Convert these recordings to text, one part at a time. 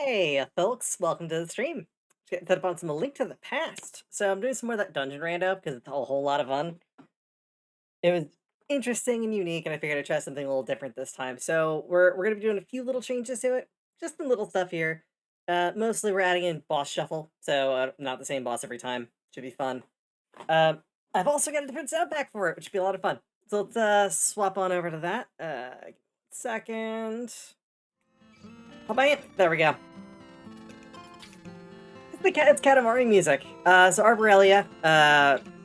Hey, folks, welcome to the stream. Getting set up on some A Link to the Past. So I'm doing some more of that dungeon rando because it's a whole lot of fun. It was interesting and unique, and I figured I'd try something a little different this time. So we're gonna be doing a few little changes to it, just some little stuff here. Mostly we're adding in boss shuffle, so not the same boss every time. Should be fun. I've also got a different sound pack for it, which should be a lot of fun. So let's swap on over to that. Second. How about it? There we go. It's Katamari music. So Arborelia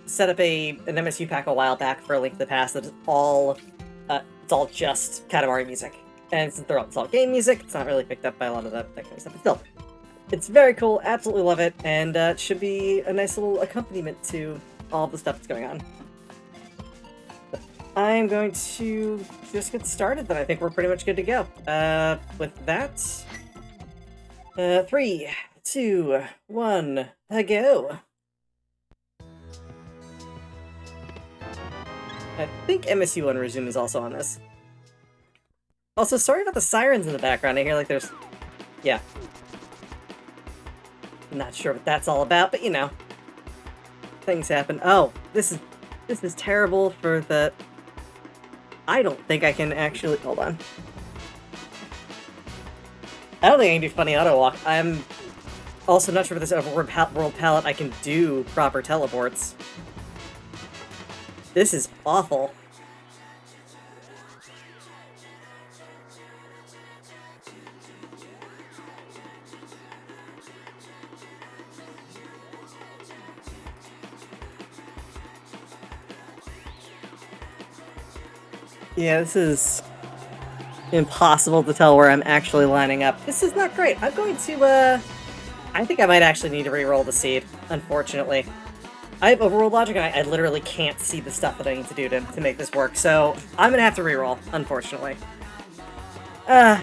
set up an MSU pack a while back for A Link to the Past that is it's all just Katamari music. And since it's all game music, it's not really picked up by a lot of that kind of stuff. But still, it's very cool. Absolutely love it, and it should be a nice little accompaniment to all the stuff that's going on. I'm going to just get started. Then I think we're pretty much good to go. With that, 3, 2, 1, go. I think MSU1 Resume is also on this. Also, sorry about the sirens in the background. I hear like there's... Yeah. Not sure what that's all about, but you know. Things happen. Oh, this is terrible for the... I don't think I can actually... Hold on. I don't think I can do funny auto walk. I'm also not sure with this overworld palette I can do proper teleports. This is awful. Yeah, this is impossible to tell where I'm actually lining up. This is not great. I'm going to, I think I might actually need to re-roll the seed, unfortunately. I have overworld logic, and I literally can't see the stuff that I need to do to make this work, so I'm gonna have to re-roll, unfortunately. This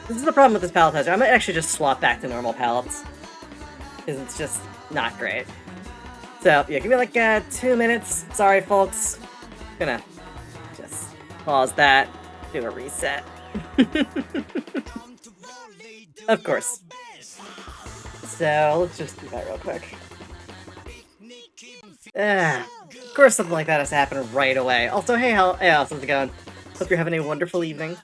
is the problem with this palletizer. I might actually just swap back to normal pallets, because it's just not great. So, yeah, give me like 2 minutes. Sorry, folks. Gonna just pause that, do a reset. Of course. So, let's just do that real quick. Of course something like that has happened right away. Also, hey, how's it going? Hope you're having a wonderful evening.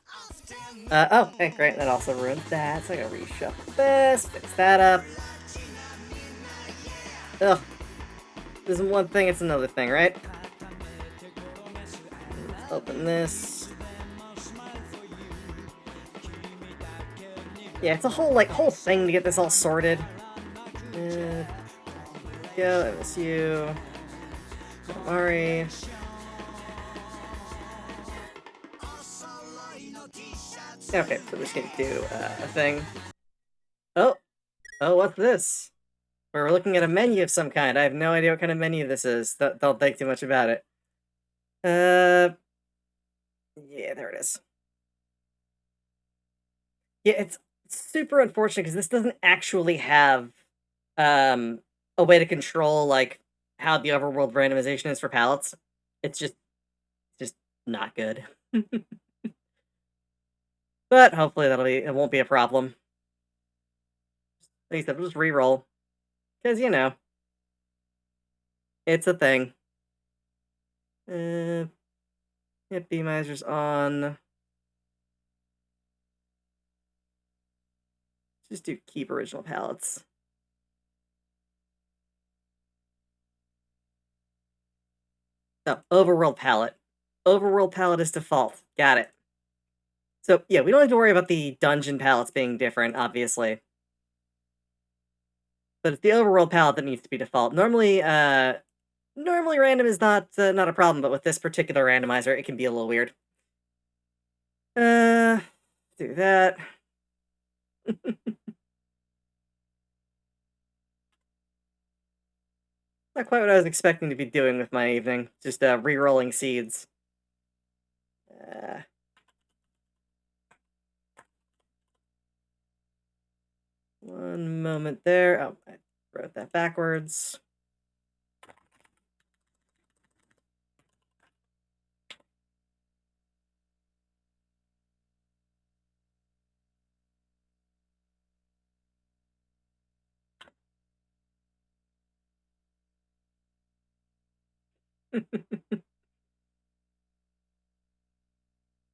Oh, hey, great, that also ruined that, so I gotta reshuffle this, fix that up. Ugh. This isn't one thing, it's another thing, right? Let's open this. Yeah, it's a whole thing to get this all sorted. Go, MSU. Katamari. Okay, so we're just gonna do a thing. Oh, what's this? We're looking at a menu of some kind. I have no idea what kind of menu this is. Don't think too much about it. Yeah, there it is. Yeah, it's super unfortunate because this doesn't actually have a way to control like how the overworld randomization is for palettes. It's just not good. But hopefully it won't be a problem. Like I said, we'll just re-roll. Because, you know, it's a thing. Yeah, B-miser's on. Just do keep original palettes. Oh, overworld palette. Overworld palette is default. Got it. So, yeah, we don't have to worry about the dungeon palettes being different, obviously. But it's the overworld palette that needs to be default. Normally random is not a problem, but with this particular randomizer, it can be a little weird. Do that. Not quite what I was expecting to be doing with my evening. Just re-rolling seeds. One moment there. Oh, I wrote that backwards.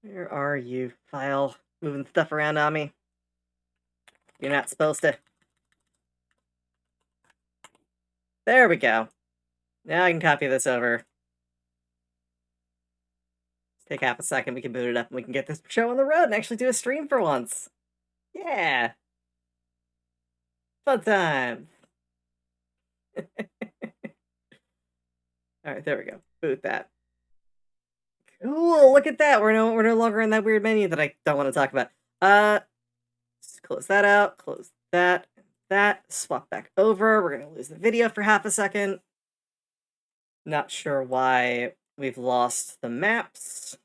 Where are you, file? Moving stuff around on me. You're not supposed to. There we go. Now I can copy this over. Take half a second, we can boot it up, and we can get this show on the road and actually do a stream for once. Yeah! Fun time! Alright, there we go. Boot that. Cool, look at that! We're no longer in that weird menu that I don't want to talk about. Just close that out, close that, swap back over. We're gonna lose the video for half a second. Not sure why we've lost the maps.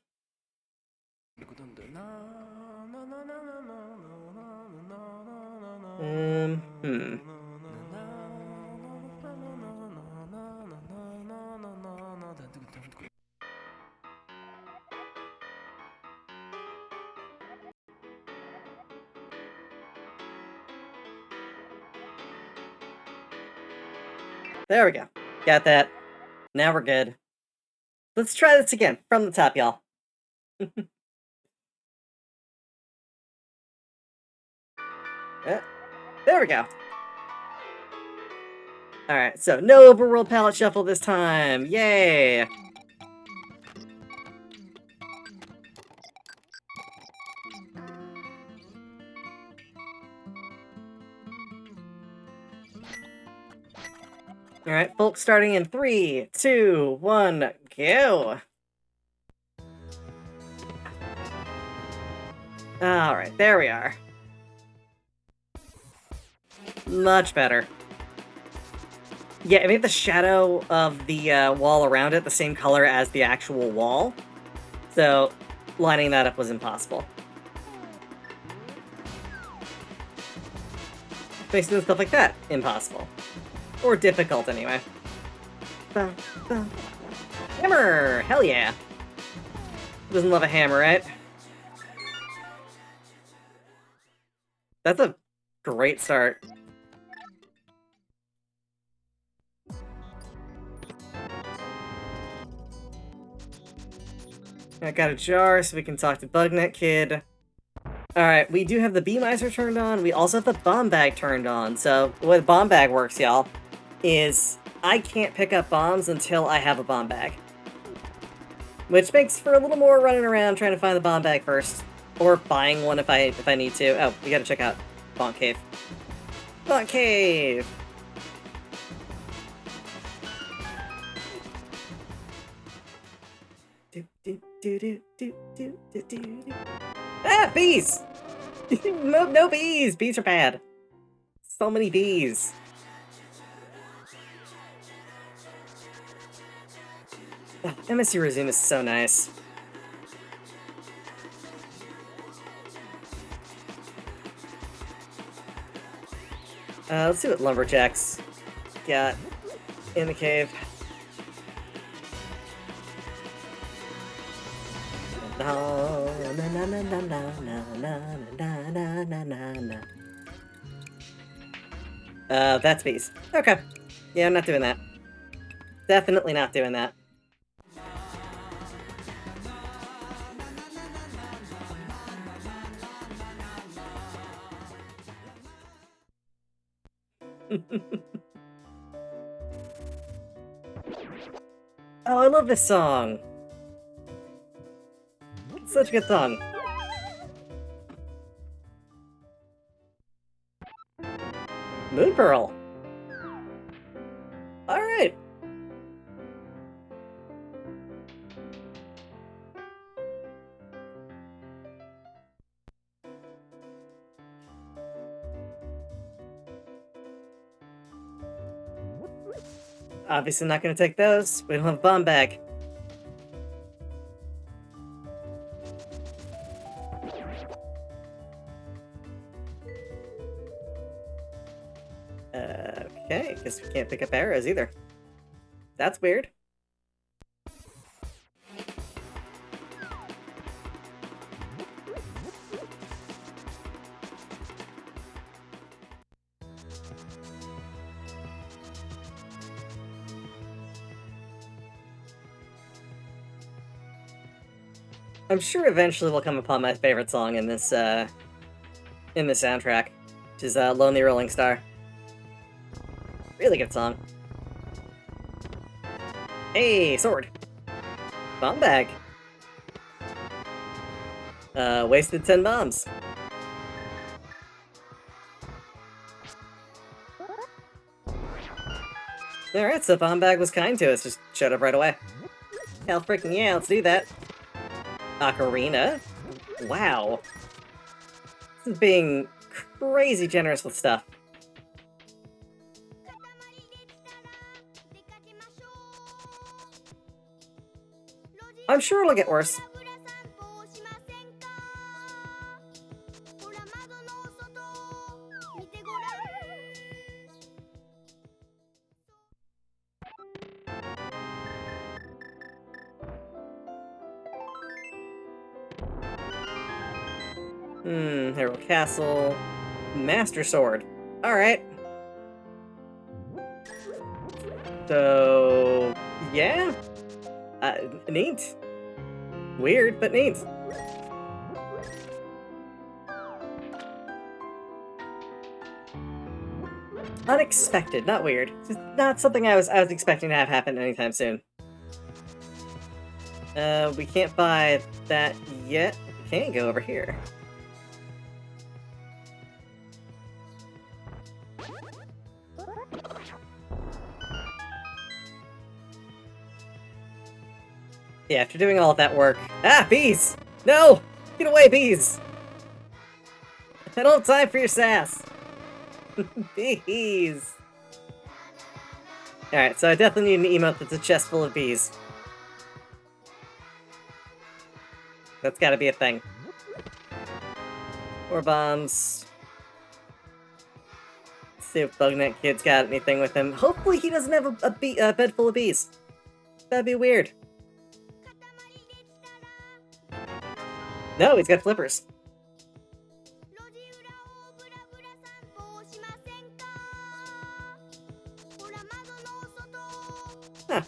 There we go. Got that. Now we're good. Let's try this again from the top, y'all. There we go. Alright, so no overworld palette shuffle this time. Yay! Alright, folks, starting in 3, 2, 1, go! Alright, there we are. Much better. Yeah, it made the shadow of the wall around it the same color as the actual wall. So, lining that up was impossible. Basically, stuff like that, impossible. Or difficult, anyway. Hammer! Hell yeah! Who doesn't love a hammer, right? That's a great start. I got a jar so we can talk to Bugnet Kid. Alright, we do have the Beamizer turned on. We also have the bomb bag turned on. So, the way the bomb bag works, y'all, is I can't pick up bombs until I have a bomb bag. Which makes for a little more running around trying to find the bomb bag first. Or buying one if I need to. Oh, we gotta check out Bonk Cave. Bonk Cave! Ah, bees! No bees! Bees are bad. So many bees. Oh, MSU Resume is so nice. Let's see what lumberjacks got in the cave. That's bees. Okay. Yeah, I'm not doing that. Definitely not doing that. Oh, I love this song. It's such a good song. Moon Pearl. Alright. Obviously not gonna take those. We don't have a bomb bag. Okay, guess we can't pick up arrows either. That's weird. I'm sure eventually we'll come upon my favorite song in this soundtrack, which is Lonely Rolling Star. Really good song. Hey, sword. Bomb bag. Wasted 10 bombs. Alright, so bomb bag was kind to us, just showed up right away. Hell freaking yeah, let's do that. Ocarina. Wow. This is being crazy generous with stuff. I'm sure it'll get worse. Hero Castle. Master Sword. Alright. So... yeah? Neat. Weird, but neat. Unexpected, not weird. Just not something I was expecting to have happen anytime soon. We can't buy that yet. We can go over here. Yeah, after doing all of that work... Ah, bees! No! Get away, bees! I don't have time for your sass! Bees! Alright, so I definitely need an emote that's a chest full of bees. That's gotta be a thing. 4 bombs. Let's see if Bugnet Kid's got anything with him. Hopefully he doesn't have a bed full of bees. That'd be weird. No, he's got flippers. Huh.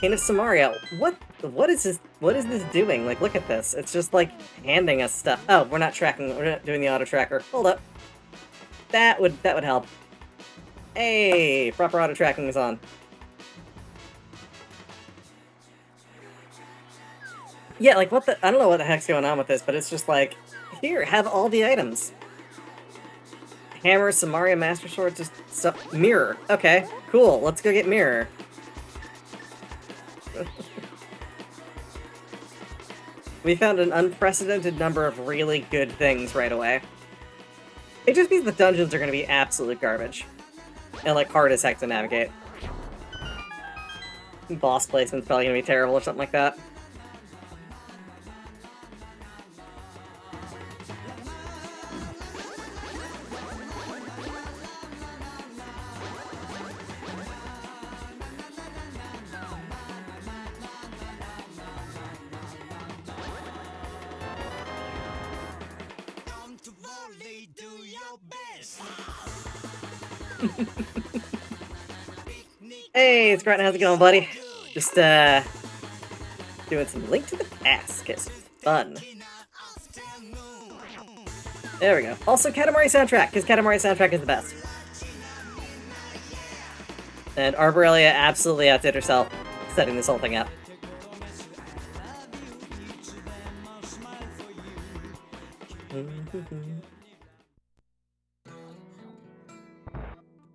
King of Samaria. What is this doing? Like, look at this. It's just like handing us stuff. Oh, we're not doing the auto tracker. Hold up. That would help. Hey, proper auto tracking is on. Yeah, like what the I don't know what the heck's going on with this, but it's just like, here, have all the items. Hammer, Samaria, Master Sword, just stuff. Mirror. Okay, cool. Let's go get Mirror. We found an unprecedented number of really good things right away. It just means the dungeons are going to be absolute garbage. And, like, hard as heck to navigate. Boss placement's probably going to be terrible or something like that. Hey, it's Grant. How's it going, buddy? Just, doing some Link to the Past. Get some fun. There we go. Also, Katamari soundtrack, because Katamari soundtrack is the best. And Arborelia absolutely outdid herself setting this whole thing up.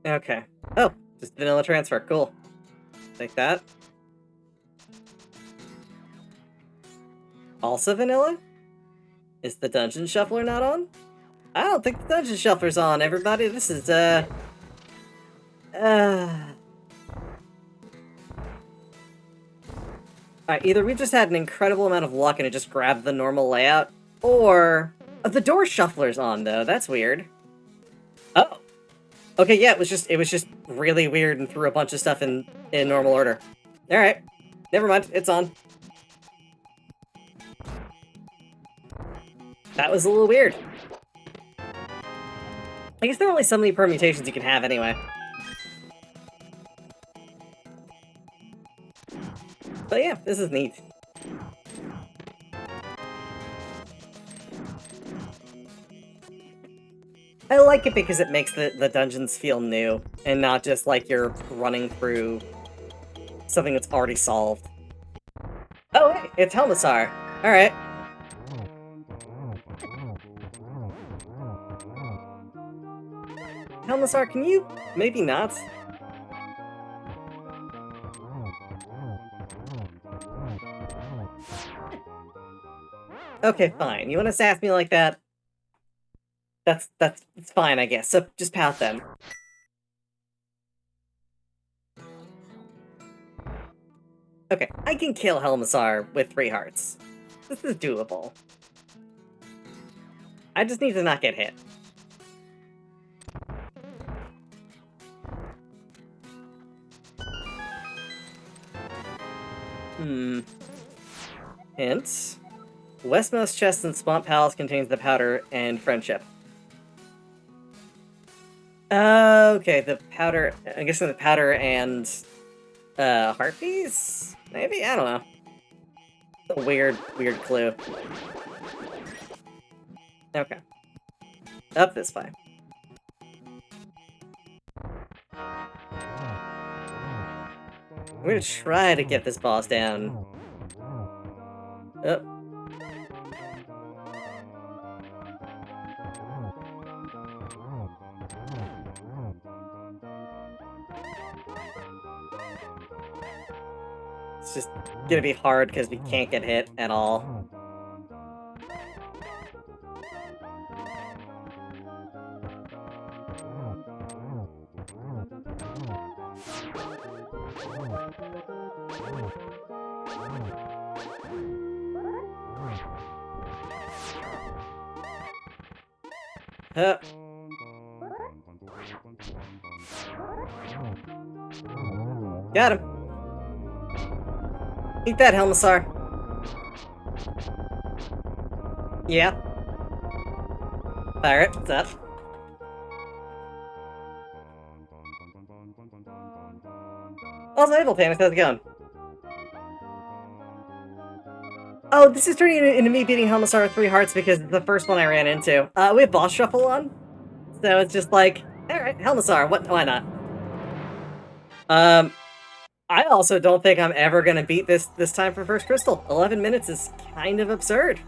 Okay. Oh, just vanilla transfer. Cool. Take that. Also vanilla? Is the Dungeon Shuffler not on? I don't think the Dungeon Shuffler's on, everybody. This is, Alright, either we just had an incredible amount of luck and it just grabbed the normal layout, or... the Door Shuffler's on, though. That's weird. Oh. Okay, yeah, it was just really weird and threw a bunch of stuff in normal order. Alright. Never mind, it's on. That was a little weird. I guess there are only so many permutations you can have anyway. But yeah, this is neat. I like it because it makes the dungeons feel new, and not just like you're running through something that's already solved. Oh, hey, it's Helmisar. Alright. Helmisar, can you maybe not? Okay, fine. You want to sass me like that? That's fine, I guess. So just pout then. Okay, I can kill Helmisar with 3 hearts. This is doable. I just need to not get hit. Hint. Westmost chest in Swamp Palace contains the powder and friendship. Okay, the powder... I'm guessing the powder and... heart piece? Maybe? I don't know. It's a weird clue. Okay. Up this way. I'm gonna try to get this boss down. Oh. It's just gonna be hard because we can't get hit at all. Got him. Eat that, Helmisar. Yeah. Pirate, what's up? Also, Abel Tannis, how's it going? Oh, this is turning into me beating Helmisar with 3 hearts because it's the first one I ran into. We have boss shuffle on, so it's just like, alright, Helmisar, why not? I also don't think I'm ever gonna beat this time for first crystal. 11 minutes is kind of absurd.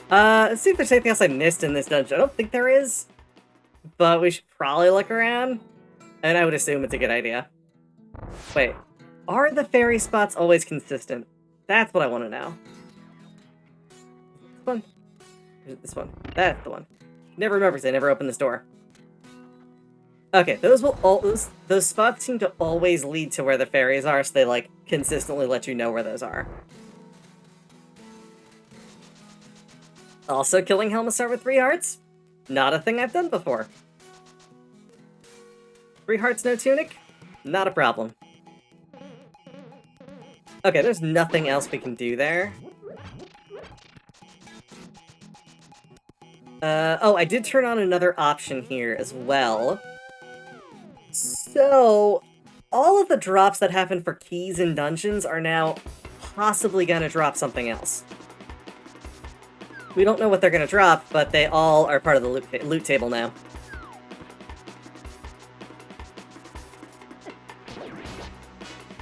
Let's see if there's anything else I missed in this dungeon. I don't think there is, but we should probably look around, and I would assume it's a good idea. Wait, are the fairy spots always consistent? That's what I want to know. This one? Or is it this one? That's the one. Never remember because I never opened this door. Okay, those spots seem to always lead to where the fairies are, so they, like, consistently let you know where those are. Also, killing Helmisar with 3 hearts? Not a thing I've done before. 3 hearts, no tunic? Not a problem. Okay, there's nothing else we can do there. Oh, I did turn on another option here as well. So, all of the drops that happen for keys in dungeons are now possibly gonna drop something else. We don't know what they're gonna drop, but they all are part of the loot table now.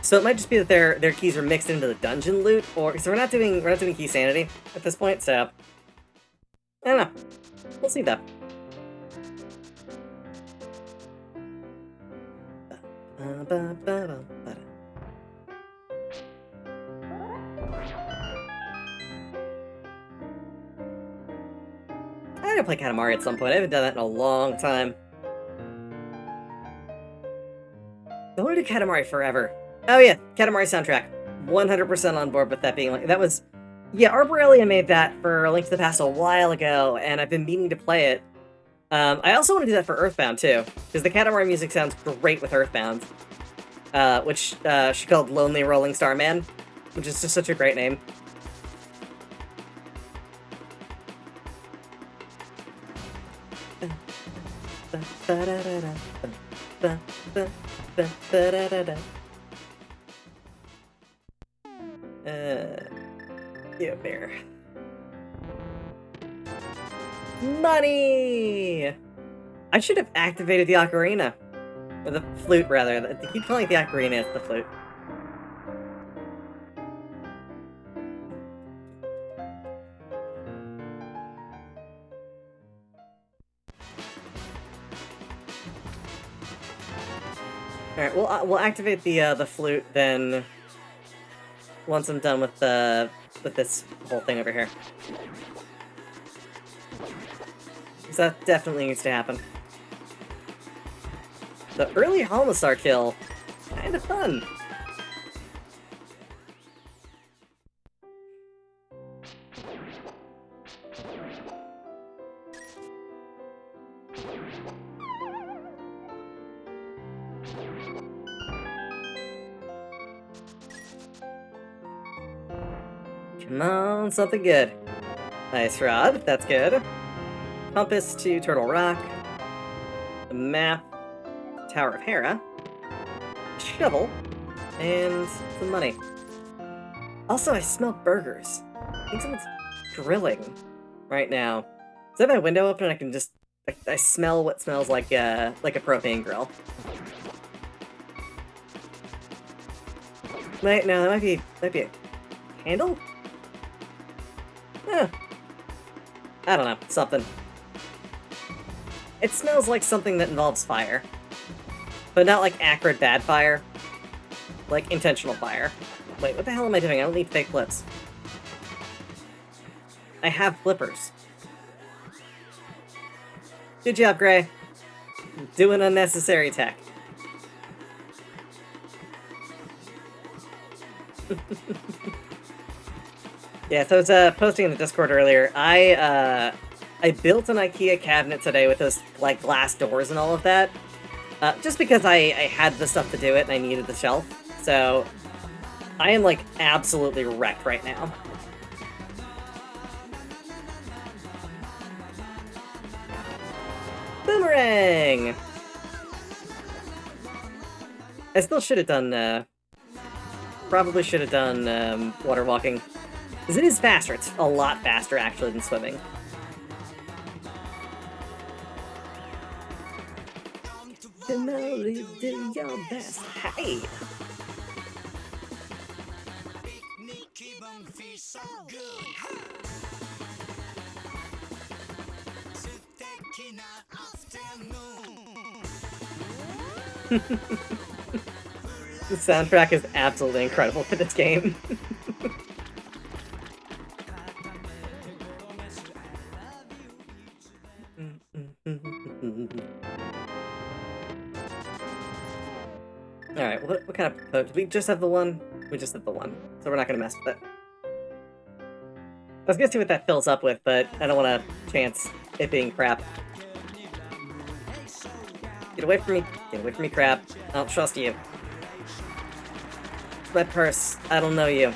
So it might just be that their keys are mixed into the dungeon loot, or because we're not doing key sanity at this point, so I don't know. We'll see though. I gotta play Katamari at some point. I haven't done that in a long time. I want to do Katamari forever. Oh yeah, Katamari soundtrack. 100% on board with that being like... That was... Yeah, Arborelia made that for A Link to the Past a while ago, and I've been meaning to play it. I also want to do that for Earthbound, too, because the Katamari music sounds great with Earthbound. which she called Lonely Rolling Star Man, which is just such a great name. Yeah, bear. Money! I should have activated the ocarina. Or the flute, rather. They keep calling it the ocarina, it's the flute. Alright, we'll activate the flute then once I'm done with this whole thing over here. Because that definitely needs to happen. The early Homostar kill, kind of fun. Come on, something good. Nice rod, that's good. Compass to Turtle Rock. The map. Tower of Hera. Shovel. And some money. Also, I smell burgers. I think someone's grilling right now. Is that my window open? I can just... I smell what smells like a propane grill. Wait, no, that might be a candle? Eh. I don't know, something. It smells like something that involves fire. But not like acrid bad fire. Like intentional fire. Wait, what the hell am I doing? I don't need fake flips. I have flippers. Good job, Gray. Doing unnecessary tech. Yeah, so I was posting in the Discord earlier. I built an IKEA cabinet today with those like glass doors and all of that. Just because I had the stuff to do it and I needed the shelf. So I am like absolutely wrecked right now. Boomerang! I still should have done, probably should have done, water walking. Because it is faster. It's a lot faster, actually, than swimming. Do your best. Hey! The soundtrack is absolutely incredible for this game. Alright, what kind of poke? Do we just have the one? We just have the one, so we're not gonna mess with it. I was gonna see what that fills up with, but I don't want to chance it being crap. Get away from me. Get away from me, crap. I don't trust you. It's my purse. I don't know you.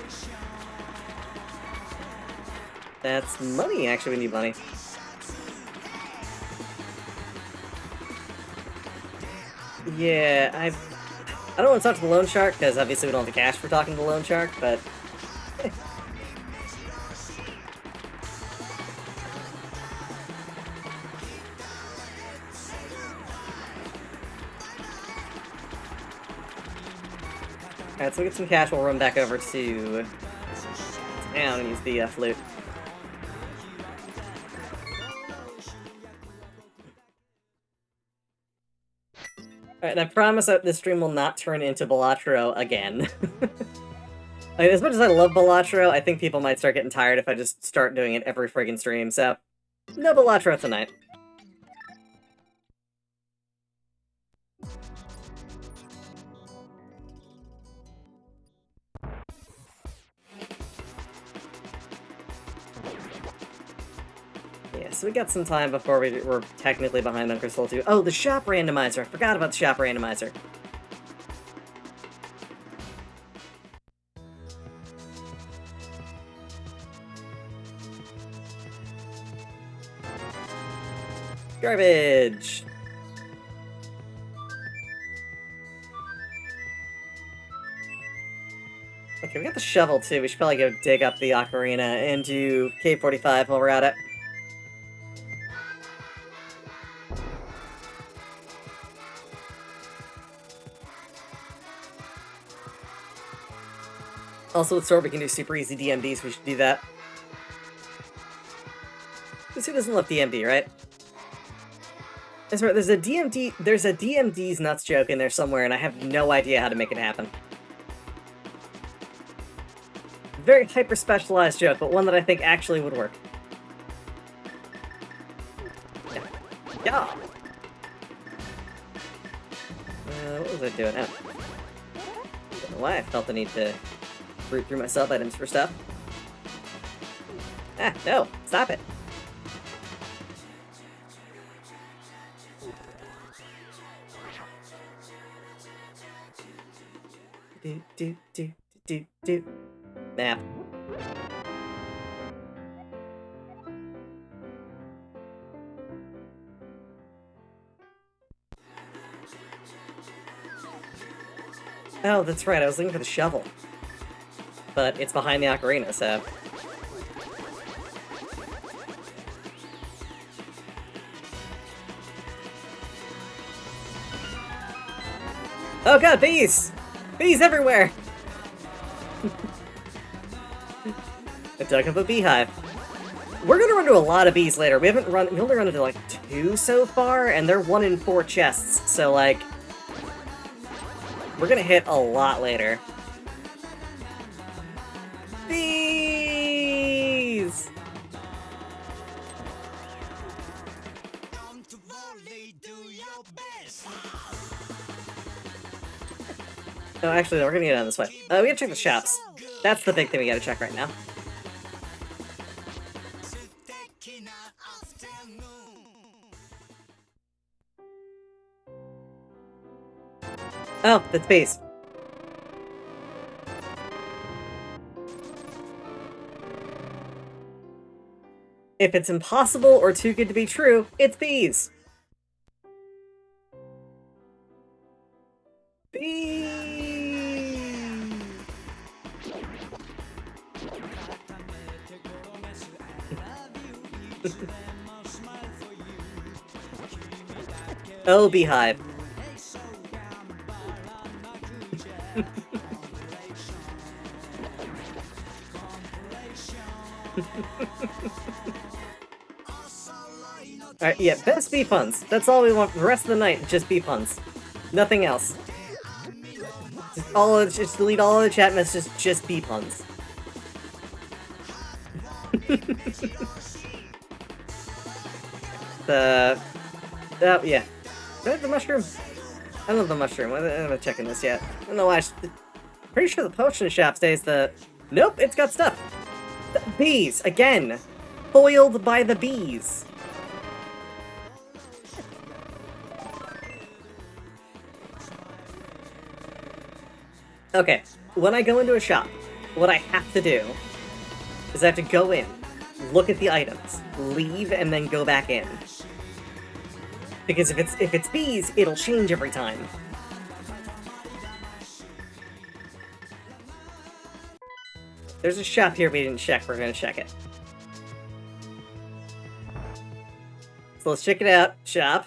That's money, actually. We need money. Yeah, I don't want to talk to the loan shark, because obviously we don't have the cash for talking to the loan shark, but... Alright, so we get some cash, we'll run back over to town and use the flute. Alright, and I promise that this stream will not turn into Balatro again. I mean, as much as I love Balatro, I think people might start getting tired if I just start doing it every friggin' stream, so... No Balatro tonight. Yeah, so we got some time before we're technically behind on Crystal 2. Oh, the shop randomizer! I forgot about the shop randomizer. Garbage! Okay, we got the shovel too. We should probably go dig up the ocarina and do K45 while we're at it. Also, with Sword, we can do super easy DMDs. We should do that. Because who doesn't love DMD, right? That's right, there's a DMD's nuts joke in there somewhere, and I have no idea how to make it happen. Very hyper-specialized joke, but one that I think actually would work. Yeah! What was I doing? Oh. I don't know why I felt the need to root through my sub-items for stuff. Ah, no! Stop it! Do. Map. Oh, that's right, I was looking for the shovel. But it's behind the ocarina, so... Oh god, bees! Bees everywhere! I dug up a beehive. We're gonna run into a lot of bees later. We only run into like 2 so far, and they're 1 in 4 chests, so like... We're gonna hit a lot later. Bees! Oh, actually, no, we're gonna get on this way. We gotta check the shops. That's the big thing we gotta check right now. Oh, that's bees. If it's impossible or too good to be true, it's bees. Bees! Oh, beehive. Alright, yeah, best bee puns. That's all we want for the rest of the night, just bee puns. Nothing else. Just delete all of the chat messages, just bee puns. Oh, yeah. Do I have the mushroom? I don't have the mushroom. I'm not checking this yet. I don't know why. Pretty sure the potion shop stays the... Nope, it's got stuff. The bees, again. Foiled by the bees. Okay, when I go into a shop, what I have to do is I have to go in, look at the items, leave, and then go back in. Because if it's bees, it'll change every time. There's a shop here we didn't check, we're gonna check it. So let's check it out. Shop.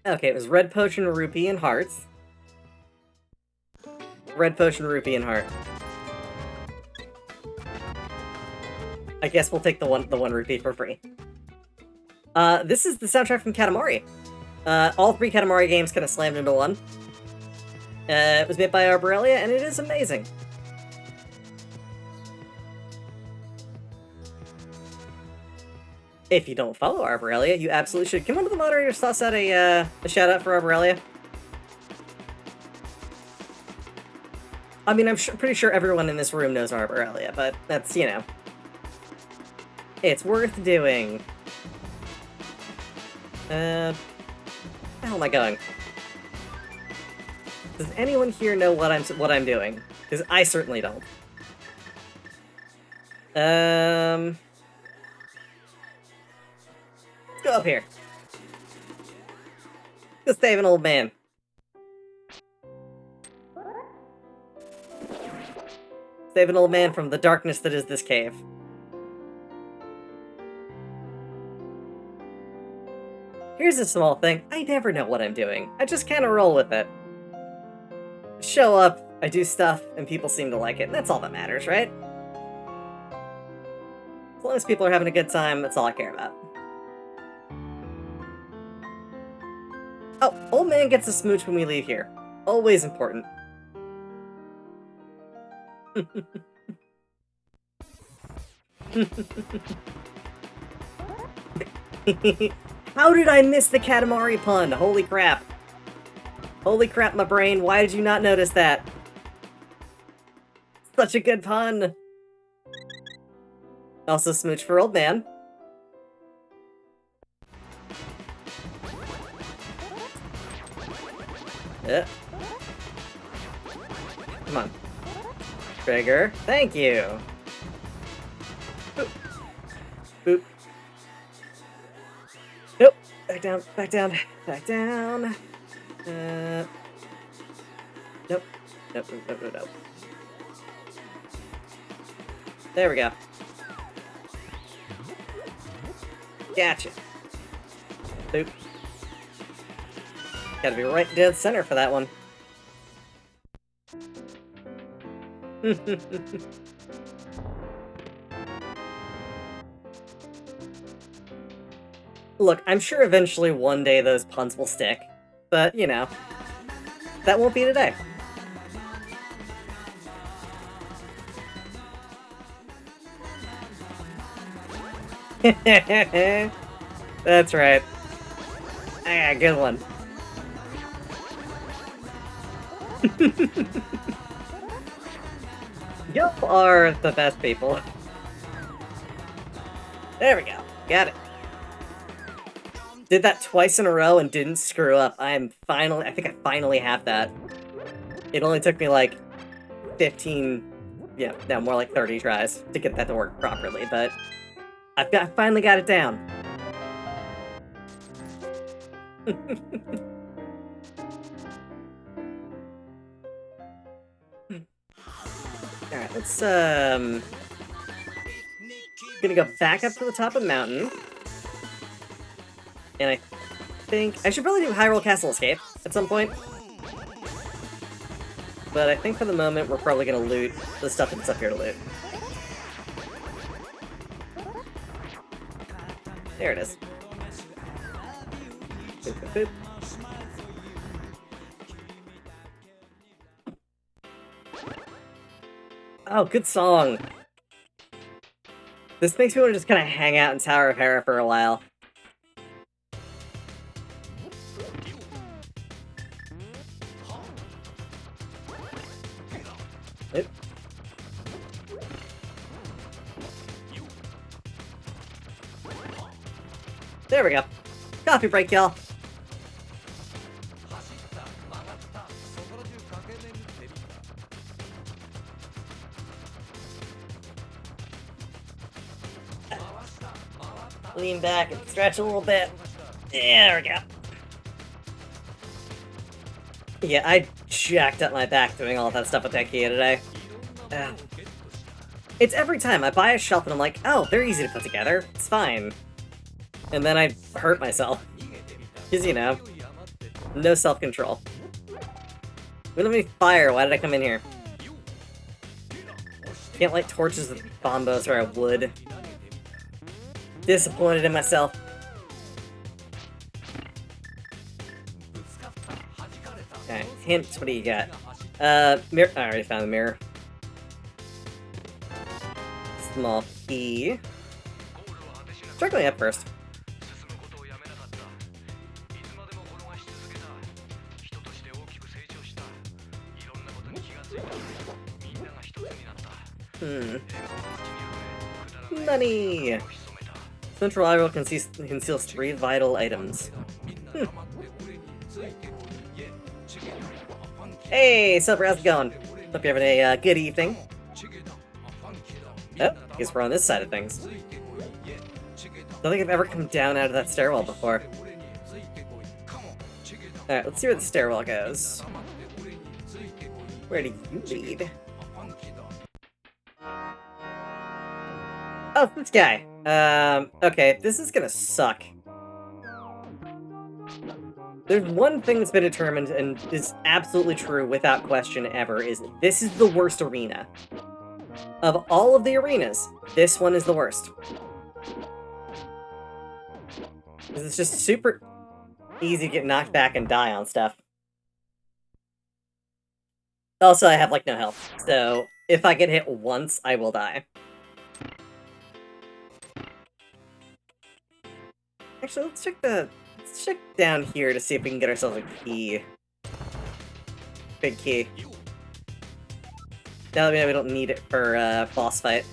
Okay, it was red potion, rupee, and hearts. Red potion, rupee, and heart. I guess we'll take the one rupee for free. This is the soundtrack from Katamari. All 3 Katamari games kind of slammed into one. It was made by Arborelia, and it is amazing. If you don't follow Arborelia, you absolutely should. Can one of the moderators toss out a shout-out for Arborelia? I mean, I'm pretty sure everyone in this room knows Arborelia, but that's, you know... It's worth doing. Where the hell am I going? Does anyone here know what I'm doing? Because I certainly don't. go up here. Go save an old man. Save an old man from the darkness that is this cave. Here's a small thing. I never know what I'm doing. I just kind of roll with it. Show up, I do stuff, and people seem to like it, and that's all that matters, right? As long as people are having a good time, that's all I care about. Oh, old man gets a smooch when we leave here. Always important. How did I miss the Katamari pun? Holy crap. Holy crap, my brain. Why did you not notice that? Such a good pun. Also smooch for old man. Yeah. Come on. Trigger. Thank you. Boop. Boop. Nope. Back down, back down, back down. Nope. Nope, nope, nope, nope, nope. There we go. Gotcha. Boop. Gotta be right dead center for that one. Look, I'm sure eventually one day those puns will stick, but, you know, that won't be today. That's right. Ah, good one. Y'all are the best people. There we go. Got it. Did that twice in a row and didn't screw up. I think I finally have that. It only took me like 15, yeah, no, more like 30 tries to get that to work properly, but I finally got it down. Alright, let's, gonna go back up to the top of the mountain. And I think I should probably do Hyrule Castle Escape at some point. But I think for the moment we're probably gonna loot the stuff that's up here to loot. There it is. Boop, boop, boop. Oh, good song. This makes me want to just kind of hang out in Tower of Hera for a while. Oop. There we go. Coffee break, y'all. Lean back and stretch a little bit. There we go. Yeah, I jacked up my back doing all that stuff with Ikea today. It's every time I buy a shelf and I'm like, oh, they're easy to put together. It's fine. And then I hurt myself. Because, you know, no self-control. We don't have any fire. Why did I come in here? Can't light torches with bombos or I would. Disappointed in myself. Alright, hints, what do you got? Mirror. I already found the mirror. Small key. Start going up first. Money! Central Hyrule conceals 3 vital items. Hey, sup, how's it going? Hope you're having a good evening. Oh, guess we're on this side of things. Don't think I've ever come down out of that stairwell before. Alright, let's see where the stairwell goes. Where do you lead? Oh, this guy. Okay, this is gonna suck. There's one thing that's been determined, and is absolutely true without question ever, is this is the worst arena. Of all of the arenas, this one is the worst. Because it's just super easy to get knocked back and die on stuff. Also, I have, like, no health, so if I get hit once, I will die. Actually, let's check down here to see if we can get ourselves a key. Big key. Now that we don't need it for boss fight.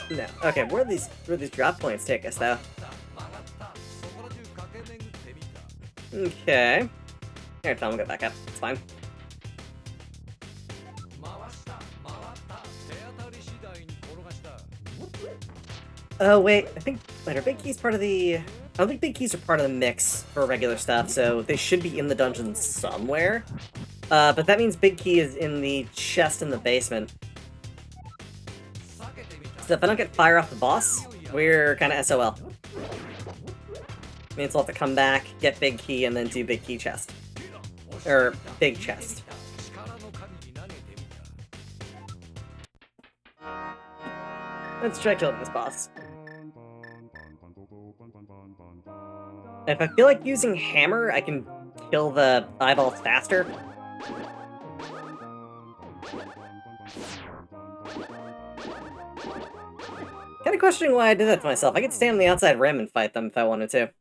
No. Okay, where do these drop points take us though? Okay. Here, Tom, we'll go back up. It's fine. Oh wait, I think are big keys part of the... I don't think big keys are part of the mix for regular stuff, so they should be in the dungeon somewhere. But that means big key is in the chest in the basement. So if I don't get fire off the boss, we're kind of SOL. Means we'll have to come back, get big key, and then do big key chest. Or big chest. Let's try killing this boss. If I feel like using hammer, I can kill the eyeballs faster. Kind of questioning why I did that to myself. I could stand on the outside rim and fight them if I wanted to.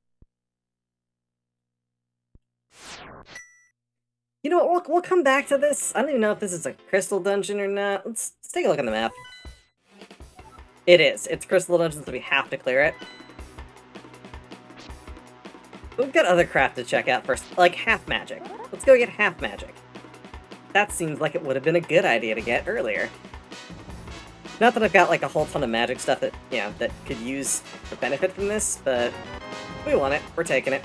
You know what, we'll come back to this. I don't even know if this is a crystal dungeon or not. Let's take a look on the map. It is. It's crystal dungeon, so we have to clear it. We've got other crap to check out first, like half magic. Let's go get half magic. That seems like it would have been a good idea to get earlier. Not that I've got like a whole ton of magic stuff that, you know, that could use or benefit from this, but we want it. We're taking it.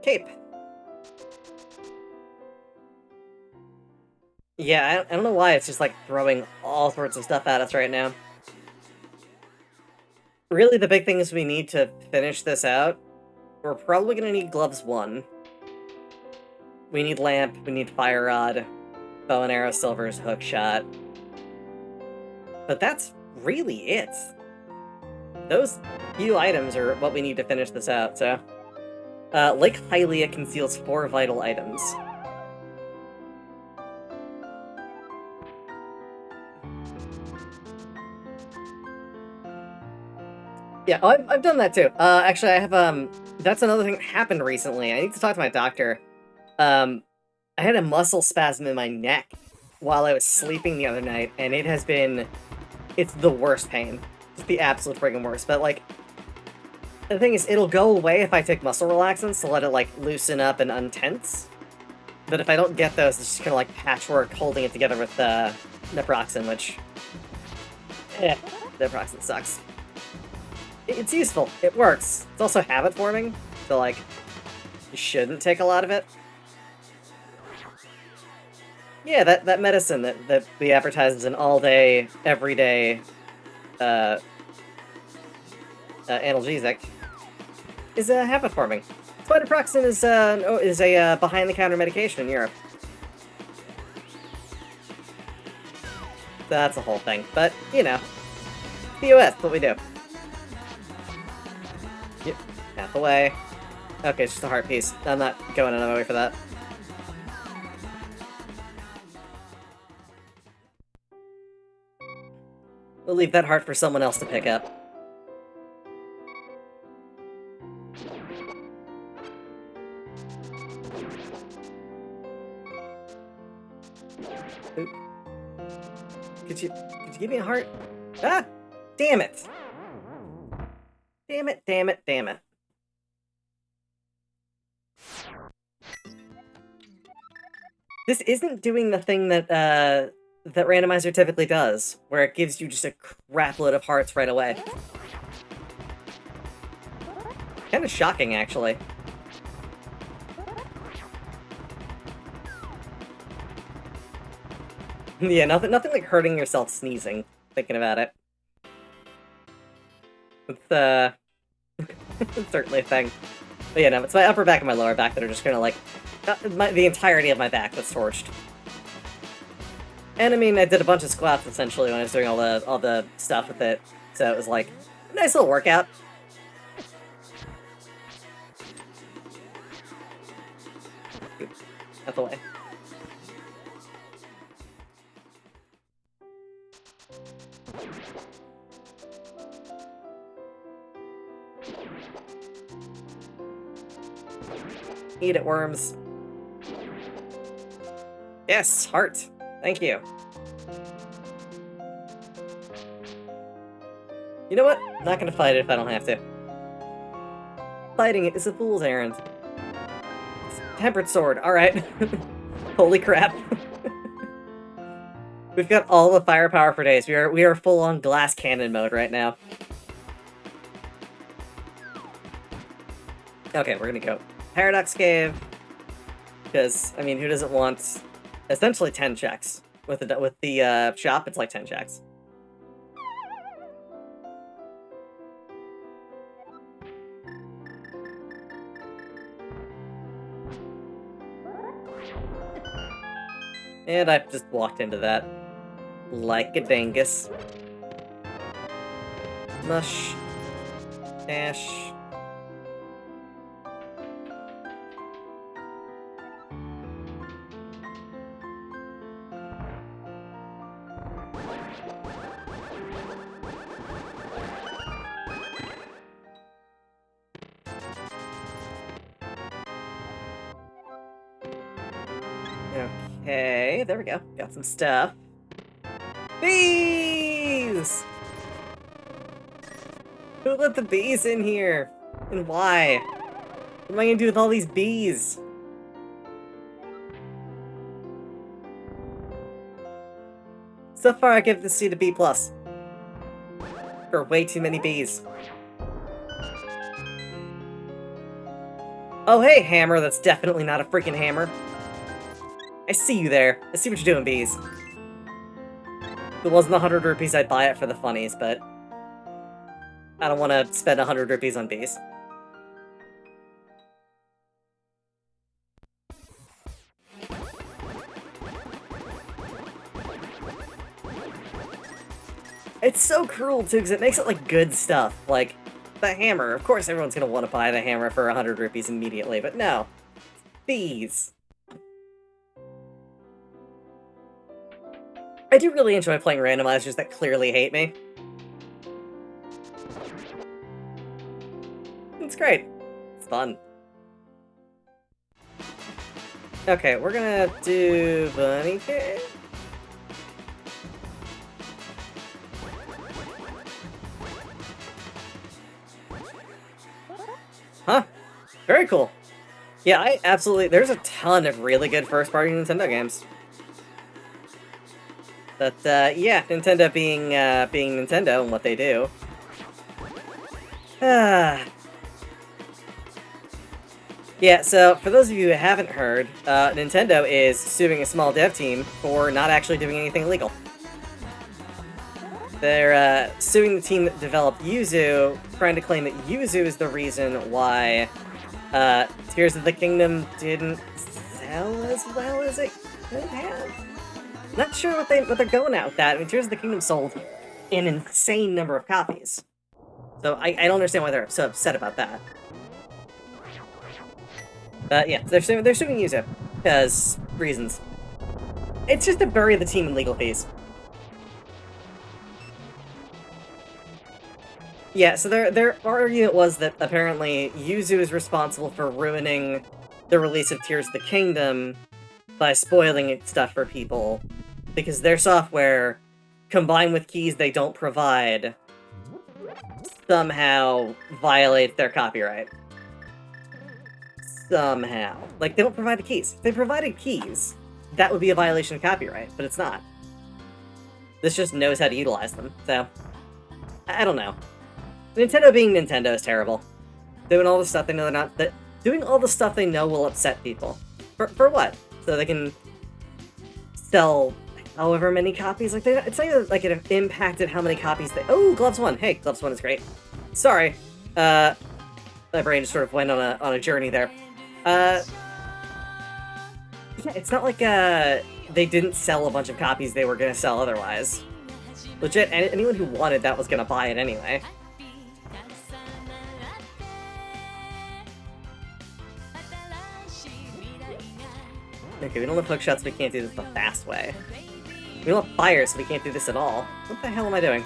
Cape. Yeah, I don't know why it's just like throwing all sorts of stuff at us right now. Really, the big things we need to finish this out, we're probably gonna need gloves 1. We need lamp, we need fire rod, bow and arrow, silvers, hook shot. But that's really it. Those few items are what we need to finish this out, so... Lake Hylia conceals 4 vital items. Yeah, oh, I've done that too. Actually, I have, that's another thing that happened recently. I need to talk to my doctor. I had a muscle spasm in my neck while I was sleeping the other night, and it has been... It's the worst pain. It's the absolute friggin' worst, but, like... The thing is, it'll go away if I take muscle relaxants to let it, like, loosen up and untense. But if I don't get those, it's just kind of like patchwork holding it together with, naproxen, which... naproxen sucks. It's useful. It works. It's also habit forming, so, like, you shouldn't take a lot of it. Yeah, that medicine that we advertise as an all-day, everyday, analgesic is habit forming. So naproxen is a behind-the-counter medication in Europe. That's a whole thing, but, you know, POS, what we do. Yep, half away. Okay, it's just a heart piece. I'm not going another way for that. We'll leave that heart for someone else to pick up. Oop. Could you give me a heart? Ah! Damn it! Damn it, damn it, damn it. This isn't doing the thing that, that randomizer typically does, where it gives you just a crapload of hearts right away. Kind of shocking, actually. Yeah, nothing like hurting yourself sneezing, thinking about it. It's, it's certainly a thing. But yeah, no, it's my upper back and my lower back that are just gonna, like, the entirety of my back that's torched. And I mean, I did a bunch of squats, essentially, when I was doing all the stuff with it. So it was, like, a nice little workout. Out the way. Eat it, worms. Yes, heart. Thank you. You know what? I'm not gonna fight it if I don't have to. Fighting it is a fool's errand. It's a tempered sword, alright. Holy crap. We've got all the firepower for days. We are full on glass cannon mode right now. Okay, we're gonna go Paradox Cave. Because, I mean, who doesn't want essentially 10 checks? With the shop, it's like 10 checks. And I just walked into that. Like a dingus. Mush. Dash. Okay, there we go. Got some stuff. Bees! Who let the bees in here? And why? What am I gonna do with all these bees? So far, I give this seed a B+. For way too many bees. Oh hey, hammer, that's definitely not a freaking hammer. I see you there. I see what you're doing, bees. If it wasn't 100 rupees, I'd buy it for the funnies, but I don't want to spend 100 rupees on bees. It's so cruel, too, because it makes it, like, good stuff. Like, the hammer. Of course everyone's going to want to buy the hammer for 100 rupees immediately, but no. Bees. I do really enjoy playing randomizers that clearly hate me. It's great. It's fun. Okay, we're gonna do Bunny Cave. Huh. Very cool. Yeah, I absolutely... There's a ton of really good first-party Nintendo games. But, yeah, Nintendo being Nintendo and what they do. Yeah, so, for those of you who haven't heard, Nintendo is suing a small dev team for not actually doing anything illegal. They're, suing the team that developed Yuzu, trying to claim that Yuzu is the reason why, Tears of the Kingdom didn't sell as well as it could have. Not sure what they're going at with that. I mean, Tears of the Kingdom sold an insane number of copies. So I don't understand why they're so upset about that. But yeah, they're suing Yuzu. Because reasons. It's just to bury the team in legal fees. Yeah, so their argument was that apparently Yuzu is responsible for ruining the release of Tears of the Kingdom by spoiling stuff for people, because their software, combined with keys they don't provide, somehow violates their copyright. Somehow. Like, they don't provide the keys. If they provided keys, that would be a violation of copyright, but it's not. This just knows how to utilize them, so... I don't know. Nintendo being Nintendo is terrible. Doing all the stuff they know they're not... Doing all the stuff they know will upset people. For what? So they can sell however many copies? Like, it's not even like it impacted how many copies they... Oh, Gloves 1! Hey, Gloves 1 is great. Sorry. My brain just sort of went on a journey there. Yeah, it's not like, they didn't sell a bunch of copies they were gonna sell otherwise. Legit, anyone who wanted that was gonna buy it anyway. Okay, we don't have hookshots, so we can't do this the fast way. We don't have fire, so we can't do this at all. What the hell am I doing?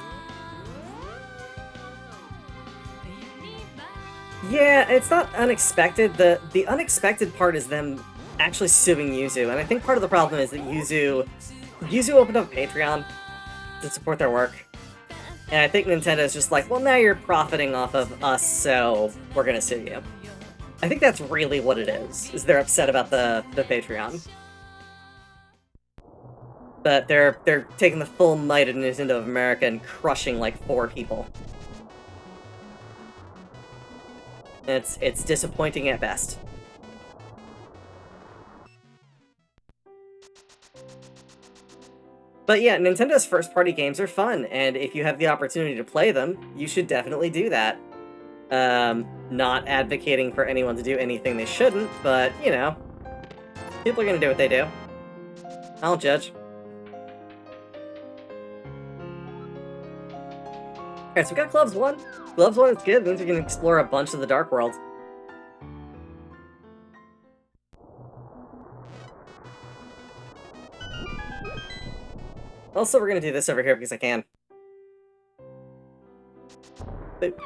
Yeah, it's not unexpected. The unexpected part is them actually suing Yuzu, and I think part of the problem is that Yuzu opened up a Patreon to support their work. And I think Nintendo's just like, well, now you're profiting off of us, so we're gonna sue you. I think that's really what it is they're upset about the Patreon. But they're taking the full might of Nintendo of America and crushing like 4 people. It's disappointing at best. But yeah, Nintendo's first-party games are fun, and if you have the opportunity to play them, you should definitely do that. Not advocating for anyone to do anything they shouldn't, but, you know, people are gonna do what they do. I don't judge. Alright, so we got Gloves 1. Gloves 1 is good, means we can explore a bunch of the Dark World. Also, we're gonna do this over here because I can. Boop.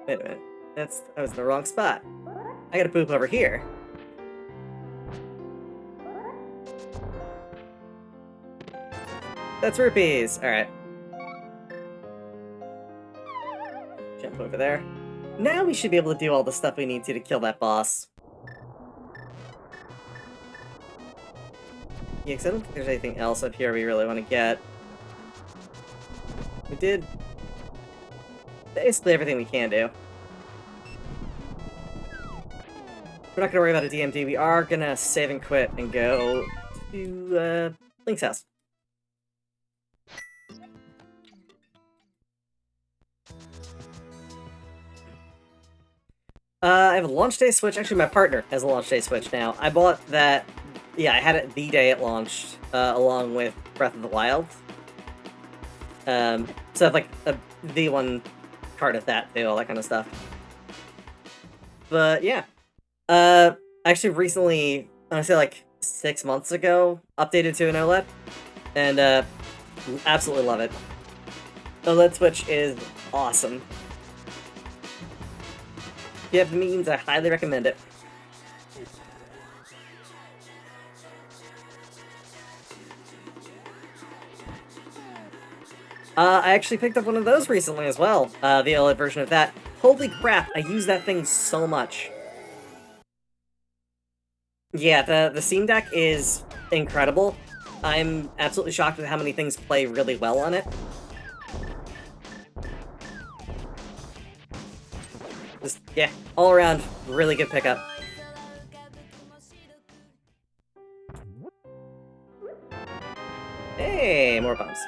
Wait a minute. I was in the wrong spot. I gotta poop over here. That's rupees! Alright. Jump over there. Now we should be able to do all the stuff we need to kill that boss. Yeah, because I don't think there's anything else up here we really want to get. We did basically everything we can do. We're not going to worry about a DMD. We are going to save and quit and go to Link's house. I have a launch day Switch. Actually, my partner has a launch day Switch now. I bought that... Yeah, I had it the day it launched, along with Breath of the Wild. So I have, like, a V1 card of that, too, all that kind of stuff. But, yeah. Actually, recently, I want to say, like, 6 months ago, updated to an OLED. And, absolutely love it. OLED Switch is awesome. If you have the means, I highly recommend it. I actually picked up one of those recently as well, the OLED version of that. Holy crap, I use that thing so much. Yeah, the Steam Deck is incredible. I'm absolutely shocked with how many things play really well on it. Just, yeah, all around, really good pickup. Hey, more bumps.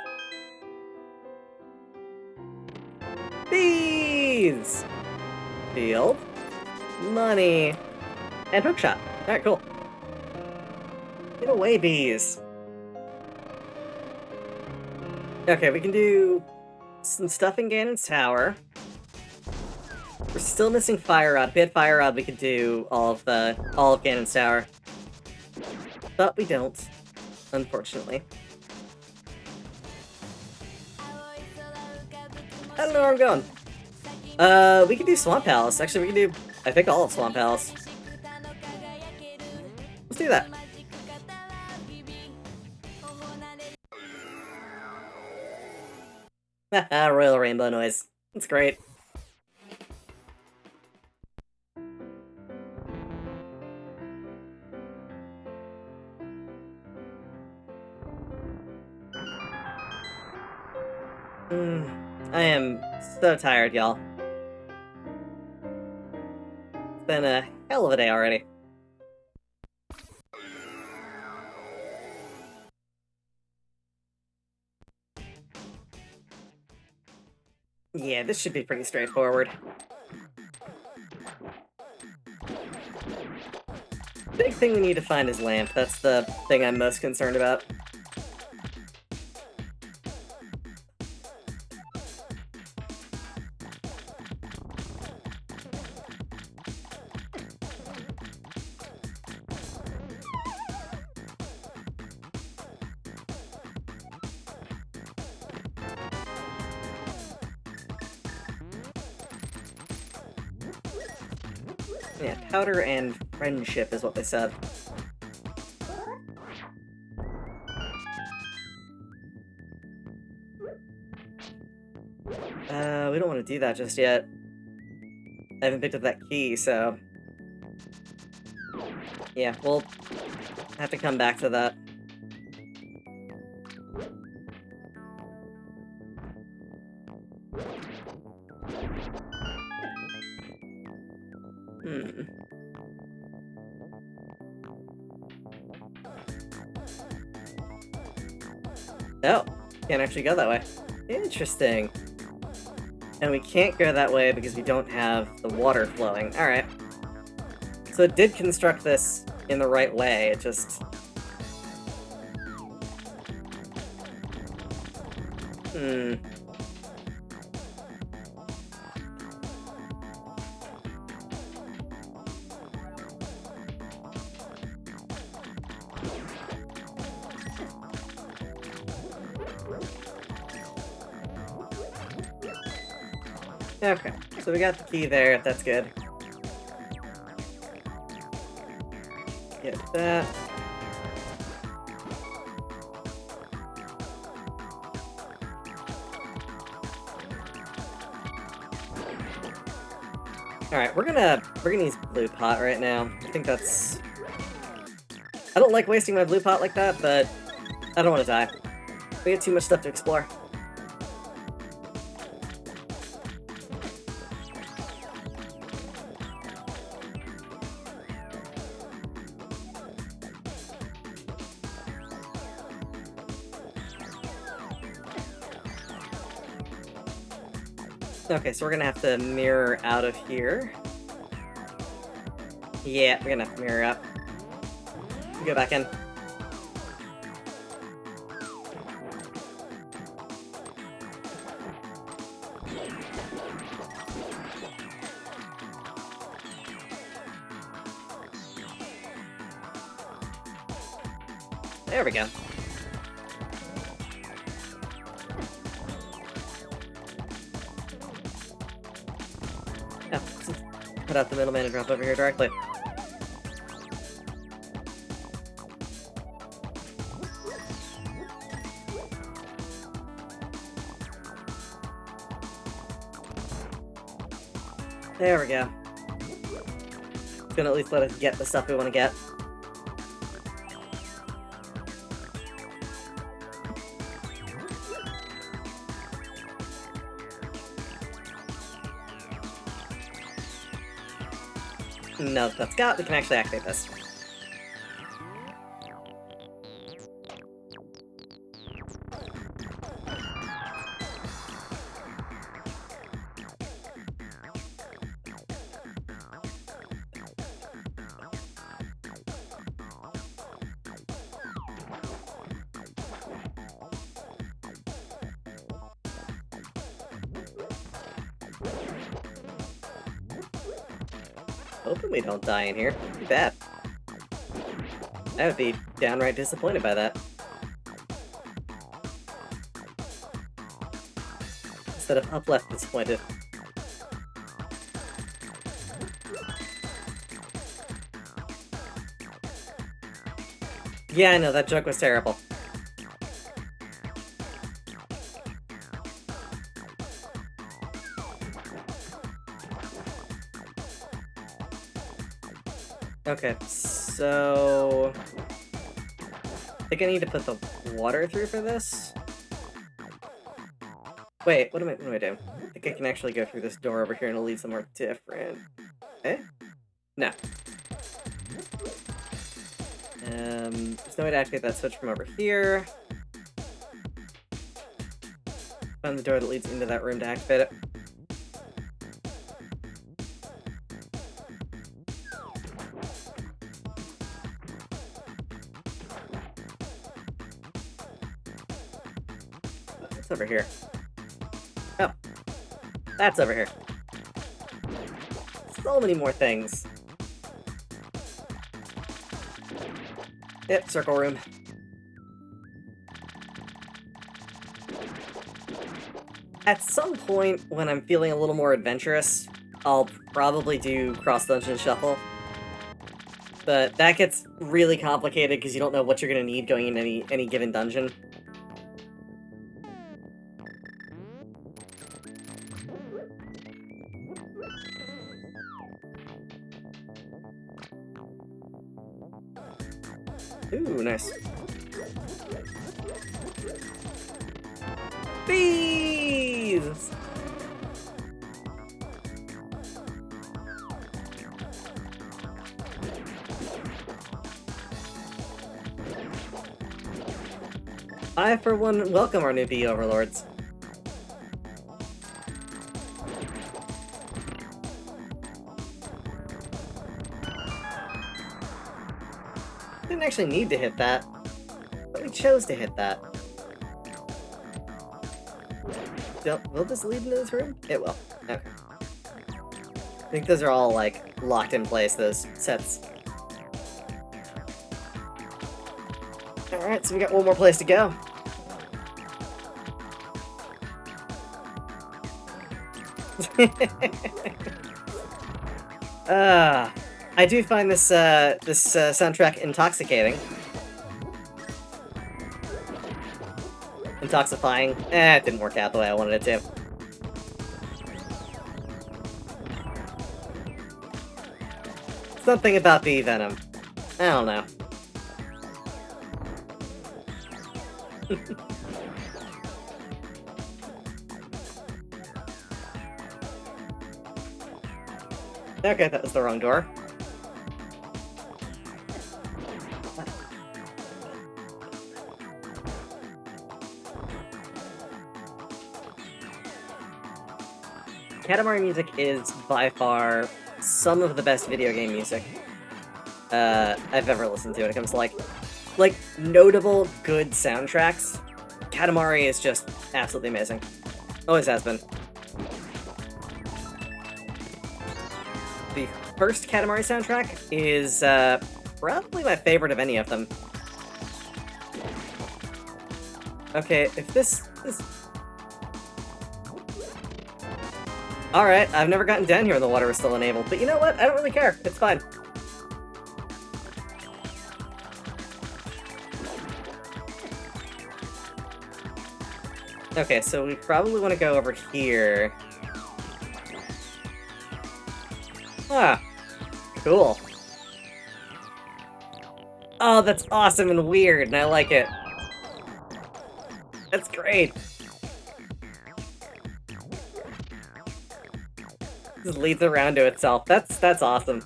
Bees! Field. Money. And hookshot. Alright, cool. Get away, bees. Okay, we can do some stuff in Ganon's Tower. We're still missing Fire Rod. If we had Fire Rod, we could do all of Ganon's Tower. But we don't, unfortunately. I don't know where I'm going. We can do Swamp Palace. Actually, we can do, I think, all of Swamp Palace. Let's do that. Haha, Royal Rainbow noise. That's great. I am so tired, y'all. It's been a hell of a day already. Yeah, this should be pretty straightforward. Big thing we need to find is Lamp. That's the thing I'm most concerned about. Yeah, powder and friendship is what they said. We don't want to do that just yet. I haven't picked up that key, so... Yeah, we'll have to come back to that. Oh, can't actually go that way. Interesting. And we can't go that way because we don't have the water flowing. Alright. So it did construct this in the right way, it just... Okay, so we got the key there, that's good. Get that. Alright, we're gonna use blue pot right now. I think that's... I don't like wasting my blue pot like that, but I don't want to die. We have too much stuff to explore. Okay, so we're gonna have to mirror out of here. Yeah, we're gonna have to mirror up. Go back in. There we go. Yeah, cut out the middleman and drop over here directly. There we go. It's gonna at least let us get the stuff we want to get. No, that's got. We can actually activate this. Hoping we don't die in here. Too bad. I would be downright disappointed by that. Instead of up left disappointed. Yeah, I know, that joke was terrible. Okay, so... I think I need to put the water through for this? Wait, what am I doing? I think I can actually go through this door over here and it'll lead somewhere different. Eh? No. There's no way to activate that switch from over here. Find the door that leads into that room to activate it. What's over here? Oh. That's over here. So many more things. Yep, circle room. At some point, when I'm feeling a little more adventurous, I'll probably do cross-dungeon shuffle. But that gets really complicated because you don't know what you're going to need going in any given dungeon. Ooh, nice. Bees! I, for one, welcome our new bee overlords. Didn't actually need to hit that, but we chose to hit that. Will this lead into this room? It will. Okay. I think those are all, like, locked in place, those sets. Alright, so we got one more place to go. I do find this soundtrack intoxicating. Intoxifying. It didn't work out the way I wanted it to. Something about bee venom. I don't know. Okay, that was the wrong door. Katamari music is by far some of the best video game music I've ever listened to when it comes to like notable good soundtracks. Katamari is just absolutely amazing. Always has been. The first Katamari soundtrack is probably my favorite of any of them. Okay, if this... Alright, I've never gotten down here when the water was still enabled, but you know what? I don't really care. It's fine. Okay, so we probably want to go over here. Ah, cool. Oh, that's awesome and weird, and I like it. That's great. Just leads around to itself. That's awesome.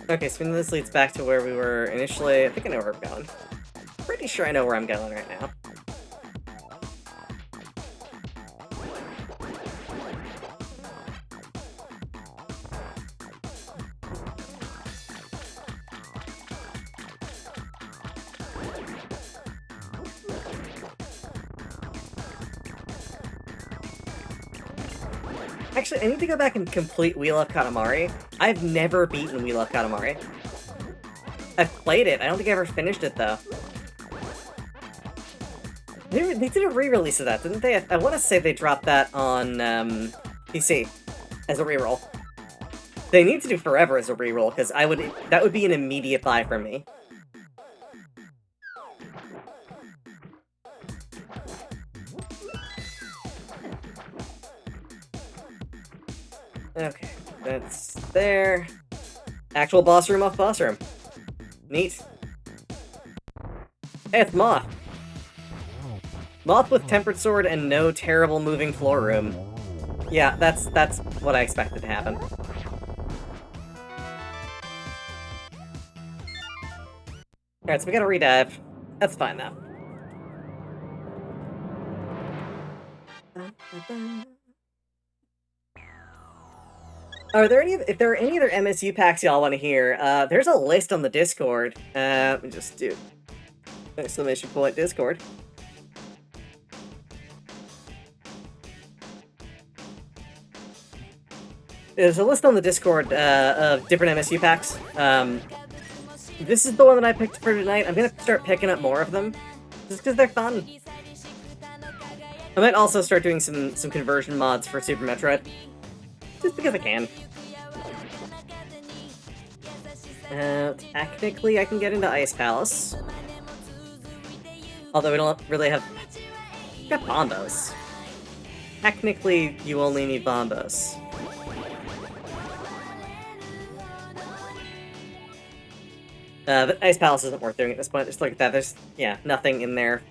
Okay, so this leads back to where we were initially. I think I know where I'm going. Pretty sure I know where I'm going right now. Actually, I need to go back and complete Wheel of Katamari. I've never beaten Wheel of Katamari. I've played it. I don't think I ever finished it, though. They did a re-release of that, didn't they? I want to say they dropped that on PC as a reroll. They need to do Forever as a reroll, because that would be an immediate buy for me. Okay, that's there. Actual boss room off boss room. Neat. Hey, it's Moth. Moth with tempered sword and no terrible moving floor room. Yeah, that's what I expected to happen. Alright, so we gotta redive. That's fine now. Are there any? If there are any other MSU packs y'all want to hear, there's a list on the Discord. Let me just do exclamation point Discord. There's a list on the Discord of different MSU packs. This is the one that I picked for tonight. I'm gonna start picking up more of them, just because they're fun. I might also start doing some conversion mods for Super Metroid, just because I can. Technically, I can get into Ice Palace. Although we don't really have... We've got Bombos. Technically, you only need Bombos. But Ice Palace isn't worth doing at this point. Just look at that. There's, yeah, nothing in there.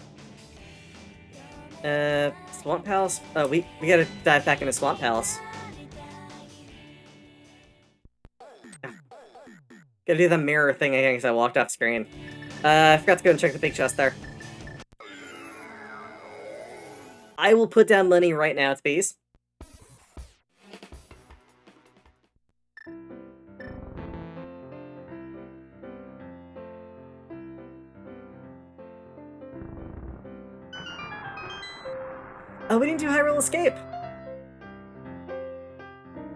Swamp Palace? Oh, we gotta dive back into Swamp Palace. Gotta do the mirror thing again because I walked off screen. I forgot to go and check the big chest there. I will put down money right now, it's bees. Oh, we didn't do Hyrule Escape!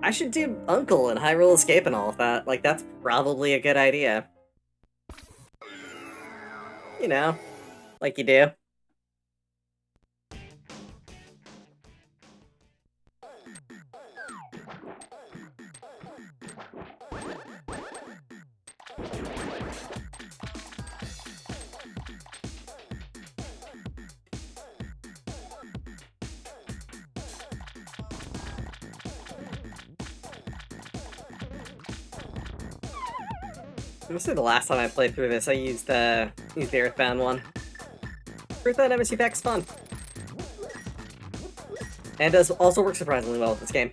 I should do Uncle and Hyrule Escape and all of that. Like, that's probably a good idea. You know, like you do. I must say the last time I played through this, I used the Earthbound one. Earthbound MSU pack's fun. And does also work surprisingly well with this game.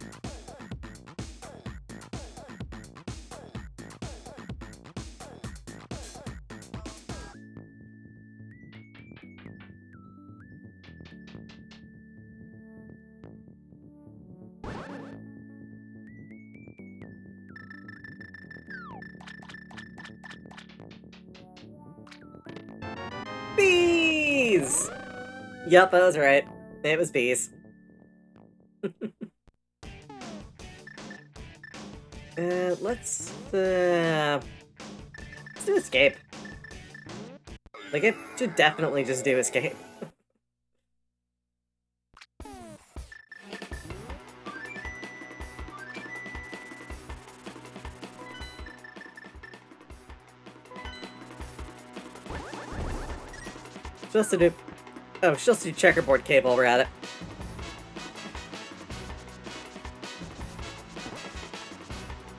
Bees! Yep, that was right. It was bees. Let's do Escape. Like, it should definitely just do Escape. Just to do... Oh, just to do checkerboard cave while we're at it.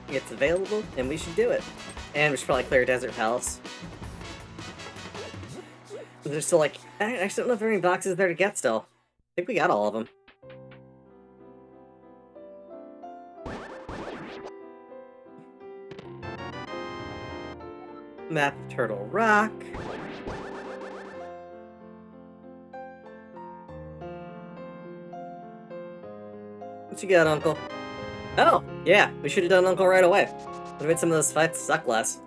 It's available, and we should do it. And we should probably clear Desert Palace. There's still like... I actually don't know if there are any boxes there to get still. I think we got all of them. Map of Turtle Rock. What you got, Uncle? Oh, yeah, we should have done Uncle right away. Would have made some of those fights suck less.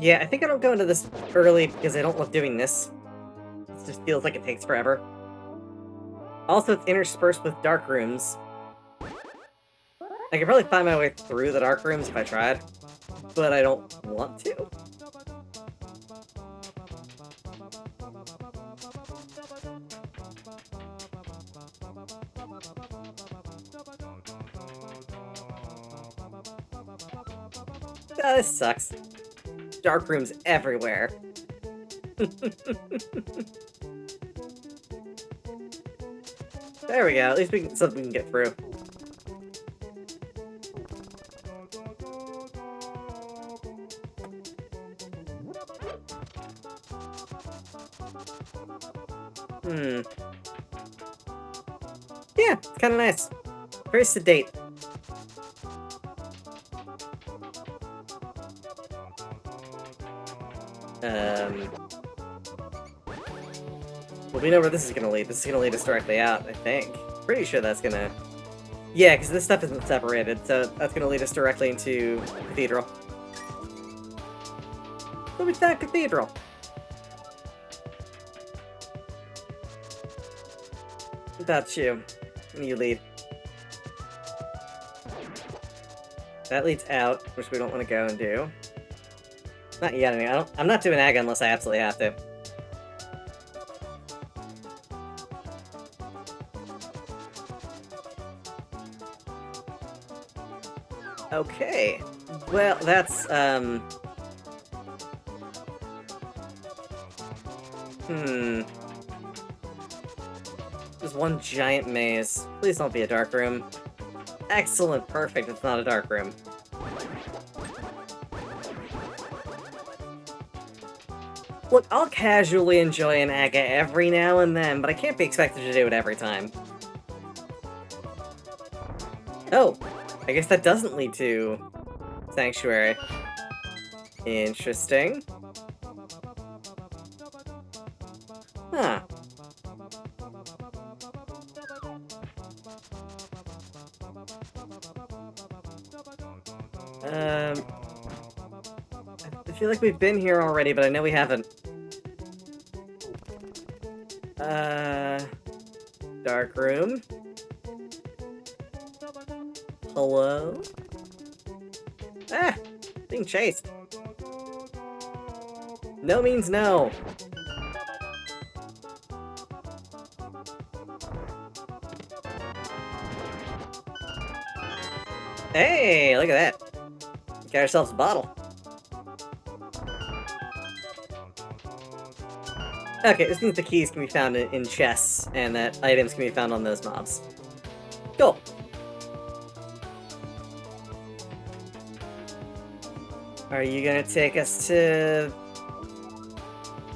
Yeah, I think I don't go into this early because I don't love doing this. It just feels like it takes forever. Also, it's interspersed with dark rooms. I could probably find my way through the dark rooms if I tried, but I don't want to. Oh, this sucks. Dark rooms everywhere. There we go. At least something we can get through. Yeah, it's kind of nice. Very sedate. Well, we know where this is gonna lead. This is gonna lead us directly out, I think. Pretty sure that's gonna... Yeah, because this stuff isn't separated, so that's gonna lead us directly into Cathedral. Look at that Cathedral! That's you. You lead. That leads out, which we don't want to go and do. Not yet, anyway. I'm not doing Aga unless I absolutely have to. Okay. Well, that's, There's one giant maze. Please don't be a dark room. Excellent, perfect, it's not a dark room. Look, I'll casually enjoy an Aga every now and then, but I can't be expected to do it every time. Oh, I guess that doesn't lead to Sanctuary. Interesting. Huh. I feel like we've been here already, but I know we haven't. Dark room. Hello? Ah! Being chased. No means no. Hey, look at that. Got ourselves a bottle. Okay, this means the keys can be found in chests, and that items can be found on those mobs. Cool. Are you gonna take us to...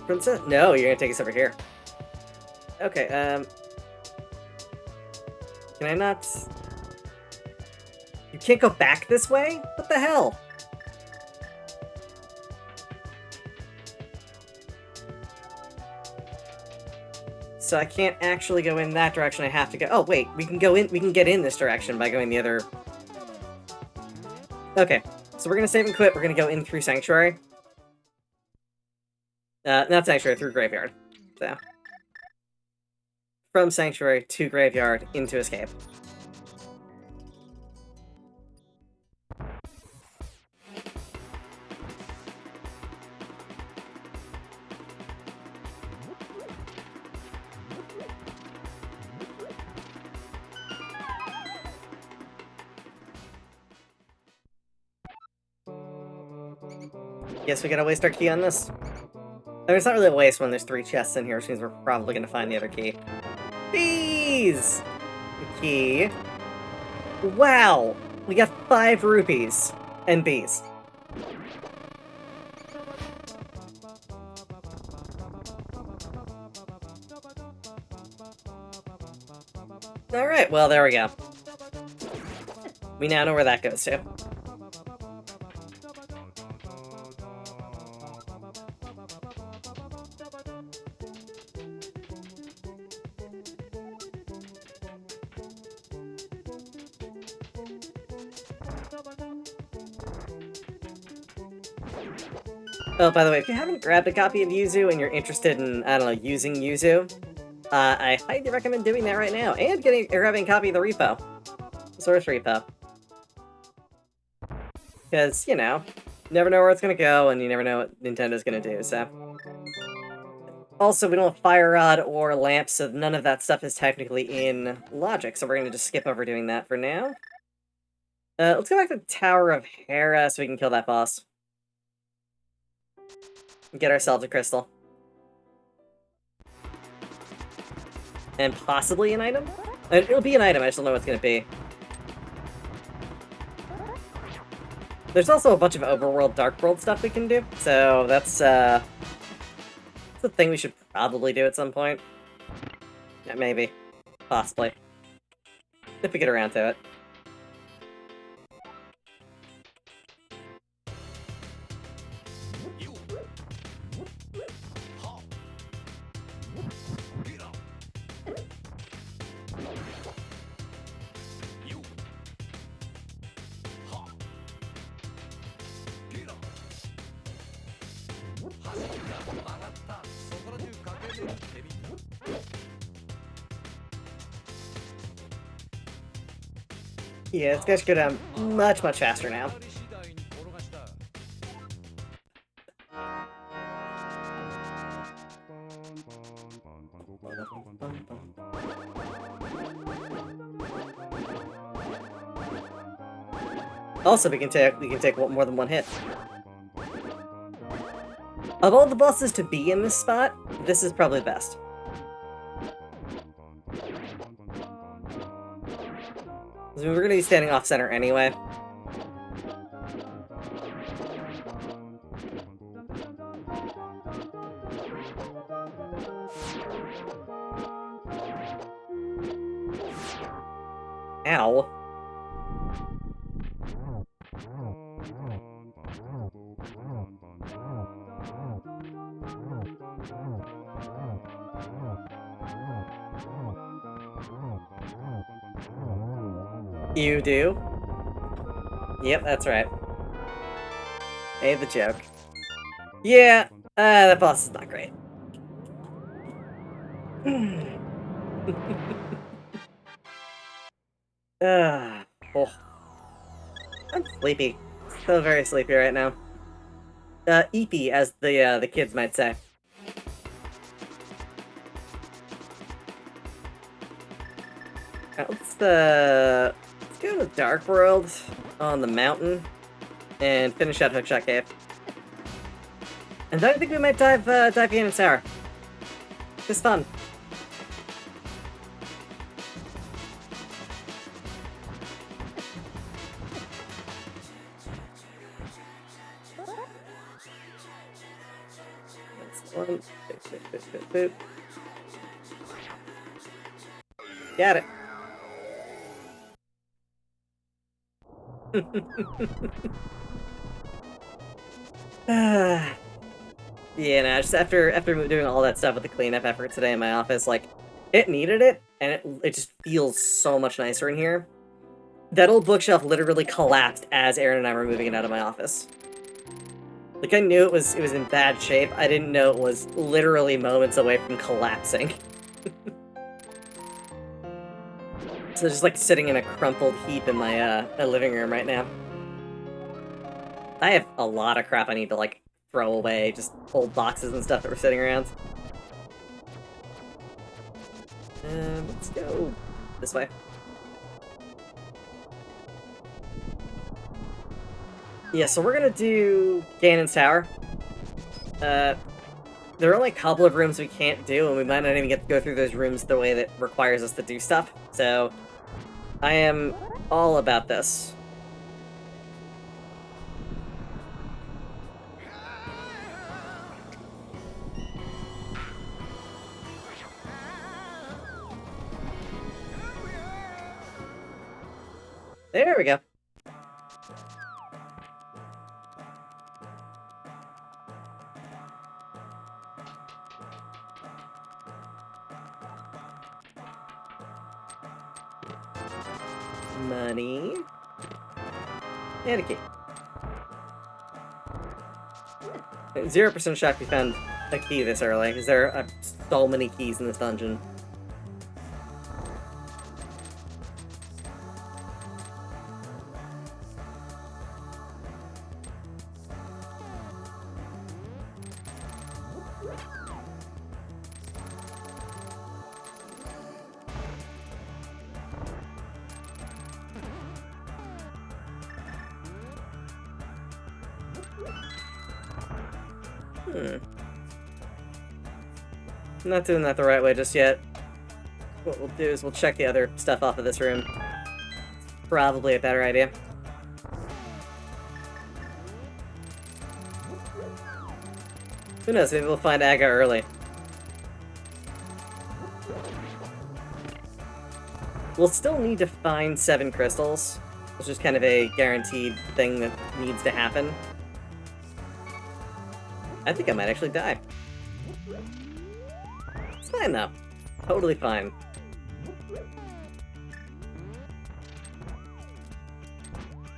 Princess? No, you're gonna take us over here. Okay, can I not... You can't go back this way? What the hell? So I can't actually go in that direction, I have to go... Oh, wait, we can get in this direction by going the other... Okay, so we're gonna save and quit, we're gonna go in through Sanctuary. Not Sanctuary, through Graveyard. So. From Sanctuary to Graveyard, into Escape. Guess we gotta waste our key on this. I mean, it's not really a waste when there's 3 chests in here, which means we're probably gonna find the other key. Bees! The key. Wow! We got 5 rupees. And bees. Alright, well, there we go. We now know where that goes to. Oh, by the way, if you haven't grabbed a copy of Yuzu and you're interested in, I don't know, using Yuzu, I highly recommend doing that right now, and grabbing a copy of the repo. The source repo. Because, you know, you never know where it's gonna go, and you never know what Nintendo's gonna do, so... Also, we don't have Fire Rod or Lamp, so none of that stuff is technically in Logic, so we're gonna just skip over doing that for now. Let's go back to Tower of Hera so we can kill that boss. Get ourselves a crystal. And possibly an item? It'll be an item, I just don't know what it's gonna be. There's also a bunch of overworld, dark world stuff we can do, so that's a thing we should probably do at some point. Yeah, maybe. Possibly. If we get around to it. Yeah, this guy should go down much, much faster now. Also, we can take more than one hit. Of all the bosses to be in this spot, this is probably the best. We're gonna be standing off center anyway. Ow. You do? Yep, that's right. Hey, the joke. Yeah, that boss is not great. Oh. I'm sleepy. So very sleepy right now. Eepy, as the kids might say. Let's go to Dark World on the mountain and finish out Hookshot Cave. And then I think we might dive Gainin's Tower. It's fun. That's one. Boop. Got it. Yeah, no, just after doing all that stuff with the cleanup effort today in my office, like, it needed it, and it just feels so much nicer in here. That old bookshelf literally collapsed as Aaron and I were moving it out of my office. Like, I knew it was in bad shape, I didn't know it was literally moments away from collapsing. So just like sitting in a crumpled heap in my living room right now. I have a lot of crap I need to like throw away, just old boxes and stuff that were sitting around. Let's go this way. Yeah, so we're gonna do Gainin's Tower. There are only a couple of rooms we can't do, and we might not even get to go through those rooms the way that requires us to do stuff. So, I am all about this. There we go. Money. And a key. 0% shock we found a key this early, because there are so many keys in this dungeon. I'm not doing that the right way just yet. What we'll do is we'll check the other stuff off of this room. Probably a better idea. Who knows, maybe we'll find Aga early. We'll still need to find 7 crystals, which is kind of a guaranteed thing that needs to happen. I think I might actually die. It's fine, though. Totally fine.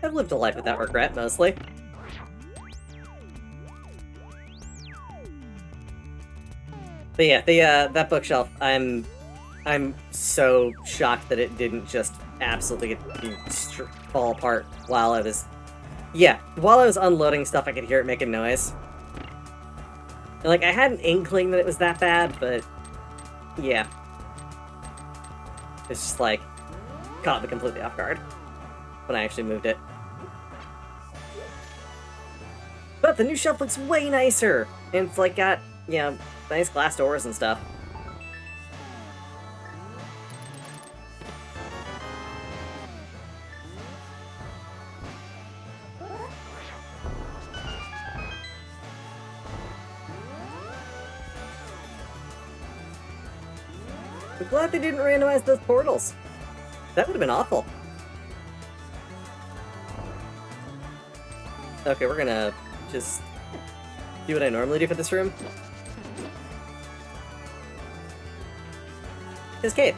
I've lived a life without regret, mostly. But yeah, that bookshelf, I'm so shocked that it didn't just absolutely fall apart while I was... Yeah, while I was unloading stuff, I could hear it making noise. And, like, I had an inkling that it was that bad, but... Yeah. It's just, like, caught me completely off guard when I actually moved it. But the new shelf looks way nicer! And it's, like, got, you know, nice glass doors and stuff. I'm glad they didn't randomize those portals. That would have been awful. Okay, we're gonna just do what I normally do for this room. Cascade.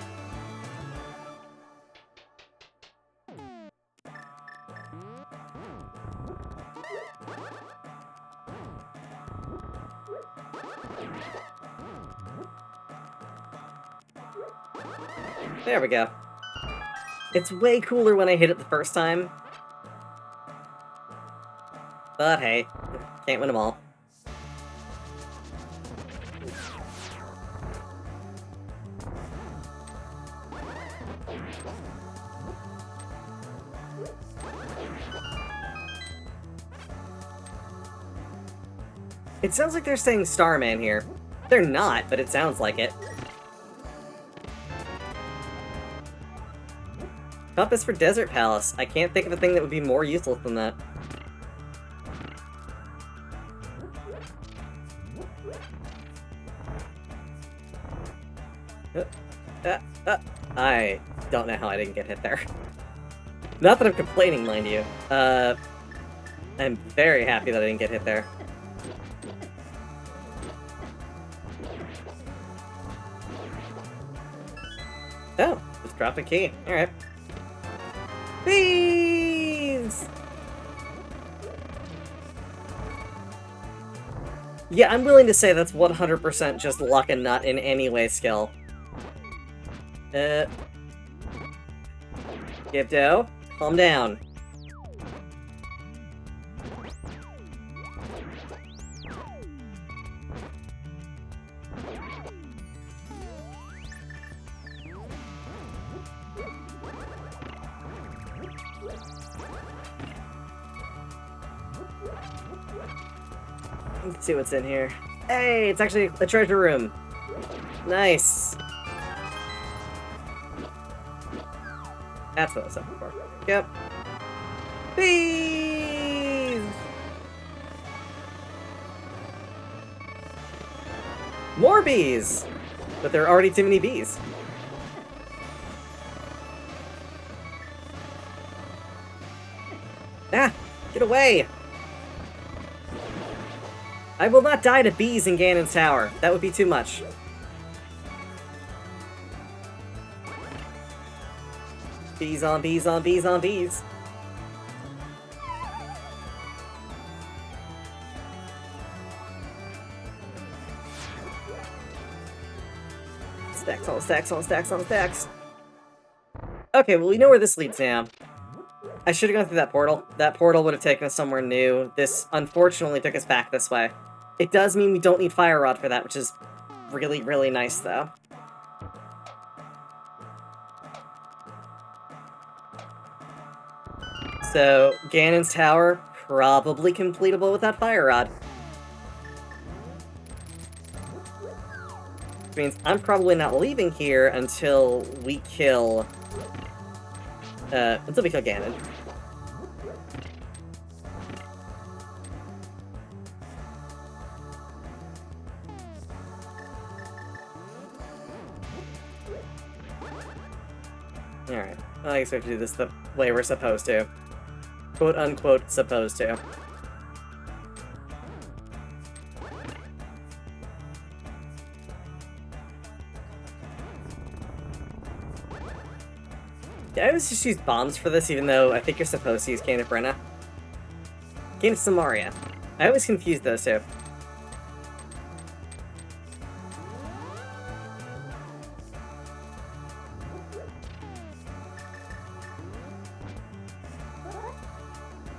There we go. It's way cooler when I hit it the first time. But hey, can't win them all. It sounds like they're saying Starman here. They're not, but it sounds like it. Compass for Desert Palace. I can't think of a thing that would be more useless than that. I don't know how I didn't get hit there. Not that I'm complaining, mind you. I'm very happy that I didn't get hit there. Oh, just dropped a key. Alright. Bees! Yeah, I'm willing to say that's 100% just luck and not in any way skill. Gipto, calm down. Let's see what's in here. Hey, it's actually a treasure room. Nice. That's what I was looking for. Yep. Bees! More bees! But there are already too many bees. Ah! Get away! I will not die to bees in Ganon's tower. That would be too much. Bees on bees on bees on bees. Stacks on stacks on stacks on stacks. Okay, well, we know where this leads now. I should have gone through that portal. That portal would have taken us somewhere new. This, unfortunately, took us back this way. It does mean we don't need Fire Rod for that, which is really, really nice, though. So, Ganon's tower, probably completable with that Fire Rod. means I'm probably not leaving here until we kill... Ganon. Alright, I guess we have to do this the way we're supposed to. Quote-unquote supposed to. Yeah, I always just use bombs for this, even though I think you're supposed to use Cane of Brenna. Cane of Samaria. I always confuse those two.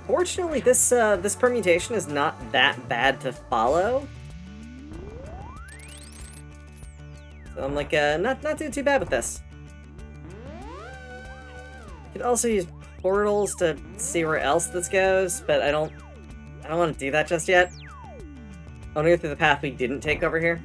Fortunately, this permutation is not that bad to follow. So I'm like, not doing too bad with this. Could also use portals to see where else this goes, but I don't want to do that just yet. I want to go through the path we didn't take over here.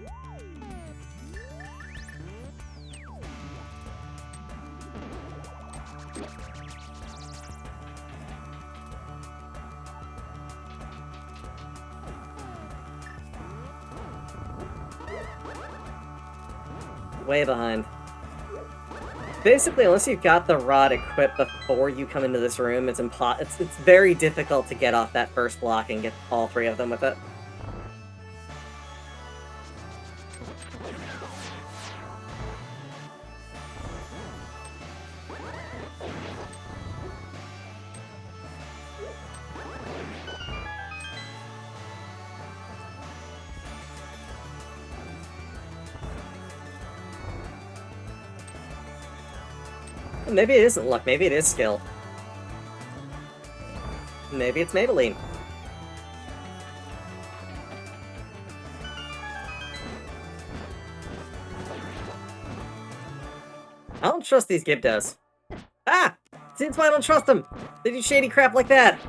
Way behind. Basically, unless you've got the rod equipped before you come into this room, it's very difficult to get off that first block and get all three of them with it. Maybe it isn't luck, maybe it is skill. Maybe it's Maybelline. I don't trust these Gibdos. Ah! Seems why I don't trust them! They do shady crap like that!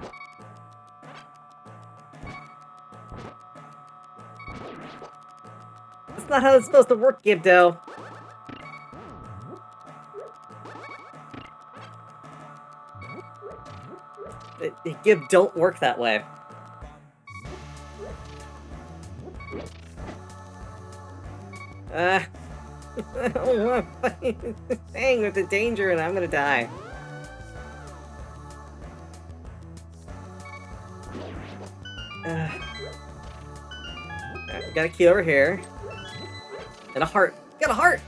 That's not how it's supposed to work, Gibdo. Gib don't work that way. I don't want to fight this thing with the danger and I'm gonna die. Got a key over here. And a heart. Got a heart!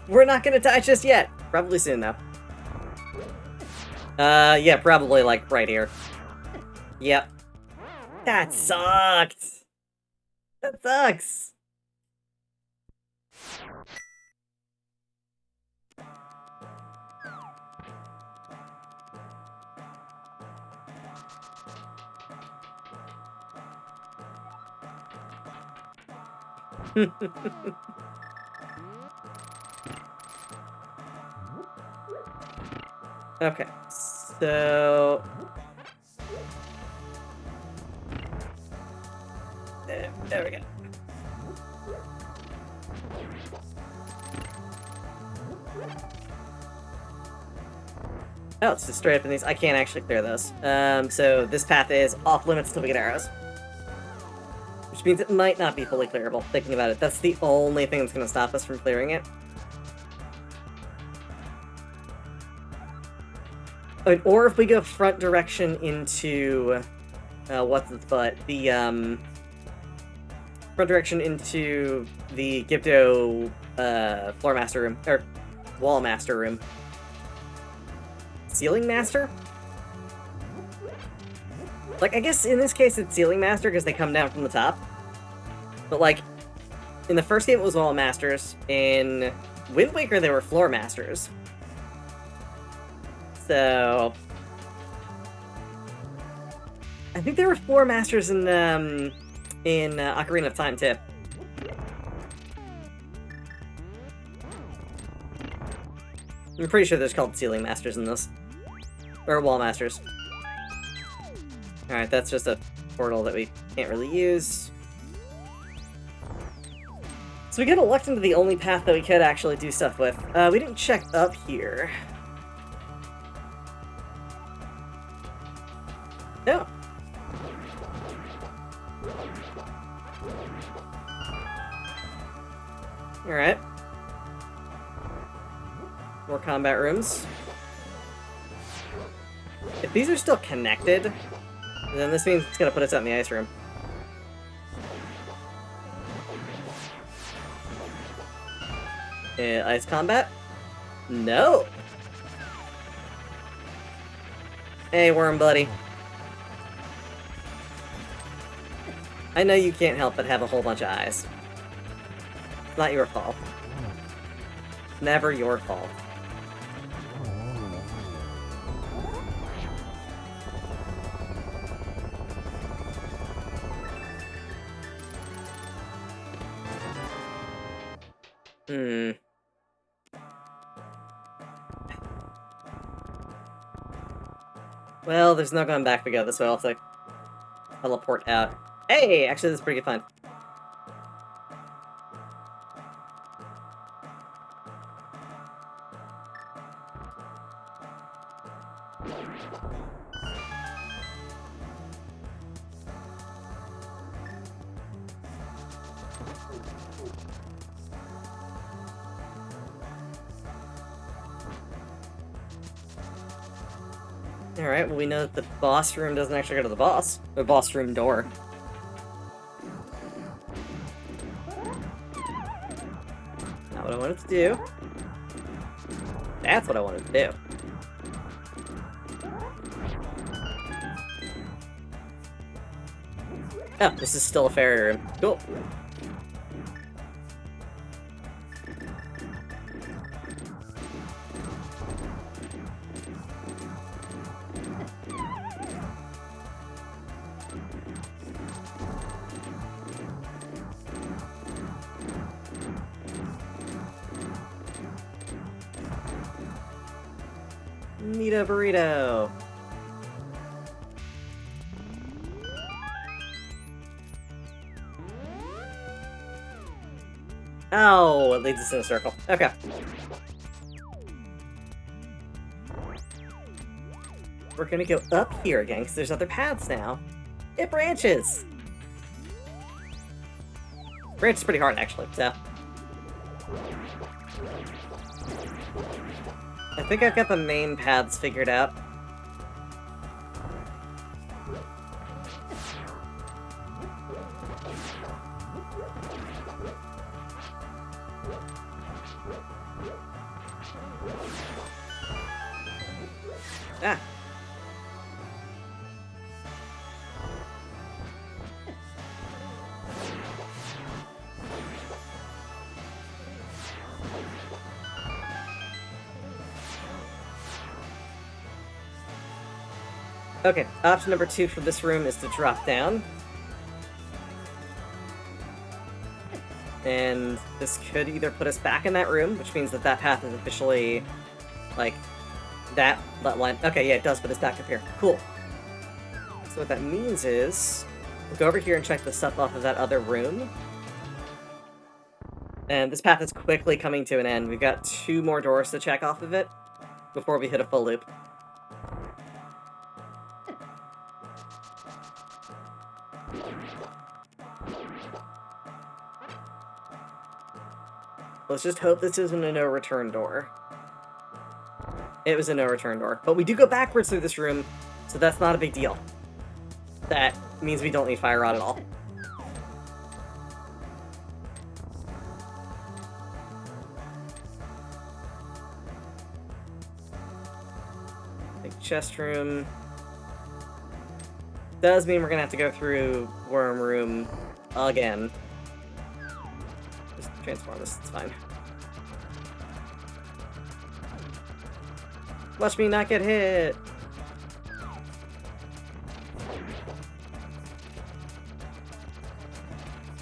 We're not gonna die just yet. Probably soon, though. Yeah, probably, like, right here. Yep. That sucked! That sucks! Okay, so... There we go. Oh, it's just straight up in these. I can't actually clear those. So this path is off limits till we get arrows. Which means it might not be fully clearable, thinking about it. That's the only thing that's going to stop us from clearing it. Or if we go front direction into... what's its butt? The, front direction into the Gibdo, Floor Master room. Or, Wall Master room. Ceiling Master? Like, I guess in this case it's Ceiling Master because they come down from the top. But, like, in the first game it was Wall Masters. In Wind Waker they were Floor Masters. So... I think there were Floor Masters in Ocarina of Time, too. I'm pretty sure there's called Ceiling Masters in this. Or Wall Masters. Alright, that's just a portal that we can't really use. So we get locked into the only path that we could actually do stuff with. We didn't check up here. No. Alright. More combat rooms. If these are still connected, then this means it's gonna put us out in the ice room. Ice combat? No! Hey, worm buddy. I know you can't help but have a whole bunch of eyes. Not your fault. Never your fault. Well, there's no going back. We go this way. I'll have to teleport out. Hey! Actually, this is pretty good fun. Alright, well we know that the boss room doesn't actually go to the boss. The boss room door. Not what I wanted to do. That's what I wanted to do. Oh, this is still a fairy room. Cool. Neato burrito. Oh, it leads us in a circle. Okay. We're gonna go up here again, because there's other paths now. It branches! Branches pretty hard, actually, so... I think I've got the main paths figured out. Ah. Okay, option number 2 for this room is to drop down. And this could either put us back in that room, which means that that path is officially, like, that line. Okay, yeah, it does put us back up here. Cool. So what that means is, we'll go over here and check the stuff off of that other room. And this path is quickly coming to an end. We've got 2 more doors to check off of it before we hit a full loop. Let's just hope this isn't a no-return door. It was a no-return door. But we do go backwards through this room, so that's not a big deal. That means we don't need Fire Rod at all. Big chest room. Does mean we're gonna have to go through Worm Room again. Just transform this, it's fine. Watch me not get hit!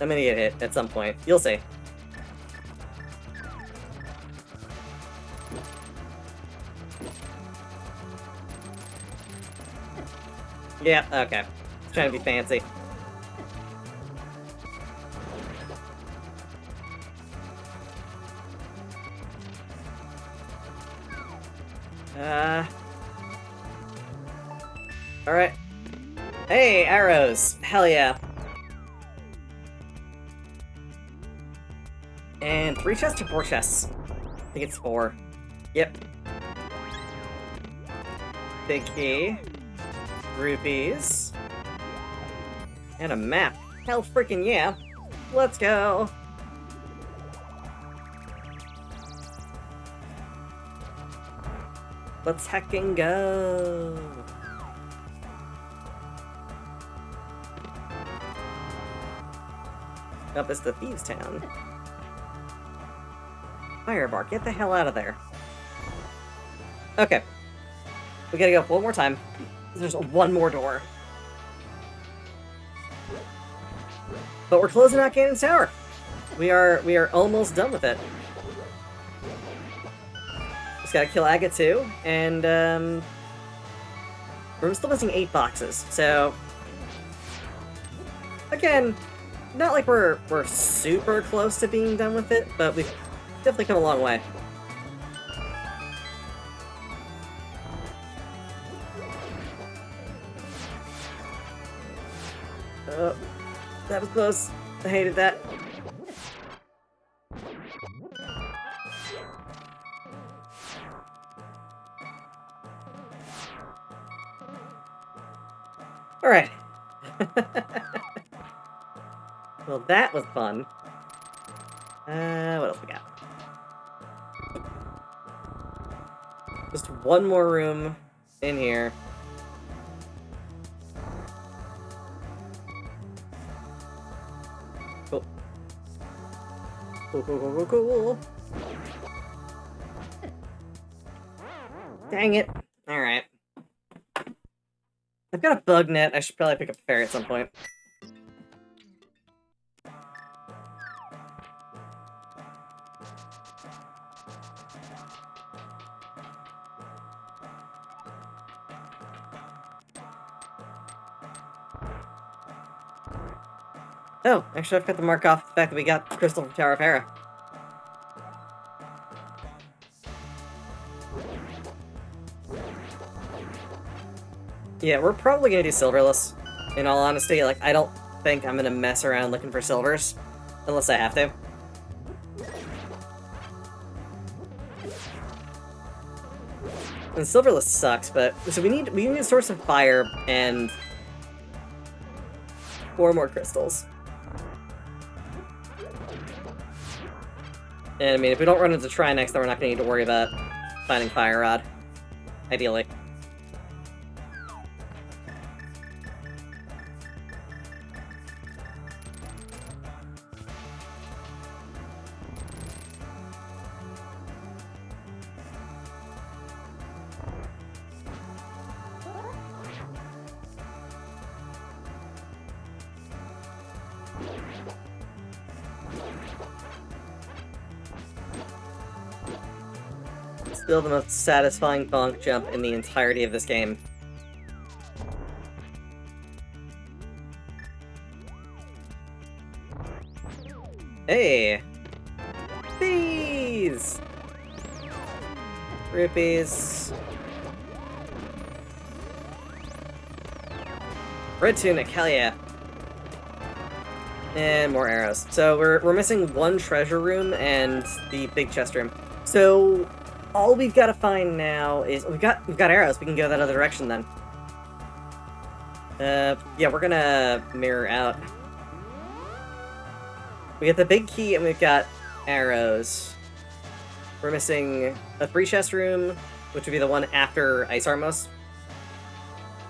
I'm gonna get hit at some point. You'll see. Yeah, okay. Trying to be fancy. Alright. Hey, arrows! Hell yeah. And 3 chests or 4 chests? I think it's 4. Yep. Big key. Rupees. And a map. Hell freaking yeah. Let's go. Let's heckin' go. Up is the Thieves' Town. Firebar, get the hell out of there. Okay. We gotta go one more time. There's one more door. But we're closing out Ganon's Tower. We are almost done with it. Just gotta kill Aga too, and we're still missing 8 boxes, so again, not like we're super close to being done with it, but we've definitely come a long way. Oh, that was close. I hated that. Alright. Well, that was fun. What else we got? Just one more room in here. Cool. Cool. Dang it. Alright. I've got a bug net. I should probably pick up a fairy at some point. Oh, actually I forgot to mark off the fact that we got Crystal from Tower of Hera. Yeah, we're probably gonna do silverless. In all honesty, like, I don't think I'm gonna mess around looking for silvers. Unless I have to. And silverless sucks, but... So we need a source of fire and... 4 more crystals. And I mean, if we don't run into Trinex, then we're not gonna need to worry about finding Fire Rod. Ideally. Still the most satisfying bonk jump in the entirety of this game. Hey! Bees! Rupees. Red tunic, hell yeah. And more arrows. So we're missing 1 treasure room and the big chest room. So all we've got to find now is we've got arrows. We can go that other direction then. Yeah, we're gonna mirror out. We got the big key and we've got arrows. We're missing a 3 chest room, which would be the one after Ice Armos.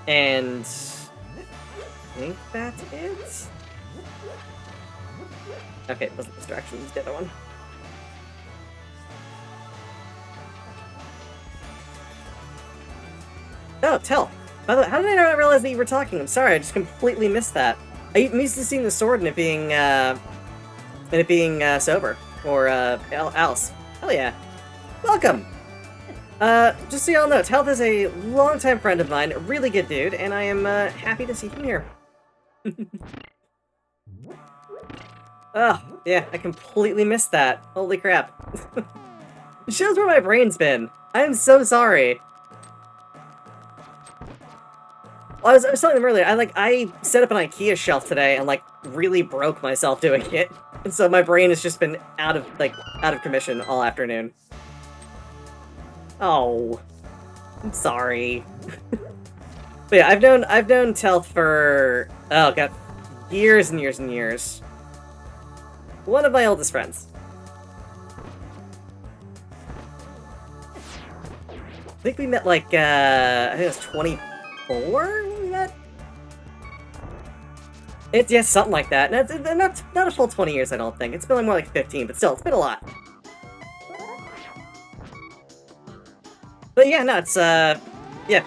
And I think that's it. Okay, it wasn't this direction, it was the other one. Oh, Tell. By the way, how did I not realize that you were talking? I'm sorry, I just completely missed that. I'm used to seeing the sword and it being sober. Or, Alice. Hell yeah. Welcome! Just so y'all know, Tell is a longtime friend of mine, a really good dude, and I am, happy to see him here. Oh, yeah, I completely missed that. Holy crap. It shows where my brain's been. I am so sorry. I was telling them earlier, I set up an IKEA shelf today and, like, really broke myself doing it. And so my brain has just been out of commission all afternoon. Oh. I'm sorry. But yeah, I've known Telth for, oh god, years and years and years. One of my oldest friends. I think we met, like, I think it was 24 when we met? It's, yeah, something like that. Not a full 20 years, I don't think. It's been like more like 15, but still, it's been a lot. But yeah, no, it's, yeah.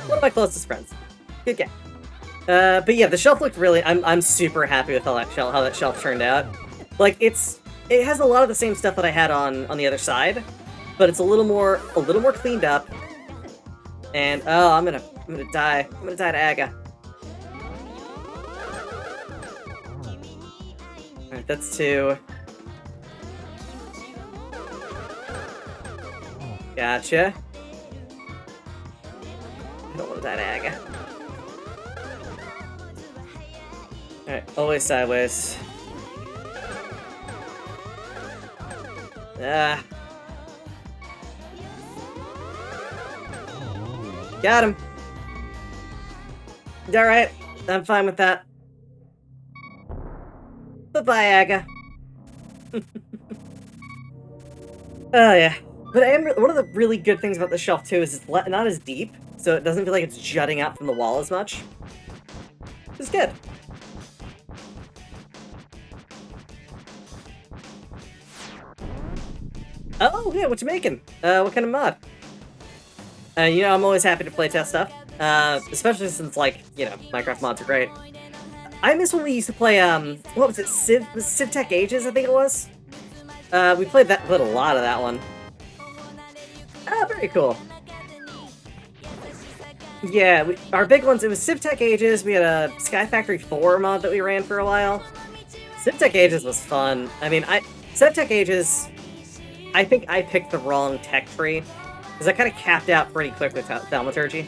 One of my closest friends. Good guy. But yeah, the shelf looked really, I'm super happy with how that shelf turned out. Like, it has a lot of the same stuff that I had on the other side, but it's a little more cleaned up. And, oh, I'm gonna die. I'm gonna die to Aga. Alright, that's 2. Gotcha. I don't want to die to Aga. Alright, always sideways. Ah. Got him. Alright, I'm fine with that. Bye-bye, Aga. Oh, yeah. But one of the really good things about the shelf, too, is it's not as deep, so it doesn't feel like it's jutting out from the wall as much. It's good. Oh, yeah, what you making? What kind of mod? You know, I'm always happy to playtest stuff. Especially since, like, you know, Minecraft mods are great. I miss when we used to play, what was it, CivTech Ages, I think it was? We played a lot of that one. Oh, very cool. Yeah, our big ones, it was CivTech Ages, we had a Sky Factory 4 mod that we ran for a while. CivTech Ages was fun. I mean, CivTech Ages, I think I picked the wrong tech tree, because I kind of capped out pretty quick with Thaumaturgy.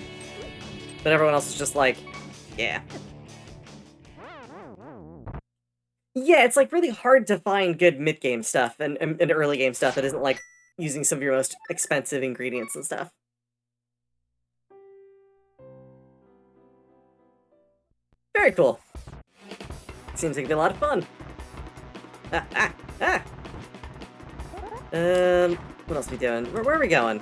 But everyone else was just like, yeah. Yeah, it's like really hard to find good mid-game stuff and early game stuff that isn't like using some of your most expensive ingredients and stuff. Very cool. Seems like it'd be a lot of fun. What else are we doing? Where are we going?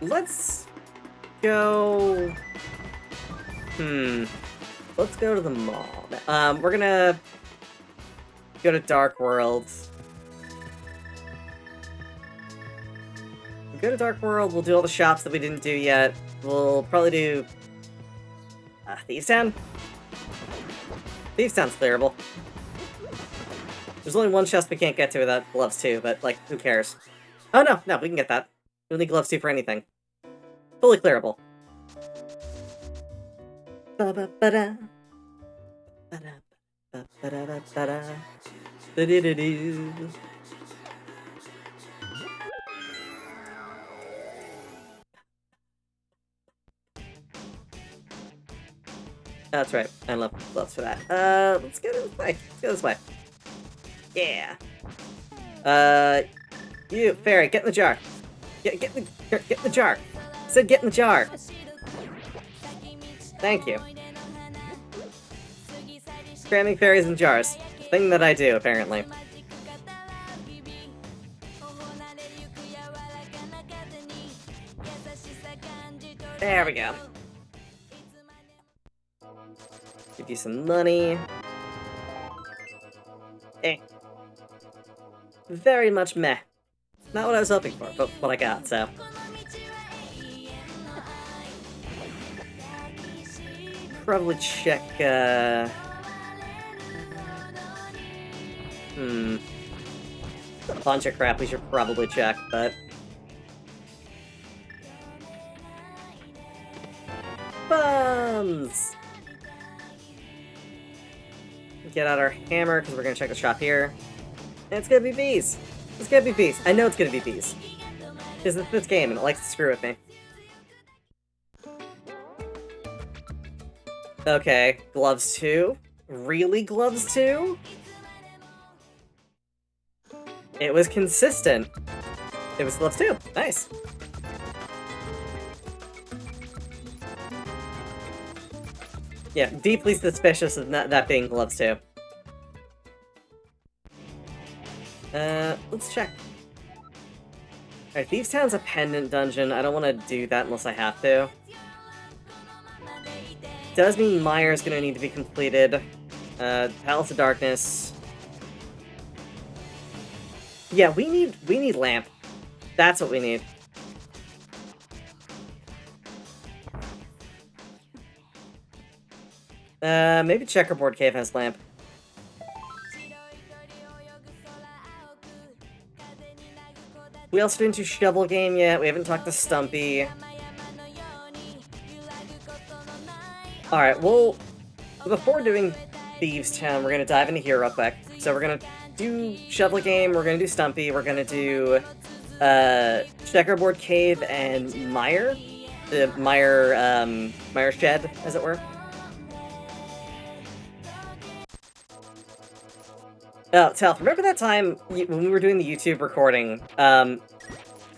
Let's go... Let's go to the mall. We're gonna go to Dark World. We'll go to Dark World, we'll do all the shops that we didn't do yet. We'll probably do... Thieves Town? Thieves Town's clearable. There's only one chest we can't get to without gloves too, but, like, who cares? Oh, no, we can get that. We don't need gloves too for anything. Fully clearable. Ba-ba-ba-da. Ba-da-ba-da-ba-da. Ba-da-da-doo. That's right. I love gloves for that. Let's go this way. Let's go this way. Yeah. You, fairy, get in the jar. Get in the jar. I said get in the jar. Thank you. Cramming fairies in jars. Thing that I do, apparently. There we go. Give you some money. Eh. Very much meh. Not what I was hoping for, but what I got, so. Probably check, a bunch of crap we should probably check, but... Bums! Get out our hammer, because we're gonna check the shop here. And it's gonna be bees! It's gonna be bees. I know it's gonna be bees. Because it's this game, and it likes to screw with me. Okay, gloves 2? Really, gloves 2? It was consistent. It was gloves 2. Nice. Yeah, deeply suspicious of that being gloves 2. Let's check. Alright, Thieves Town's a pendant dungeon. I don't want to do that unless I have to. Does mean Myre's gonna need to be completed. Palace of Darkness. Yeah, we need Lamp. That's what we need. Maybe Checkerboard Cave has Lamp. We also didn't do Shovel Game yet. We haven't talked to Stumpy. Alright, well, before doing Thieves Town, we're gonna dive into here real quick. So we're gonna do Shovel Game, we're gonna do Stumpy, we're gonna do Checkerboard Cave and Mire. The Mire Shed, as it were. Oh, Telf, remember that time when we were doing the YouTube recording, and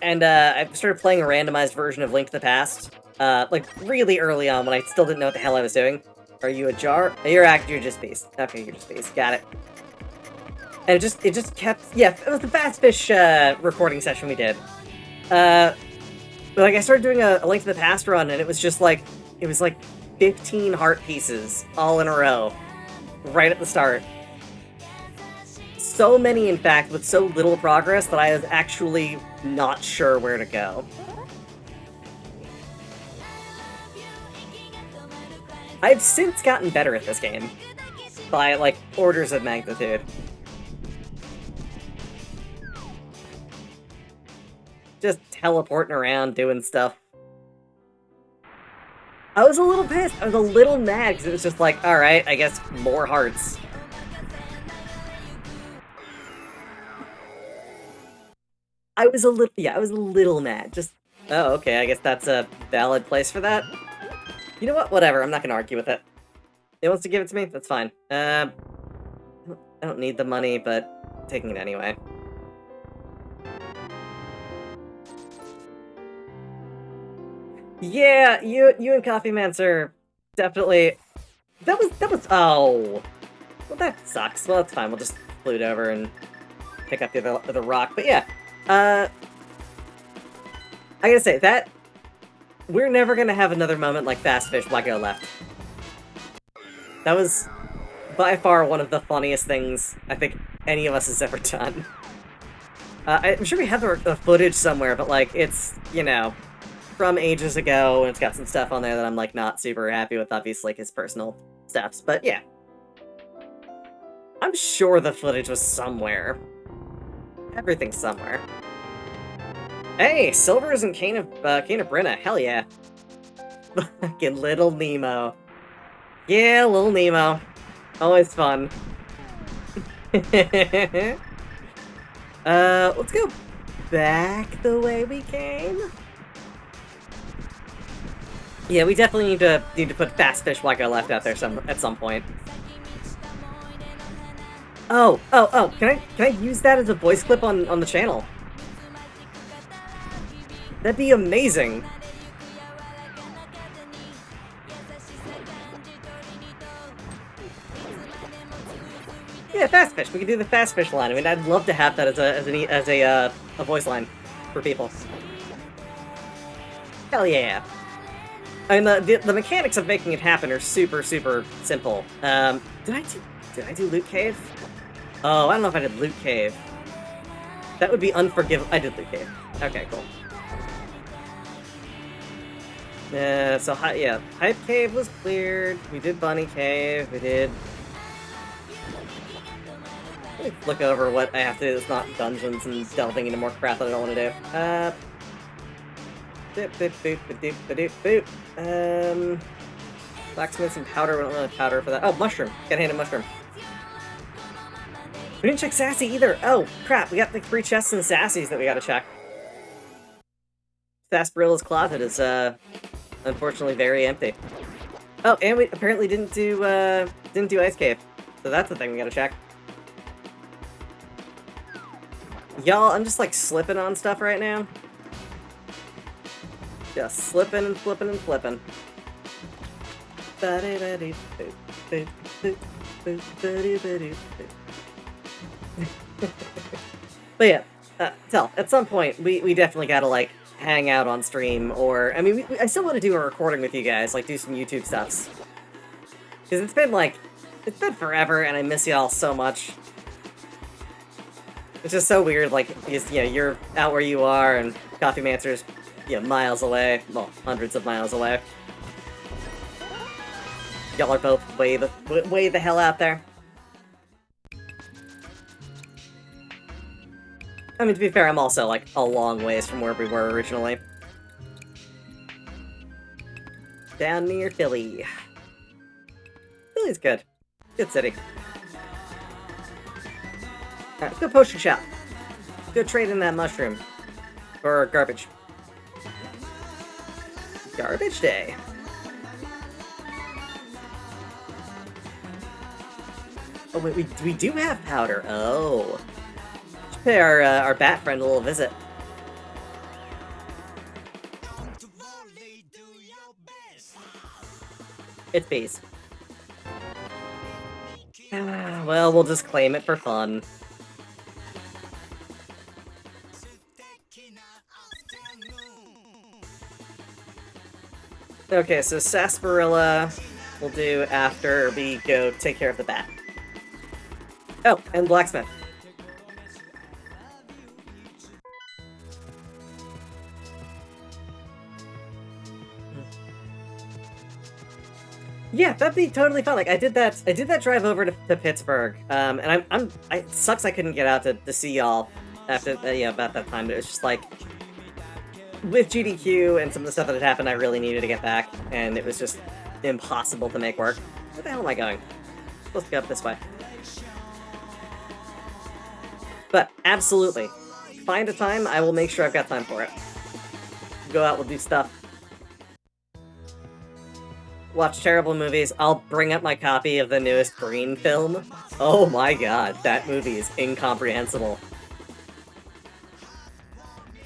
I started playing a randomized version of Link to the Past? Like, really early on, when I still didn't know what the hell I was doing. Are you a jar? You're just Beast. Okay, you're just Beast. Got it. And it just kept... Yeah, it was the Fast Fish, recording session we did. But, like, I started doing a Link to the Past run, and it was just, like... It was, like, 15 heart pieces, all in a row. Right at the start. So many, in fact, with so little progress that I was actually not sure where to go. I've since gotten better at this game. By, like, orders of magnitude. Just teleporting around, doing stuff. I was a little pissed. I was a little mad, because it was just like, alright, I guess more hearts. I was a little mad. Just, oh, okay, I guess that's a valid place for that. You know what? Whatever, I'm not gonna argue with it. It wants to give it to me? That's fine. I don't need the money, but I'm taking it anyway. Yeah, you and Coffee Mancer definitely... That was, oh. Well, that sucks. Well, that's fine, we'll just flute over and pick up the rock. But yeah, I gotta say, that... We're never gonna have another moment like Fast Fish Black Go Left. That was, by far, one of the funniest things I think any of us has ever done. I'm sure we have the footage somewhere, but, like, it's, you know, from ages ago, and it's got some stuff on there that I'm, like, not super happy with, obviously, like, his personal stuffs, but yeah. I'm sure the footage was somewhere. Everything's somewhere. Hey, Silvers and Cane of Brenna, hell yeah. Fucking Little Nemo. Yeah, Little Nemo. Always fun. Let's go back the way we came. Yeah, we definitely need to put Fast Fish Like I Left out there at some point. Oh, can I use that as a voice clip on the channel? That'd be amazing. Yeah, Fast Fish. We could do the Fast Fish line. I mean, I'd love to have that as a voice line for people. Hell yeah. I mean, the mechanics of making it happen are super simple. Did I do Loot Cave? Oh, I don't know if I did Loot Cave. That would be unforgivable. I did Loot Cave. Okay, cool. So, yeah, Hype Cave was cleared, we did Bunny Cave, we did... Let me look over what I have to do that's not dungeons and delving into more crap that I don't want to do. Blacksmiths and powder, we don't really have powder for that. Oh, mushroom! Got handed mushroom. We didn't check Sassy either! Oh, crap, we got like 3 chests and Sassy's that we gotta check. Sassbrilla's closet is, unfortunately very empty. Oh, and we apparently didn't do Ice Cave. So that's the thing we gotta check. Y'all, I'm just like slipping on stuff right now. Just slipping and flipping and flipping. But yeah, Tell, at some point, we definitely gotta, like, hang out on stream, or, I mean, I still want to do a recording with you guys, like, do some YouTube stuffs. Because it's been forever, and I miss y'all so much. It's just so weird, like, you're out where you are, and Coffee Mancer's, miles away. Well, hundreds of miles away. Y'all are both way the hell out there. I mean, to be fair, I'm also, like, a long ways from where we were originally. Down near Philly. Philly's good. Good city. Alright, let's go potion shop. Let's go trade in that mushroom. Or garbage. Garbage day. Oh, wait, we do have powder. Oh. Should pay our bat friend a little visit. It's bees. Well, we'll just claim it for fun. Okay, so sarsaparilla we'll do after we go take care of the bat. Oh, and blacksmith. Yeah, that'd be totally fun. Like I did that drive over to Pittsburgh. And it sucks I couldn't get out to see y'all after about that time. But it was just like with GDQ and some of the stuff that had happened, I really needed to get back, and it was just impossible to make work. Where the hell am I going? I'm supposed to go up this way. But absolutely, find a time. I will make sure I've got time for it. Go out, we'll do stuff. Watch terrible movies. I'll bring up my copy of the newest Green film. Oh my god, that movie is incomprehensible.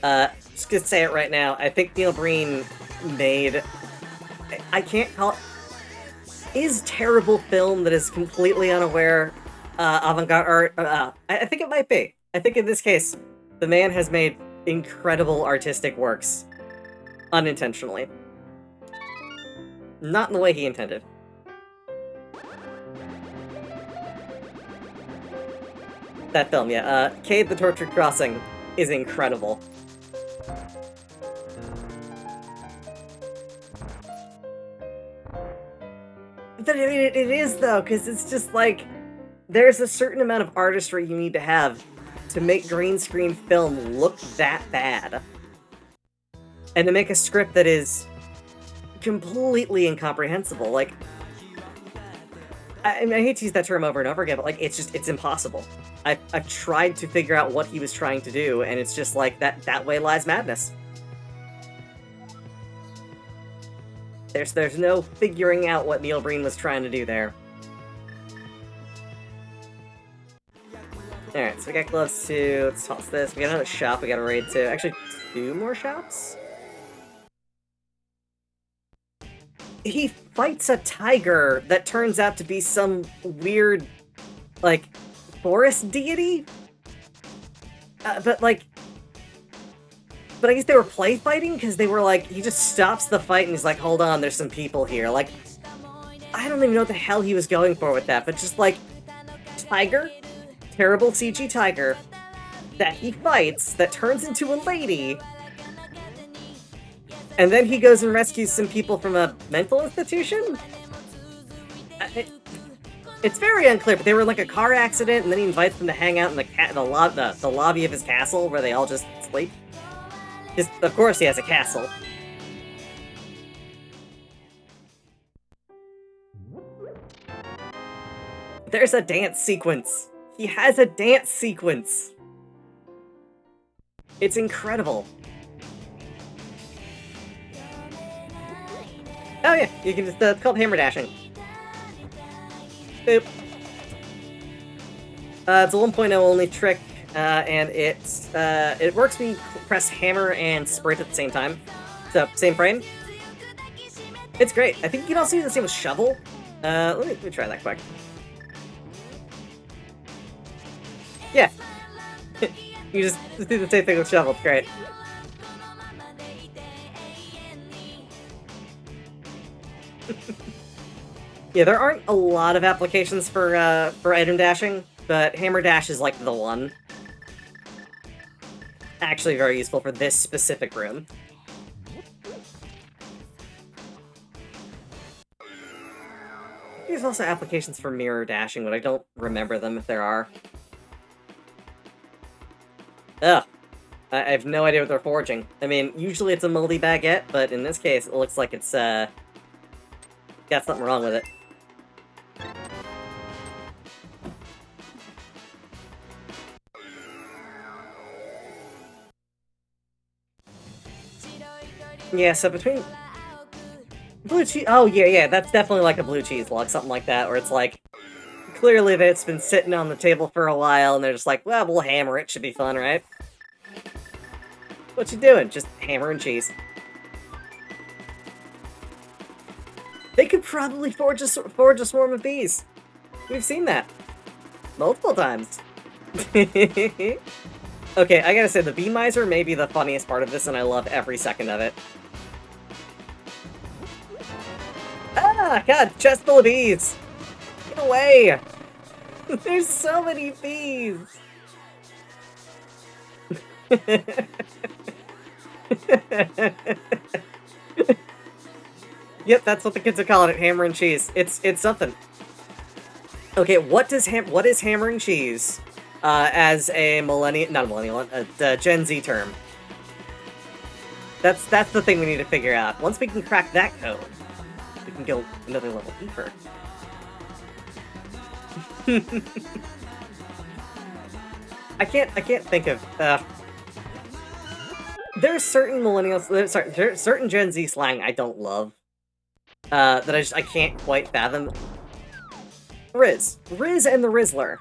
Just gonna say it right now. I think Neil Breen made... I can't call it... Is terrible film that is completely unaware avant-garde art. I think it might be. I think in this case, the man has made incredible artistic works. Unintentionally. Not in the way he intended. That film, yeah. Cade the Tortured Crossing is incredible. But I mean, it is, though, because it's just like, there's a certain amount of artistry you need to have to make green screen film look that bad. And to make a script that is completely incomprehensible. Like, I hate to use that term over and over again, but like, it's impossible. I've tried to figure out what he was trying to do, and it's just like, that way lies madness. There's no figuring out what Neil Breen was trying to do there. Alright, so we got gloves too. Let's toss this. We got another shop we gotta raid too. Actually, 2 more shops? He fights a tiger that turns out to be some weird, like, forest deity? But I guess they were play fighting, because they were like, he just stops the fight and he's like, hold on, there's some people here. Like, I don't even know what the hell he was going for with that, but just like, tiger, terrible CG tiger, that he fights, that turns into a lady, and then he goes and rescues some people from a mental institution? It's very unclear, but they were in like a car accident, and then he invites them to hang out in the lobby of his castle, where they all just sleep. Of course he has a castle. There's a dance sequence. He has a dance sequence. It's incredible. Oh yeah, you can just, it's called hammer dashing. Boop. It's a 1.0 only trick, and it works when you press hammer and sprint at the same time. So, same frame. It's great. I think you can also do the same with shovel. Let me try that quick. Yeah. You just do the same thing with shovel, it's great. Yeah, there aren't a lot of applications for item dashing, but hammer dash is like the one. Actually very useful for this specific room. There's also applications for mirror dashing, but I don't remember them if there are. Ugh. I have no idea what they're forging. I mean, usually it's a moldy baguette, but in this case, it looks like it's, got something wrong with it. Yeah, so between... Blue cheese... Oh, yeah, that's definitely like a blue cheese log, something like that, where it's like... Clearly it's been sitting on the table for a while, and they're just like, well, we'll hammer it, should be fun, right? What you doing? Just hammer and cheese. They could probably forge a swarm of bees. We've seen that. Multiple times. Okay, I gotta say, the bee miser may be the funniest part of this, and I love every second of it. Ah, God, chest full of bees! Get away! There's so many bees! Yep, that's what the kids are calling it, hammer and cheese. It's something. Okay, what is hammer and cheese as a Gen Z term? That's the thing we need to figure out. Once we can crack that code, we can go another level deeper. I can't think of there's certain millennials, there's certain Gen Z slang I don't love. That I can't quite fathom. Riz and the Rizzler.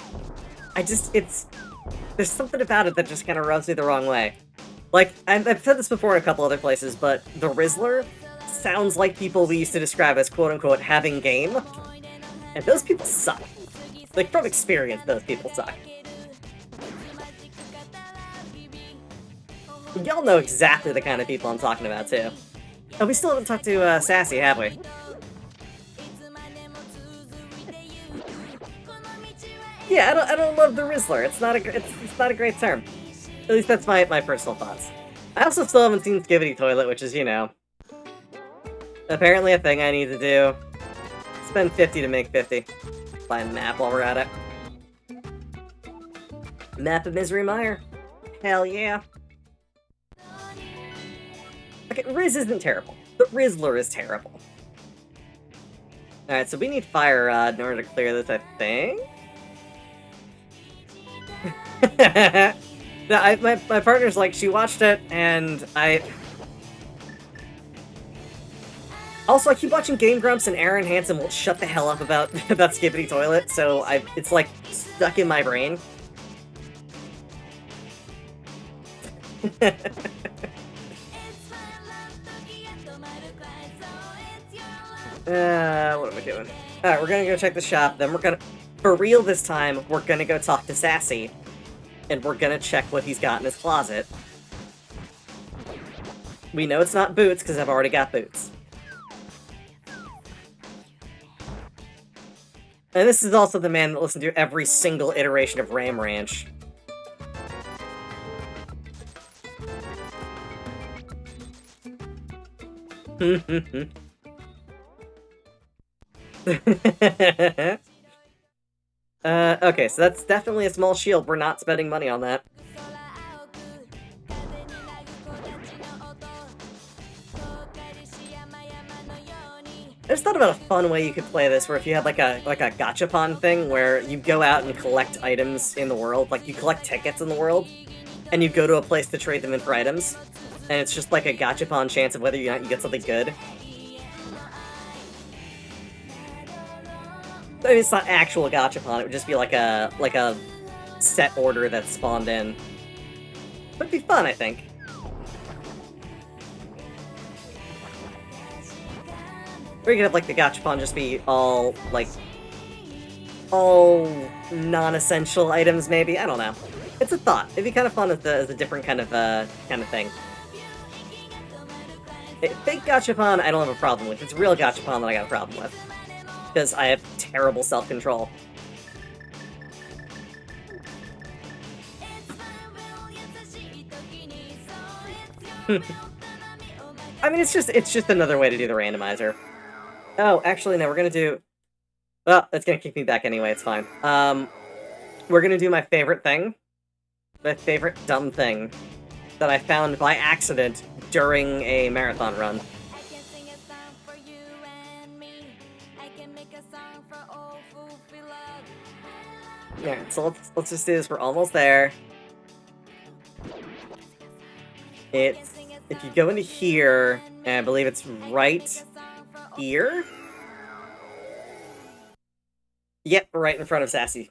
There's something about it that just kind of rubs me the wrong way. Like, I've said this before in a couple other places, but the Rizzler sounds like people we used to describe as quote-unquote having game. And those people suck. Like, from experience, those people suck. Y'all know exactly the kind of people I'm talking about, too. Oh, we still haven't talked to, Sassy, have we? Yeah, I don't love the Rizzler. It's not a great term. At least that's my personal thoughts. I also still haven't seen Skibidi Toilet, which is, you know, apparently a thing I need to do. Spend 50 to make 50. Buy a map while we're at it. Map of Misery Mire. Hell yeah. Okay, Riz isn't terrible. The Rizzler is terrible. Alright, so we need Fire Rod in order to clear this, I think? No, my partner's like, she watched it, and Also, I keep watching Game Grumps, and Aaron Hansen won't shut the hell up about Skibidi Toilet, so it's like stuck in my brain. What am I doing? Alright, we're gonna go check the shop, then we're gonna... For real this time, we're gonna go talk to Sassy. And we're gonna check what he's got in his closet. We know it's not boots, because I've already got boots. And this is also the man that listened to every single iteration of Ram Ranch. Okay, so that's definitely a small shield. We're not spending money on that. I just thought about a fun way you could play this, where if you had like a gachapon thing, where you go out and collect items in the world, like you collect tickets in the world, and you go to a place to trade them in for items, and it's just like a gachapon chance of whether or not you get something good. I mean, it's not actual gachapon, it would just be like a set order that spawned in. Would be fun, I think. Or you could have, like, the gachapon just be all, like, all non-essential items, maybe? I don't know. It's a thought. It'd be kind of fun as a different kind of thing. Fake gachapon, I don't have a problem with. It's real gachapon that I got a problem with. Because I have terrible self-control. I mean, it's just another way to do the randomizer. Oh, actually, no, we're gonna do... Well, it's gonna kick me back anyway, it's fine. We're gonna do my favorite thing. My favorite dumb thing that I found by accident during a marathon run. Alright, so let's just do this. We're almost there. It's... If you go into here, and I believe it's right here? Yep, right in front of Sassy.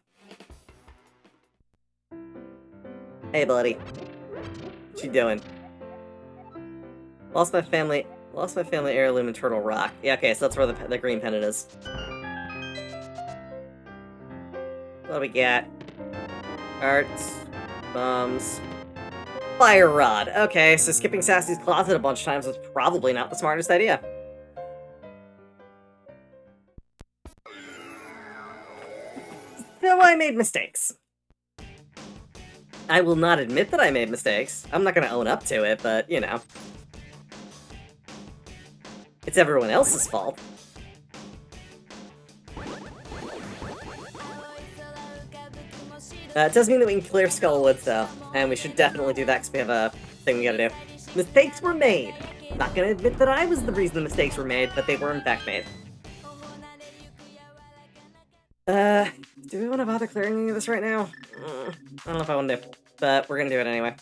Hey, buddy. What you doing? Lost my family heirloom in Turtle Rock. Yeah, okay, so that's where the green pendant is. What do we got? Arts, bombs, fire rod. Okay, so skipping Sassy's closet a bunch of times was probably not the smartest idea. So I made mistakes. I will not admit that I made mistakes. I'm not gonna own up to it, but, you know. It's everyone else's fault. It does mean that we can clear Skull Woods, though, and we should definitely do that because we have a thing we gotta do. Mistakes were made! I'm not gonna admit that I was the reason the mistakes were made, but they were in fact made. Do we want to bother clearing any of this right now? I don't know if I want to, but we're gonna do it anyway.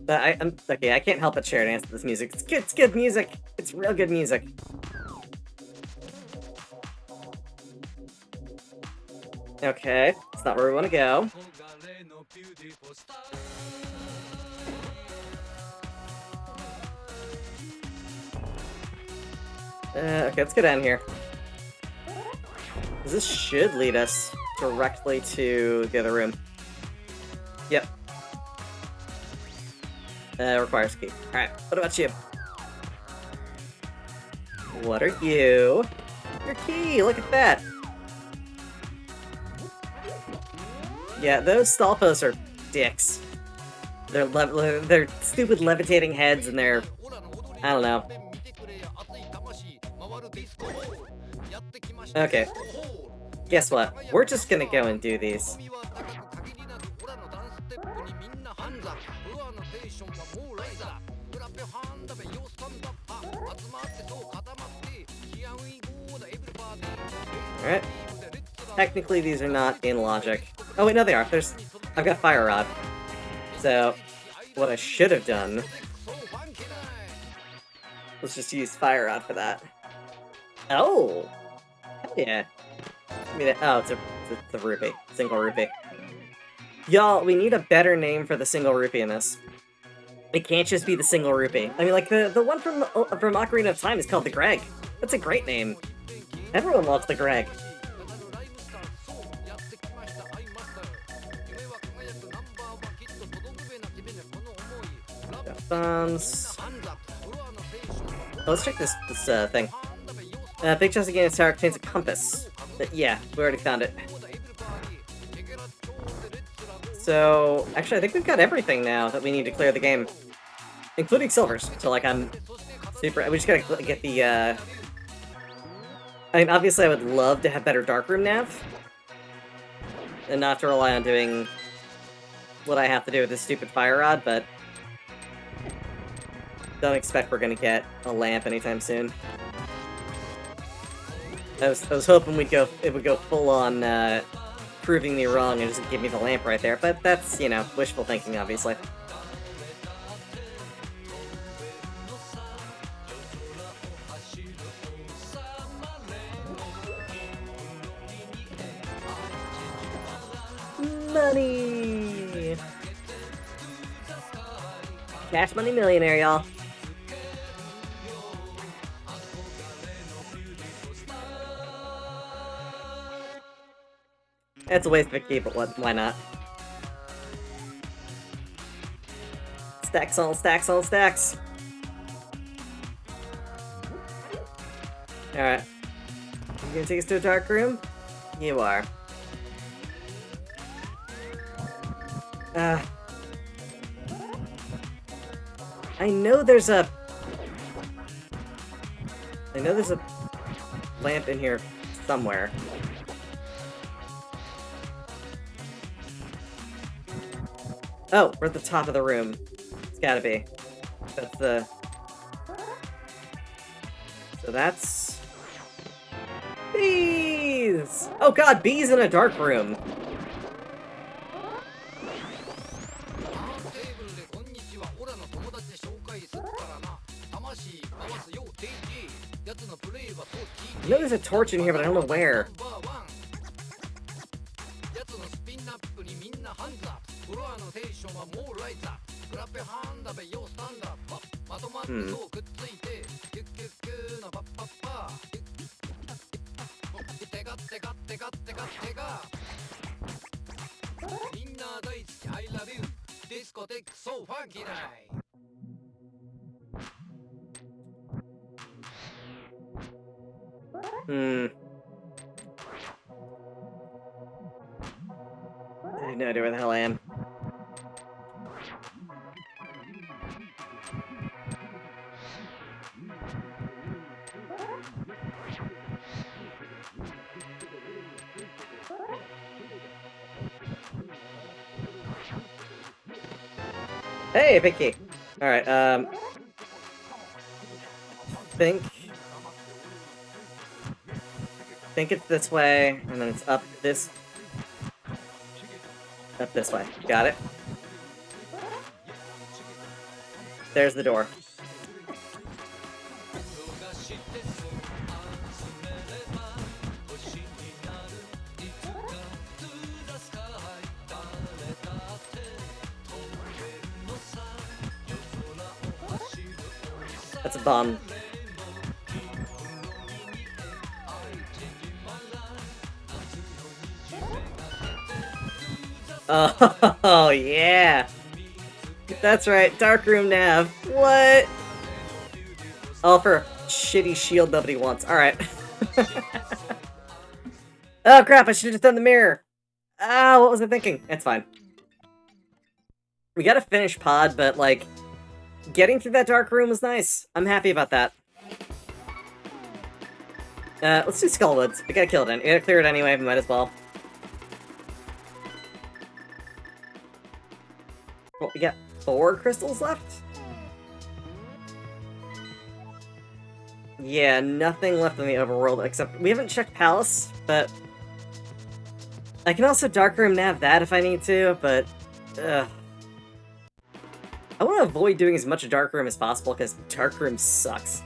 I'm okay, I can't help but share dance to this music. It's good music! It's real good music. Okay, it's not where we want to go. Okay, let's go down here. This should lead us directly to the other room. Yep. Requires key. Alright, what about you? What are you? Your key, look at that! Yeah, those Stalfos are dicks. They're stupid levitating heads and they're... I don't know. Okay. Guess what? We're just gonna go and do these. Alright. Technically, these are not in logic. Oh wait, no they are. I've got Fire Rod. So, what I should have done... Let's just use Fire Rod for that. Oh! Hell yeah. I mean, oh, it's a rupee. Single rupee. Y'all, we need a better name for the single rupee in this. It can't just be the single rupee. I mean, like, the one from Ocarina of Time is called the Greg. That's a great name. Everyone loves the Greg. Bombs. Oh, let's check this thing. Big chest again, tower contains a compass. Yeah, we already found it. So, actually, I think we've got everything now that we need to clear the game. Including silvers. So, like, I'm super... We just gotta get the, I mean, obviously I would love to have better darkroom nav. And not to rely on doing what I have to do with this stupid fire rod, but... Don't expect we're gonna get a lamp anytime soon. I was hoping it would go full on proving me wrong and just give me the lamp right there, but that's, you know, wishful thinking, obviously. Money! Cash Money Millionaire, y'all. It's a waste of a key, but why not? Stacks on stacks on stacks. Alright. You gonna take us to a dark room? You are. I know there's a lamp in here somewhere. Oh, we're at the top of the room. It's gotta be. That's the... So that's... Bees! Oh god, bees in a dark room! I know there's a torch in here, but I don't know where. I have no idea where the hell I am. Hey, Vicky! Alright, think it's this way, and then it's up this way. Got it. There's the door. That's a bomb. Oh, yeah! That's right, Darkroom Nav. What? All for a shitty shield nobody wants. Alright. Oh crap, I should've just done the mirror! Ah, what was I thinking? It's fine. We got a finished pod, but, like, getting through that dark room was nice. I'm happy about that. Let's do Skullwoods. We gotta kill it. We gotta clear it anyway, we might as well. Well, we got 4 crystals left? Yeah, nothing left in the overworld, except we haven't checked Palace, but... I can also Darkroom Nav that if I need to, but... I want to avoid doing as much Darkroom as possible, because Darkroom sucks.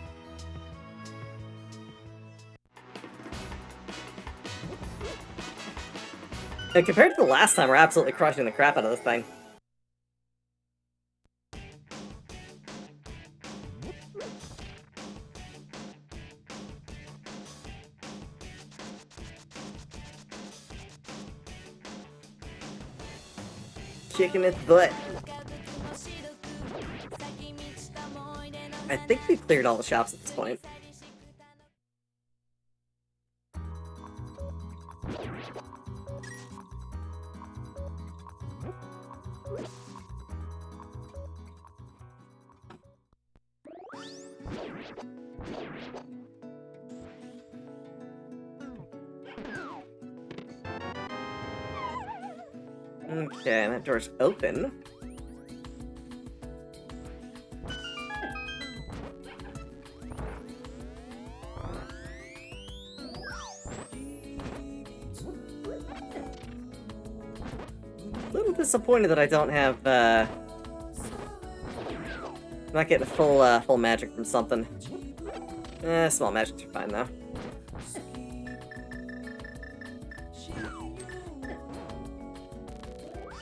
And compared to the last time, we're absolutely crushing the crap out of this thing. Kicking its butt. I think we cleared all the shops at this point. Okay, that door's open. disappointed that I don't have, I'm not getting full magic from something. Small magics are fine, though.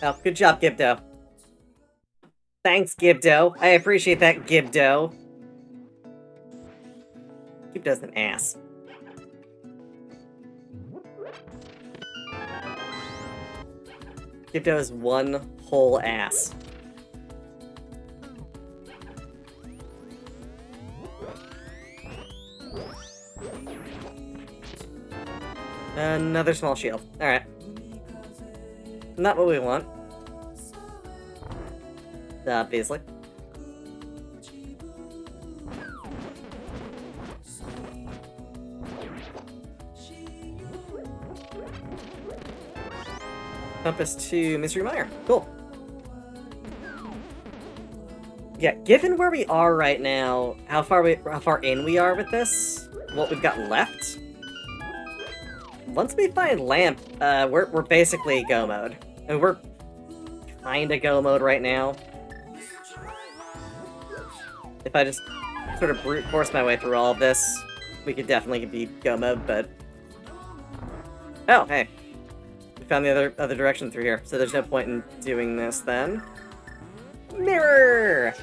Oh, good job, Gibdo. Thanks, Gibdo. I appreciate that, Gibdo. Gibdo's an ass. Gibdo is one whole ass. Another small shield. Alright. Not what we want. Obviously. Compass to Mystery Mire. Cool. Yeah, given where we are right now, how far in we are with this, what we've got left. Once we find Lamp, we're basically go mode. I mean, we're kinda go mode right now. If I just sort of brute force my way through all of this, we could definitely be go mode, but... Oh, hey. We found the other direction through here, so there's no point in doing this then. Mirror!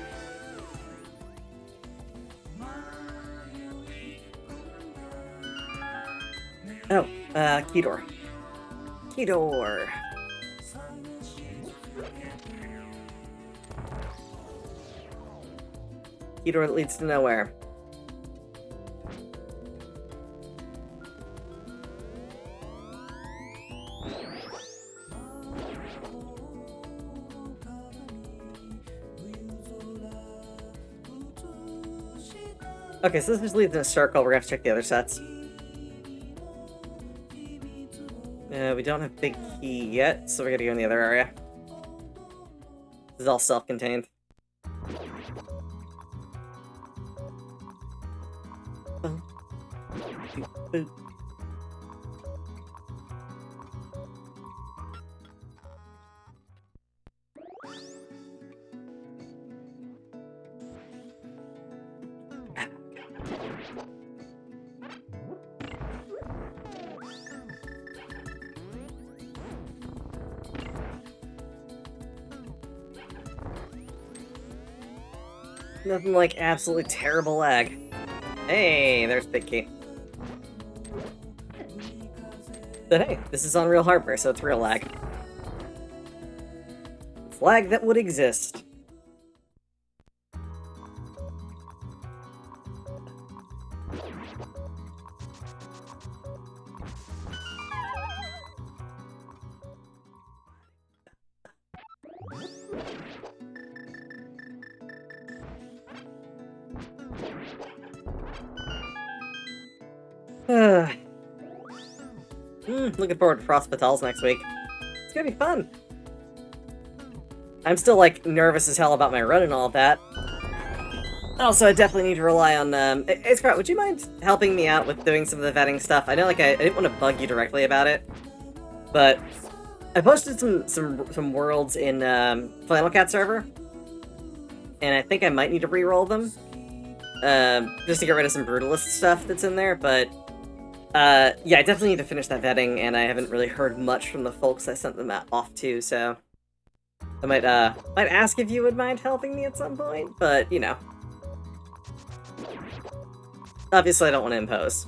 Oh, key door. Key door. Key door that leads to nowhere. Okay, so this just leads in a circle. We're gonna have to check the other sets. We don't have big key yet, so we're gonna go in the other area. This is all self-contained. Nothing like absolutely terrible lag. Hey, there's Big Key. But hey, this is on real hardware, so it's real lag. It's lag that would exist. Looking forward to Frost Battles next week. It's gonna be fun. I'm still, like, nervous as hell about my run and all of that. Also, I definitely need to rely on, Hey, Scott, would you mind helping me out with doing some of the vetting stuff? I know, like, I didn't want to bug you directly about it, but I posted some worlds in, Flannel Cat server, and I think I might need to re-roll them, just to get rid of some Brutalist stuff that's in there, but yeah, I definitely need to finish that vetting, and I haven't really heard much from the folks I sent them off to, so I might ask if you would mind helping me at some point, but, you know. Obviously, I don't want to impose.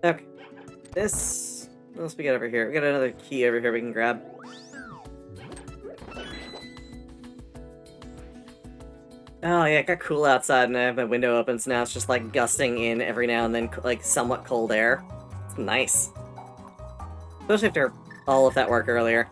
Okay. What else we got over here? We got another key over here we can grab. Oh yeah, it got cool outside and I have my window open, so now it's just like gusting in every now and then, like somewhat cold air. It's nice. Especially after all of that work earlier.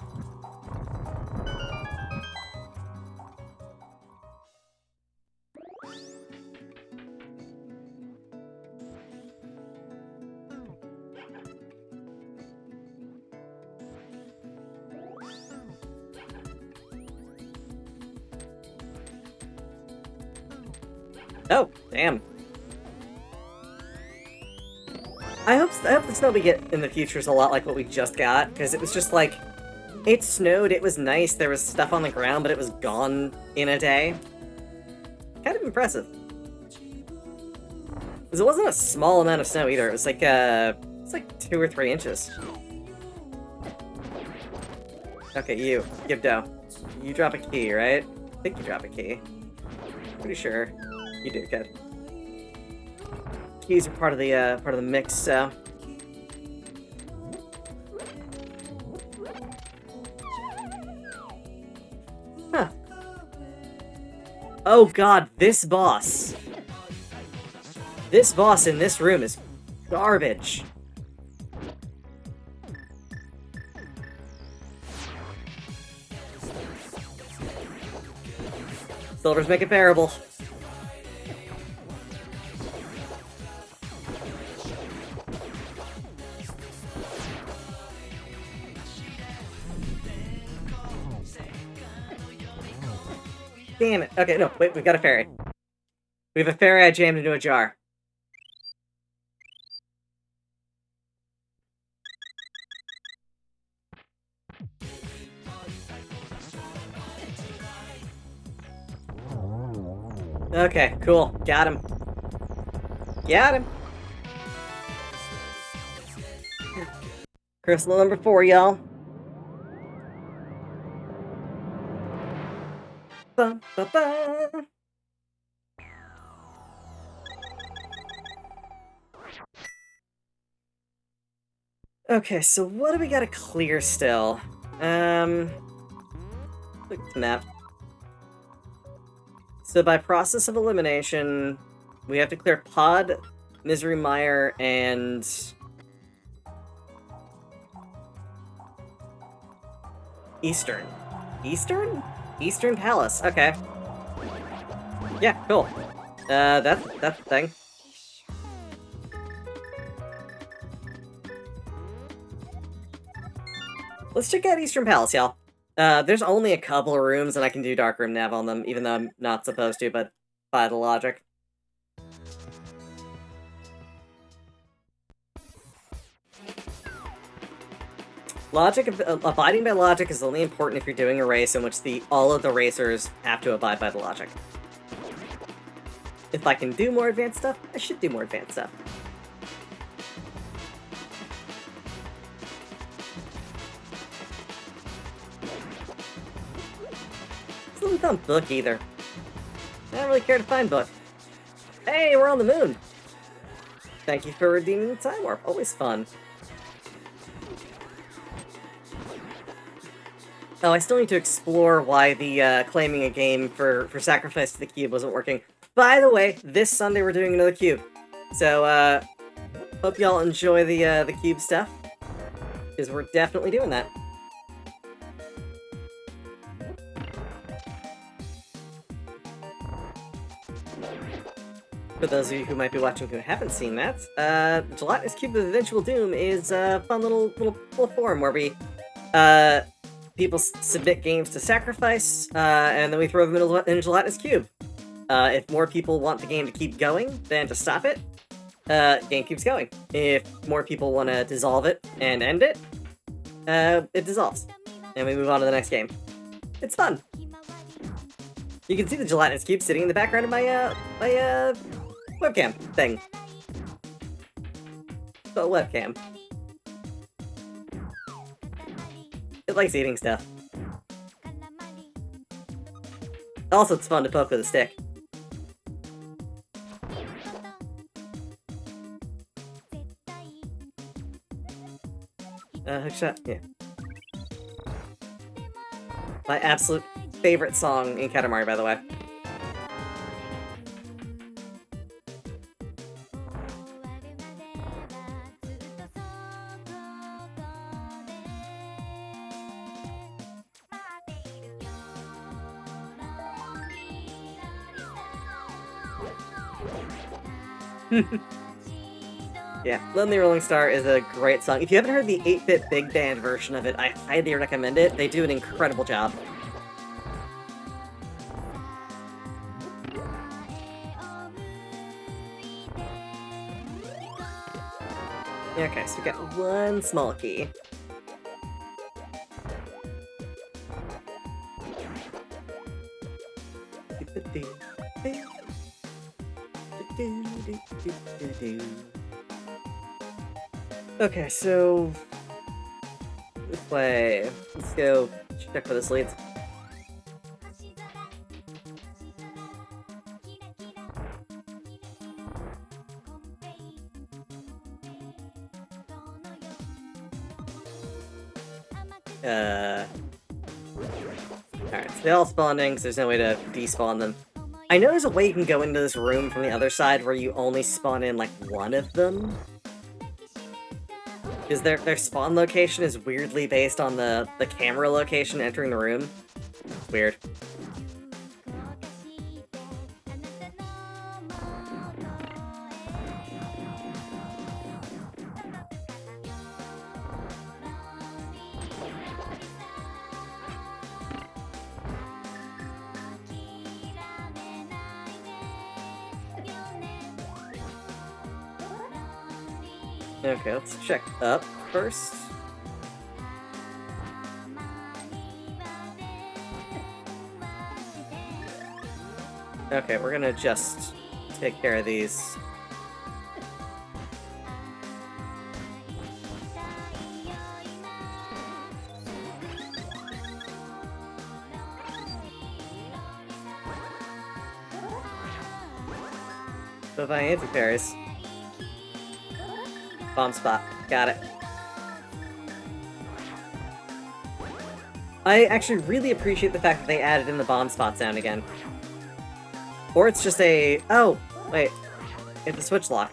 Oh, damn. I hope the snow we get in the future is a lot like what we just got, because it was just like, it snowed, it was nice, there was stuff on the ground, but it was gone in a day. Kind of impressive. Because it wasn't a small amount of snow either, it was like 2 or 3 inches. Okay, you, Gibdo. You drop a key, right? I think you drop a key. Pretty sure. You do, good. Keys are part of the mix, so... Huh. Oh god, this boss! This boss in this room is garbage. Silvers make it bearable. Damn it. Okay, no, wait, we've got a fairy. We have a fairy I jammed into a jar. Okay, cool. Got him. Got him. Crystal number 4, y'all. Ba, ba, ba. Okay, so what do we gotta clear still? Look at the map. So by process of elimination, we have to clear Pod, Misery Mire, and... Eastern. Eastern? Eastern Palace, okay. Yeah, cool. That's the thing. Let's check out Eastern Palace, y'all. There's only a couple of rooms, and I can do Darkroom Nav on them, even though I'm not supposed to, but by the logic. Abiding by logic is only important if you're doing a race in which all of the racers have to abide by the logic. If I can do more advanced stuff, I should do more advanced stuff. Still don't book either. I don't really care to find book. Hey, we're on the moon! Thank you for redeeming the time warp. Always fun. Oh, I still need to explore why the claiming a game for Sacrifice to the Cube wasn't working. By the way, this Sunday we're doing another cube. So, hope y'all enjoy the cube stuff. Because we're definitely doing that. For those of you who might be watching who haven't seen that, Gelatinous Cube of Eventual Doom is a fun little forum where we, people submit games to Sacrifice, and then we throw them in Gelatinous Cube. If more people want the game to keep going than to stop it, game keeps going. If more people want to dissolve it and end it, it dissolves. And we move on to the next game. It's fun. You can see the Gelatinous Cube sitting in the background of my webcam thing. So webcam. It likes eating stuff. Also, it's fun to poke with a stick. Hookshot, yeah. My absolute favorite song in Katamari, by the way. Yeah, Lonely Rolling Star is a great song. If you haven't heard the 8-bit big band version of it, I highly recommend it. They do an incredible job. Okay, so we got one small key. Okay, so this way. Let's go check for this leads. Alright, so they all spawning, so there's no way to despawn them. I know there's a way you can go into this room from the other side where you only spawn in, like, one of them. Because their spawn location is weirdly based on the camera location entering the room. Weird. Okay, let's check up first. Okay, we're gonna just take care of these. Bye-bye anti-fairies. Bomb spot. Got it. I actually really appreciate the fact that they added in the bomb spot sound again. Or it's just a... Oh! Wait. It's a switch lock.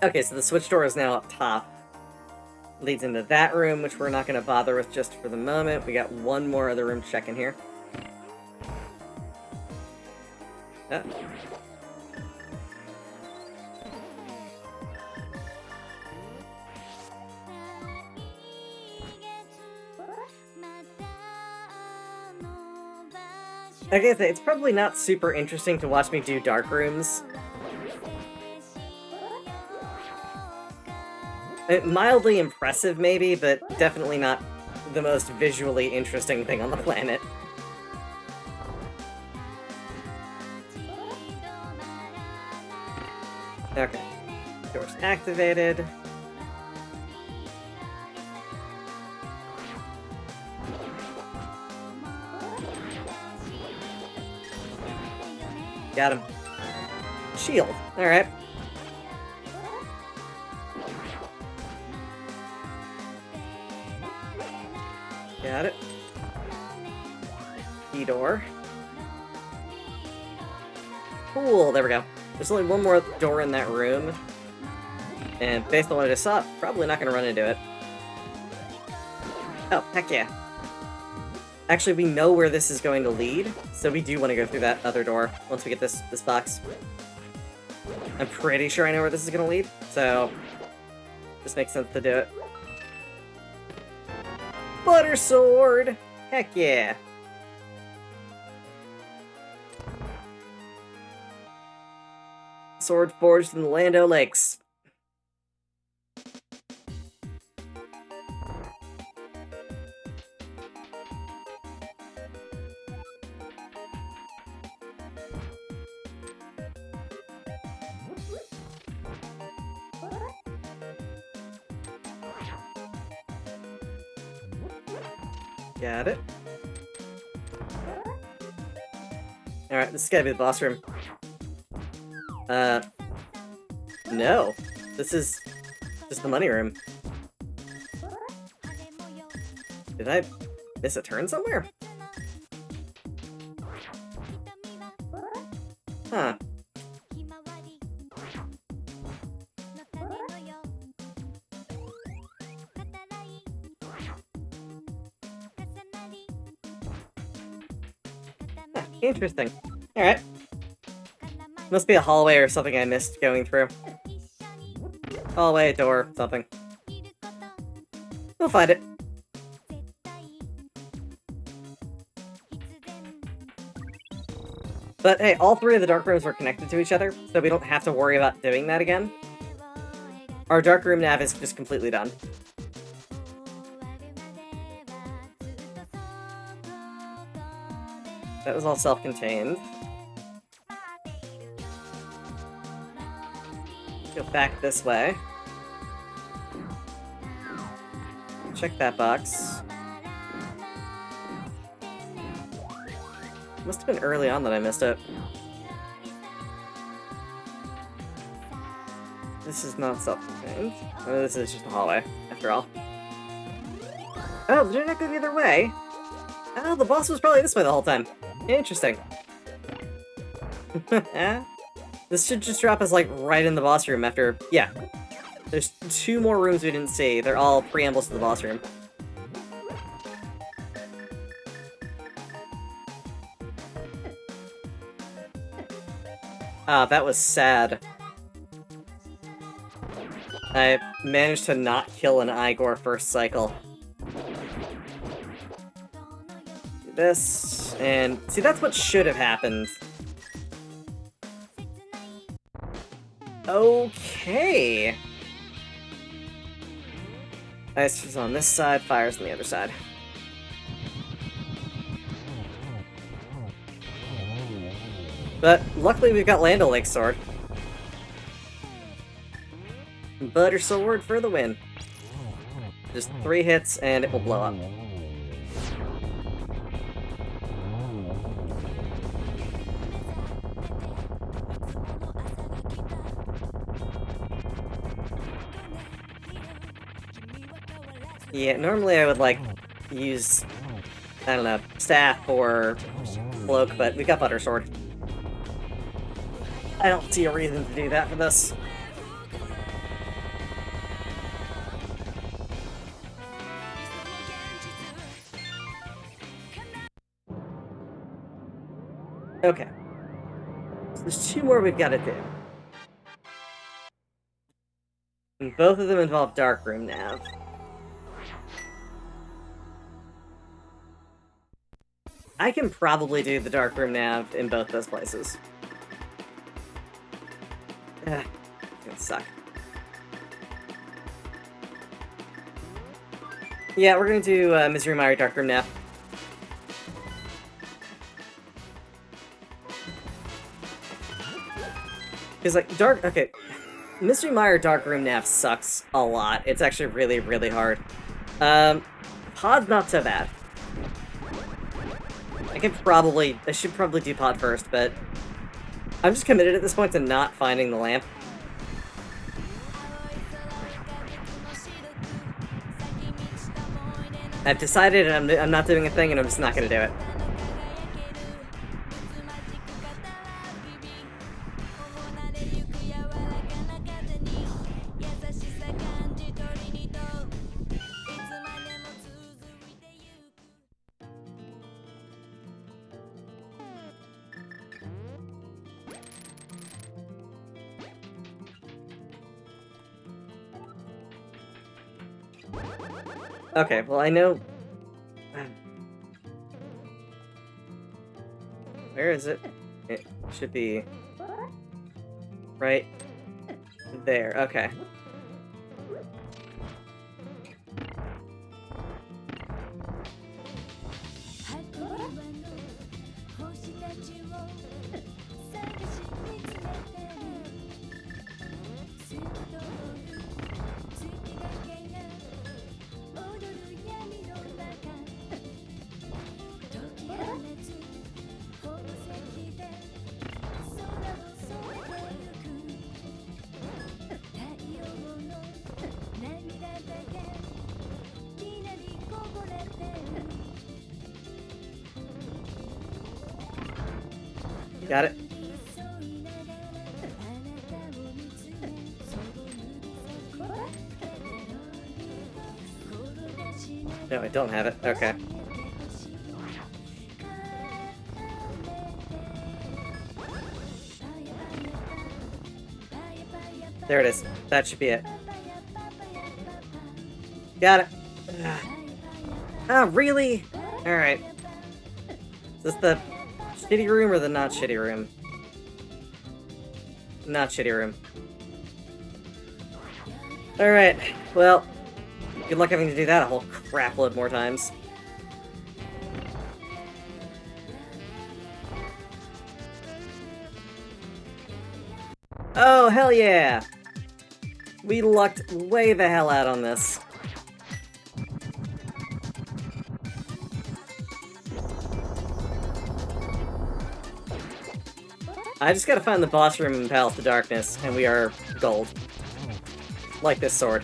Okay, so the switch door is now up top. Leads into that room, which we're not going to bother with just for the moment. We got one more other room to check in here. Oh. I gotta say, it's probably not super interesting to watch me do dark rooms. Mildly impressive, maybe, but definitely not the most visually interesting thing on the planet. Okay. Door's activated. Got him. Shield. Alright. Got it. Key door. Cool, there we go. There's only one more door in that room. And based on what I just saw, probably not going to run into it. Oh, heck yeah. Actually, we know where this is going to lead, so we do want to go through that other door once we get this box. I'm pretty sure I know where this is going to lead, so this makes sense to do it. Butter sword! Heck yeah! Sword forged in the Rando Lakes. Got it. Alright, this has gotta be the boss room. No. This is just the money room. Did I miss a turn somewhere? Huh. Interesting. Alright. Must be a hallway or something I missed going through. Hallway, door, something. We'll find it. But hey, all three of the dark rooms were connected to each other, so we don't have to worry about doing that again. Our dark room nav is just completely done. That was all self-contained. Go back this way. Check that box. Must have been early on that I missed it. This is not self-contained. Oh, this is just a hallway, after all. Oh, did I not go the other way? Oh, the boss was probably this way the whole time. Interesting. This should just drop us, like, right in the boss room after... Yeah. There's 2 more rooms we didn't see. They're all preambles to the boss room. Ah, that was sad. I managed to not kill an Igor first cycle. Do this, and... See, that's what should have happened. Okay. Ice is on this side, fire's on the other side. But luckily we've got Rando Lake's sword. Butter sword for the win. Just 3 hits and it will blow up. Yeah, normally I would, like, use, I don't know, staff or cloak, but we got butter sword. I don't see a reason to do that for this. Okay. So there's 2 more we've got to do. And both of them involve Darkroom Nav. I can probably do the Darkroom Nav in both those places. It's gonna suck. Yeah, we're gonna do Misery Mire Darkroom Nav. Because, like, okay. Mystery Mire Darkroom Nav sucks a lot. It's actually really, really hard. Pod's not so bad. I should probably do Pod first, but I'm just committed at this point to not finding the lamp. I've decided I'm not doing a thing and I'm just not gonna do it. Okay, well, I know... Where is it? It should be... right there, okay. Got it. No, I don't have it. Okay. There it is. That should be it. Got it. Oh, really? Alright. Is this the shitty room or the not shitty room? Not shitty room. Alright, well, good luck having to do that a whole crapload more times. Oh, hell yeah! We lucked way the hell out on this. I just gotta find the boss room in Palace of Darkness, and we are gold. Like this sword.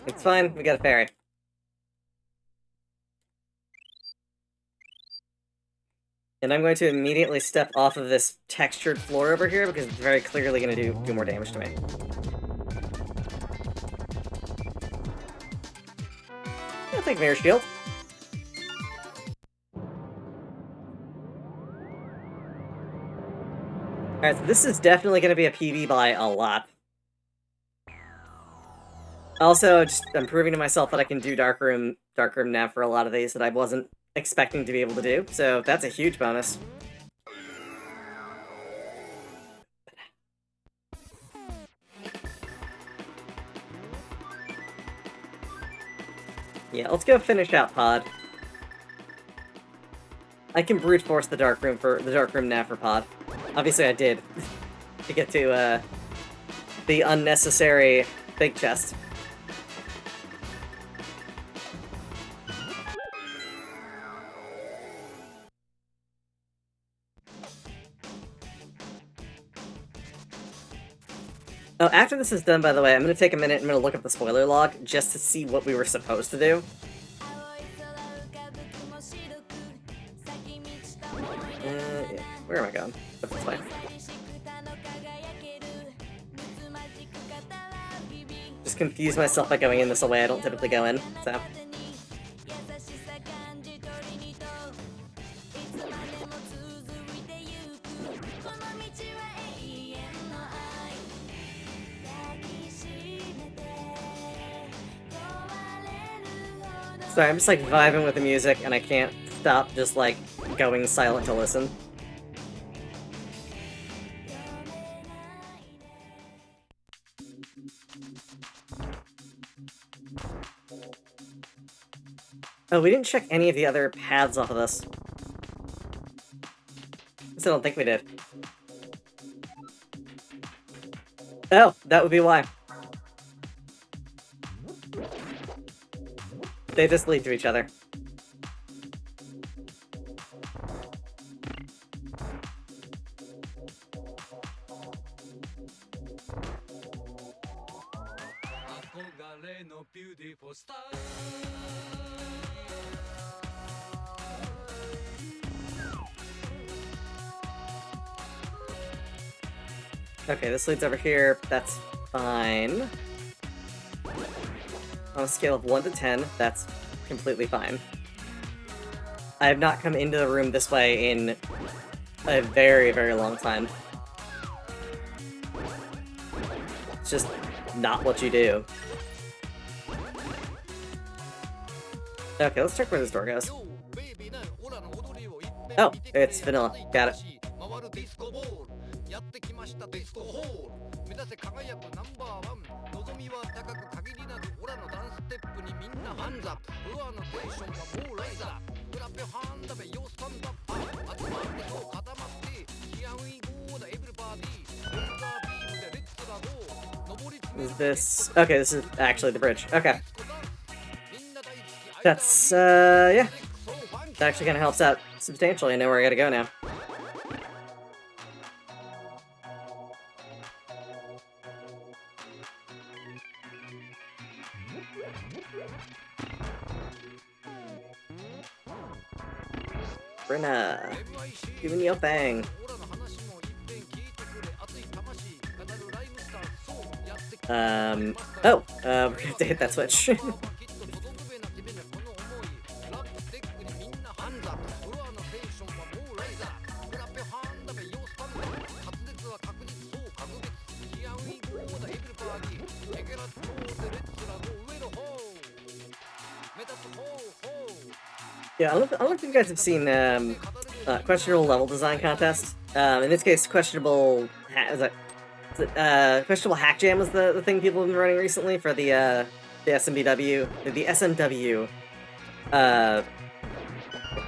It's fine, we got a fairy. And I'm going to immediately step off of this textured floor over here because it's very clearly going to do more damage to me. I'll take Mirror Shield. Alright, so this is definitely going to be a PB by a lot. Also, I'm proving to myself that I can do Dark Room Nav for a lot of these that I wasn't expecting to be able to do, so that's a huge bonus. Yeah, let's go finish out Pod. I can brute force the Dark Room Nav for Pod. Obviously I did. To get to, the unnecessary big chest. Oh, after this is done, by the way, I'm going to take a minute and I'm going to look up the spoiler log just to see what we were supposed to do. Yeah. Where am I going? That's this way. Just confuse myself by going in this way I don't typically go in, so... Sorry, I'm just like vibing with the music and I can't stop just like going silent to listen. Oh, we didn't check any of the other paths off of this. I don't think we did. Oh, that would be why. They just lead to each other. Okay, this leads over here. That's fine. On a scale of 1 to 10, that's completely fine. I have not come into the room this way in a very, very long time. It's just not what you do. Okay, let's check where this door goes. Oh, it's vanilla. Got it. Is this... Okay, this is actually the bridge. Okay. That's, yeah. That actually kind of helps out substantially. I know where I gotta go now. Brenna, giving you a bang. We're gonna hit that switch. Yeah, I don't know if you guys have seen questionable level design contest. In this case, questionable hack jam was the thing people have been running recently for the SMBW uh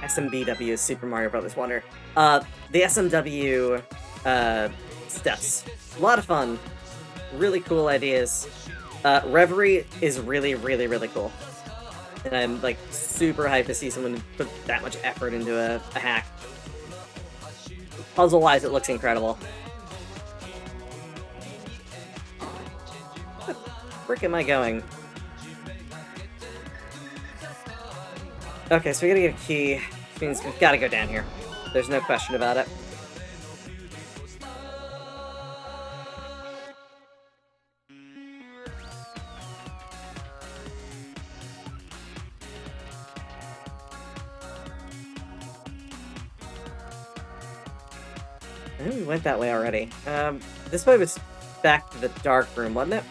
SMBW Super Mario Brothers Wonder. The SMW uh steps. A lot of fun, really cool ideas. Reverie is really cool. And I'm like super hyped to see someone put that much effort into a hack. Puzzle-wise, it looks incredible. Where the frick am I going? Okay, so we gotta get a key, which means we've gotta go down here. There's no question about it. I think we went that way already. This way was back to the dark room, wasn't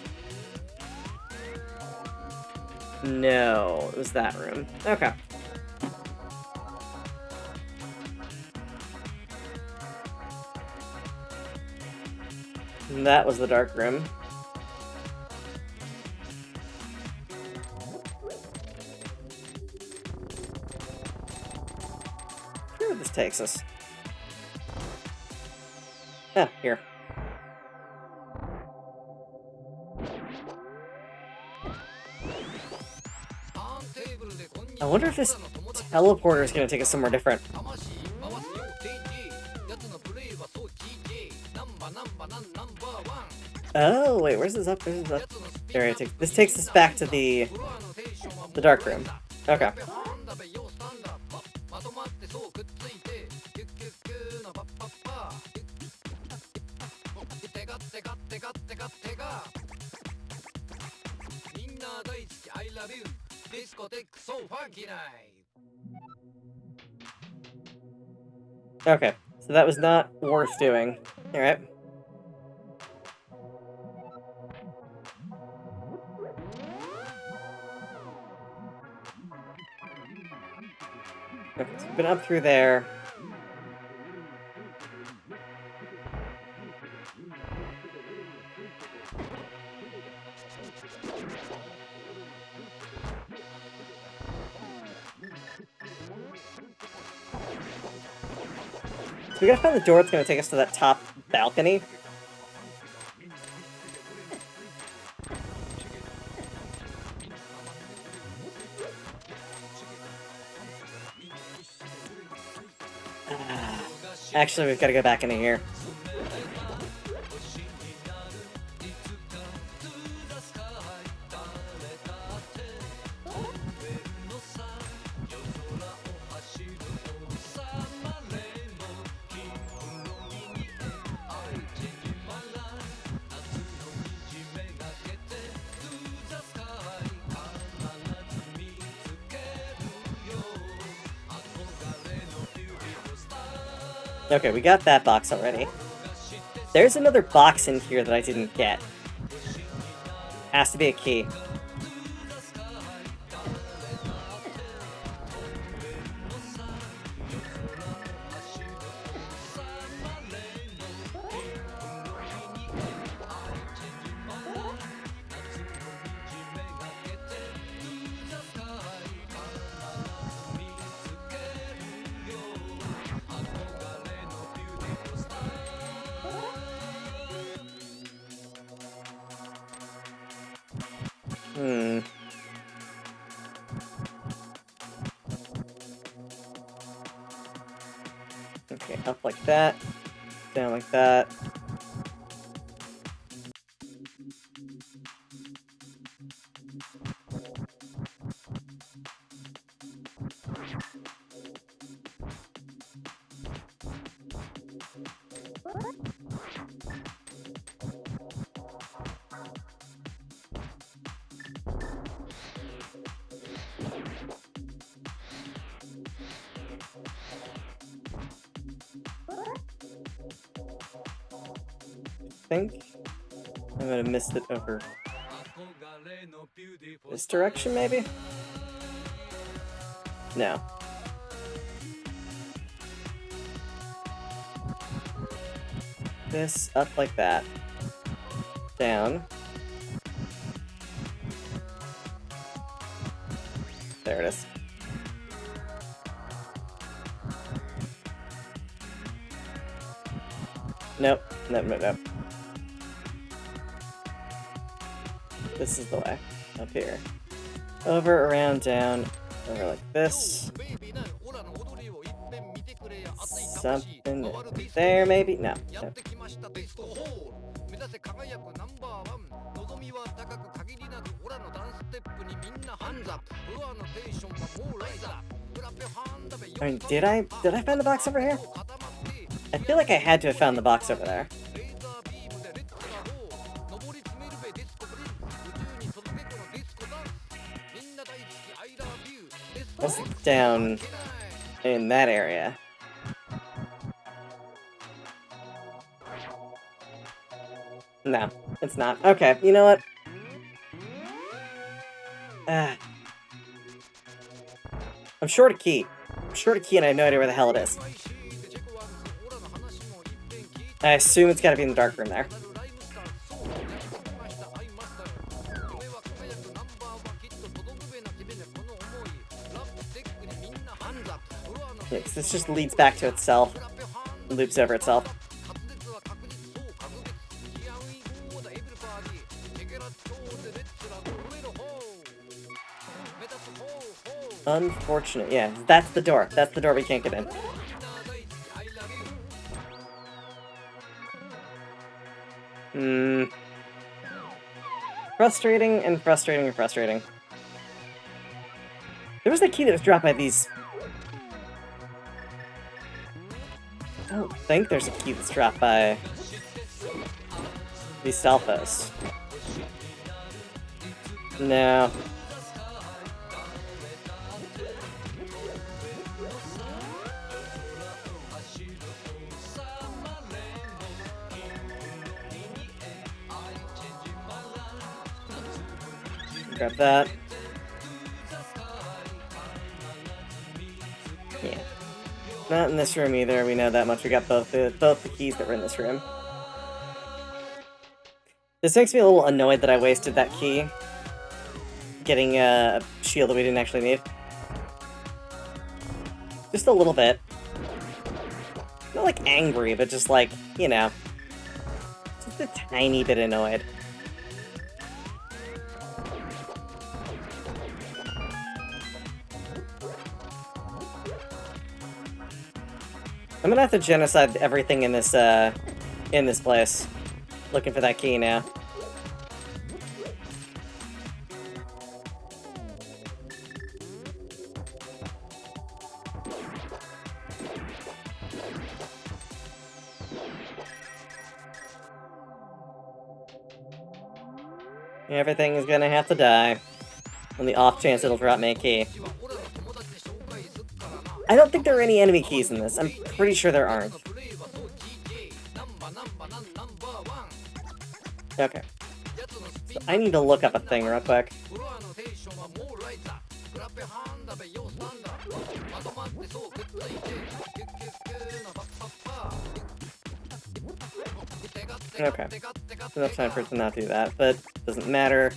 it? No, it was that room. Okay. And that was the dark room. Where this takes us? Oh, here. I wonder if this teleporter is going to take us somewhere different. Oh, wait, where's this up? Where's this up? There, this takes us back to the dark room. Okay. Okay, so that was not worth doing. Alright. Okay, so we've been up through there. So we gotta find the door that's gonna take us to that top balcony. Actually, we've gotta go back into here. Okay, we got that box already. There's another box in here that I didn't get. Has to be a key. Okay, up like that, down like that. I think I'm gonna miss it over this direction, maybe? No. this, up like that. Down. There it is. Nope. Nope, nope, nope. This is the way. Up here. Over, around, down. Over like this. Something there, maybe? No. No. I mean, did I find the box over here? I feel like I had to have found the box over there. Was down in that area. No, it's not. Okay, you know what? I'm short a key. I'm short a key and I have no idea where the hell it is. I assume it's gotta be in the dark room there. Yeah, 'cause this just leads back to itself. It loops over itself. Unfortunate. Yeah, that's the door. That's the door we can't get in. Frustrating and frustrating and frustrating. There was a key that was dropped by these... I don't think there's a key that's dropped by these Salphos. No. Grab that. Yeah. Not in this room either, we know that much. We got both the keys that were in this room. This makes me a little annoyed that I wasted that key getting a shield that we didn't actually need. Just a little bit. Not like angry, but just like, you know, just a tiny bit annoyed. I'm gonna have to genocide everything in this place. Looking for that key now. Everything is gonna have to die. On the off chance it'll drop me a key. I don't think there are any enemy keys in this. I'm pretty sure there aren't. Okay. So I need to look up a thing real quick. Okay. Enough time for it to not do that, but it doesn't matter.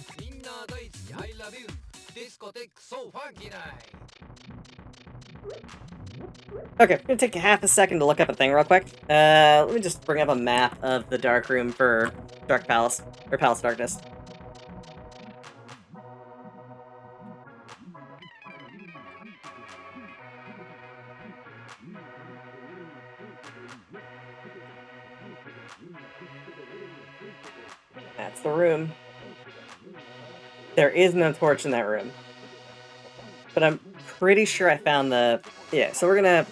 Okay, I'm gonna take half a second to look up a thing real quick. Let me just bring up a map of the dark room for Dark Palace, or Palace of Darkness. That's the room. There is no torch in that room. But I'm pretty sure I found the... Yeah, so we're gonna...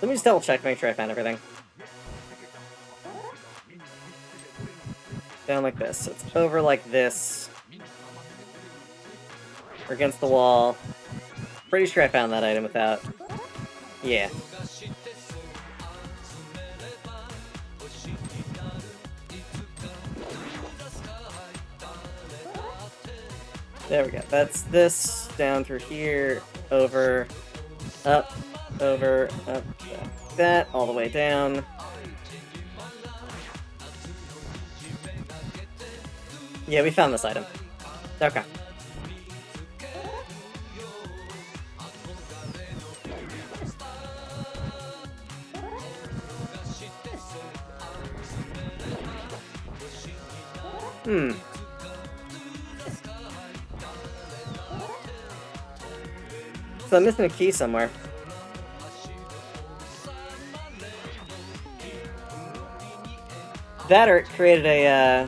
Let me just double check to make sure I found everything. Down like this. So it's over like this. Or against the wall. Pretty sure I found that item without... Yeah. There we go. That's this, down through here, over, up, like that, all the way down. Yeah, we found this item. Okay. Hmm. So I'm missing a key somewhere. That or it created a,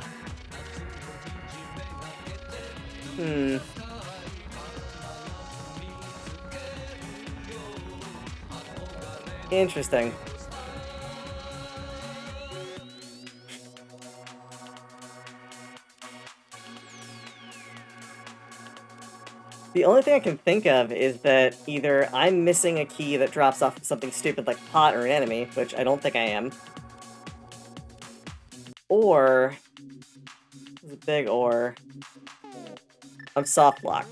Hmm. Interesting. The only thing I can think of is that either I'm missing a key that drops off something stupid like pot or an enemy, which I don't think I am, or, it's a big or, I'm soft locked.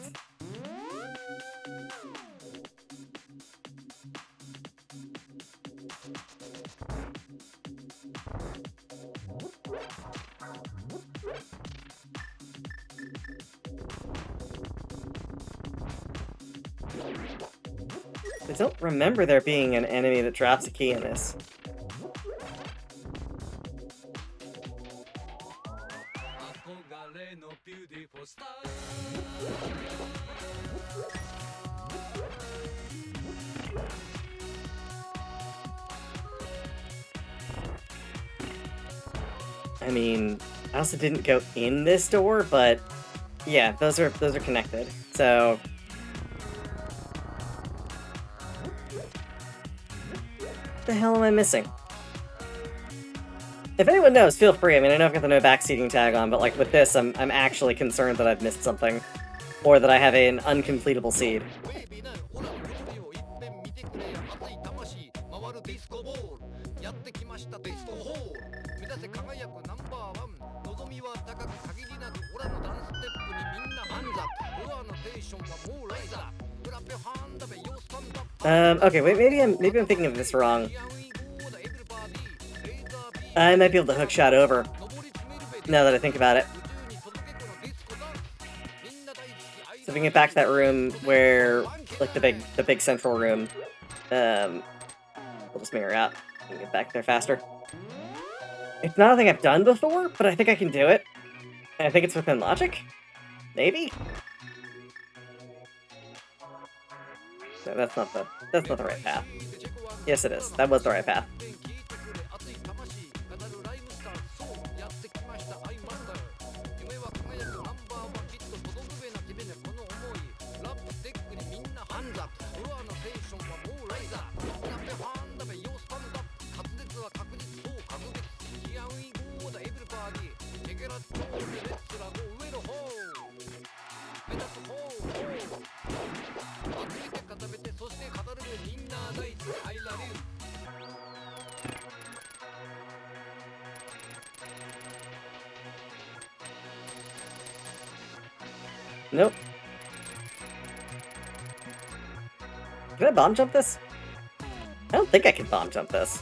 I don't remember there being an enemy that drops a key in this. I mean, I also didn't go in this door, but yeah, those are connected. So what the hell am I missing? If anyone knows, feel free. I mean, I know I've got the no backseating tag on, but like with this, I'm actually concerned that I've missed something, or that I have an uncompletable seed. Okay, wait, maybe I'm thinking of this wrong. I might be able to hookshot over, now that I think about it. So if we can get back to that room where, like, the big central room, we'll just mirror out and get back there faster. It's not a thing I've done before, but I think I can do it. And I think it's within logic? Maybe? No, that's not the right path. Yes, it is. That was the right path. Nope. Can I bomb jump this? I don't think I can bomb jump this.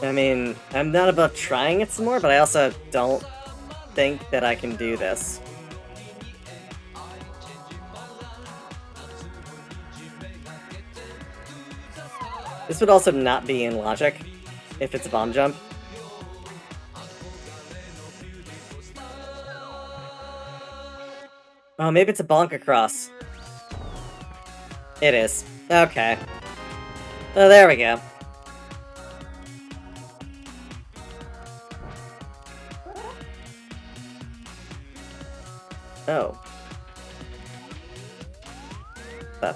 I mean, I'm not above trying it some more, but I also don't think that I can do this. This would also not be in logic if it's a bomb jump. Oh, maybe it's a bonk across. It is. Okay. Oh, there we go. Oh. That.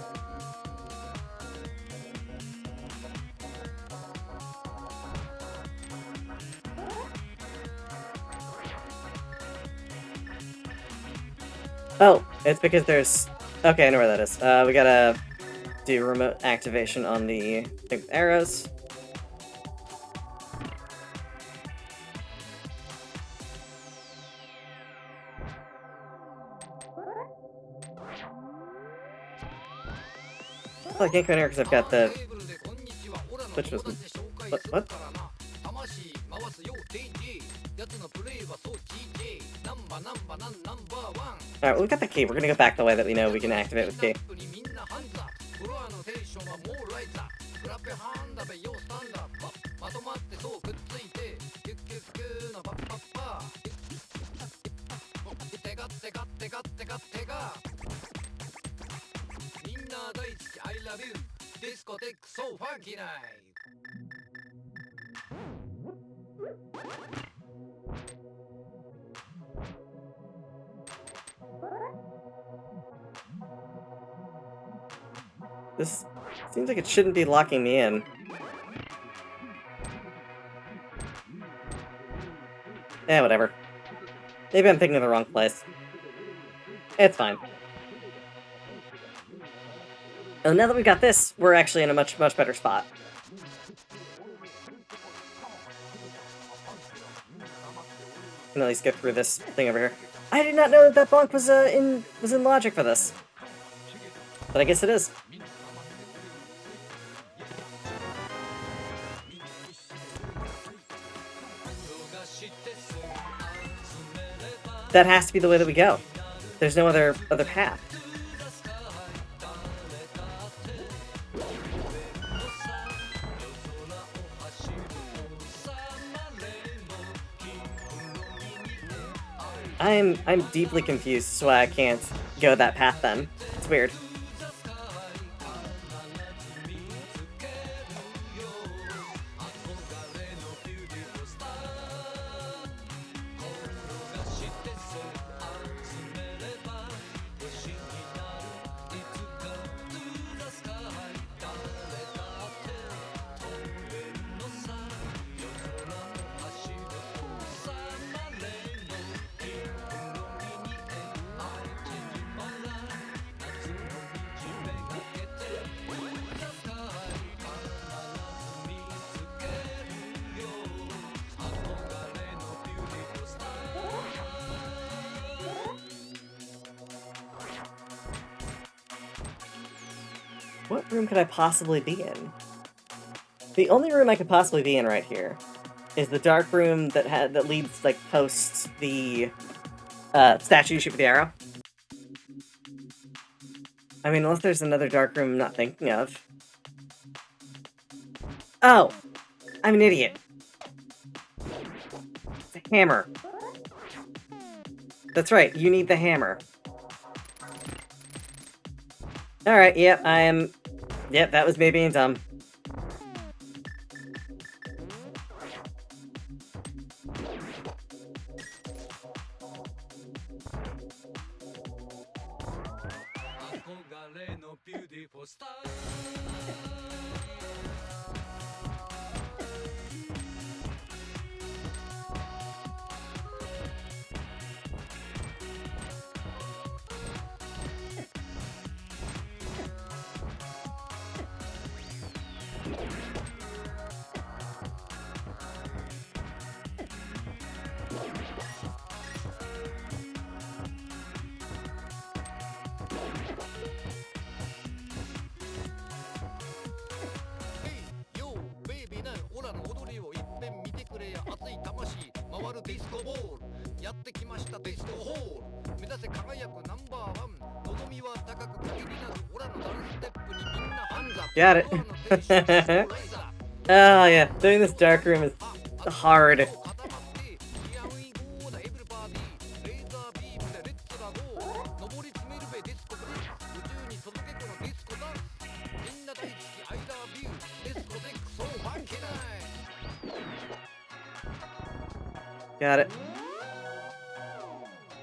Oh, it's because there's... Okay, I know where that is. We gotta do remote activation on the thing with arrows. Oh, I can't go in here because I've got the... Which was... What? Alright, well, we got the key. We're gonna go back the way that we know we can activate with key. This seems like it shouldn't be locking me in. Eh, whatever. Maybe I'm thinking of the wrong place. It's fine. Oh, now that we've got this, we're actually in a much better spot. Can at least get through this thing over here. I did not know that that bonk was in logic for this, but I guess it is. That has to be the way that we go. There's no other path. I'm deeply confused as to why I can't go that path then. It's weird. What room could I possibly be in? The only room I could possibly be in right here is the dark room that leads, like, post the statue you shoot with the arrow. I mean, unless there's another dark room I'm not thinking of. Oh! I'm an idiot. It's a hammer. That's right, you need the hammer. Alright, yep, Yep, that was me being dumb. Got it. Oh yeah, doing this dark room is hard. Got it.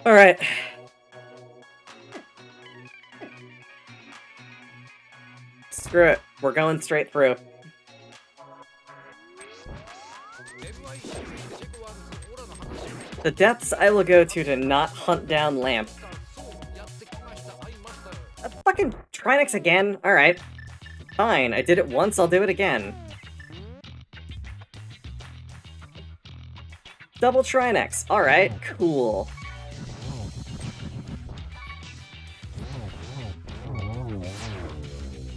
Alright. Screw it. We're going straight through. The depths I will go to not hunt down Lamp. Fucking Trinix again? Alright. Fine, I did it once, I'll do it again. Double Trinix. Alright, cool.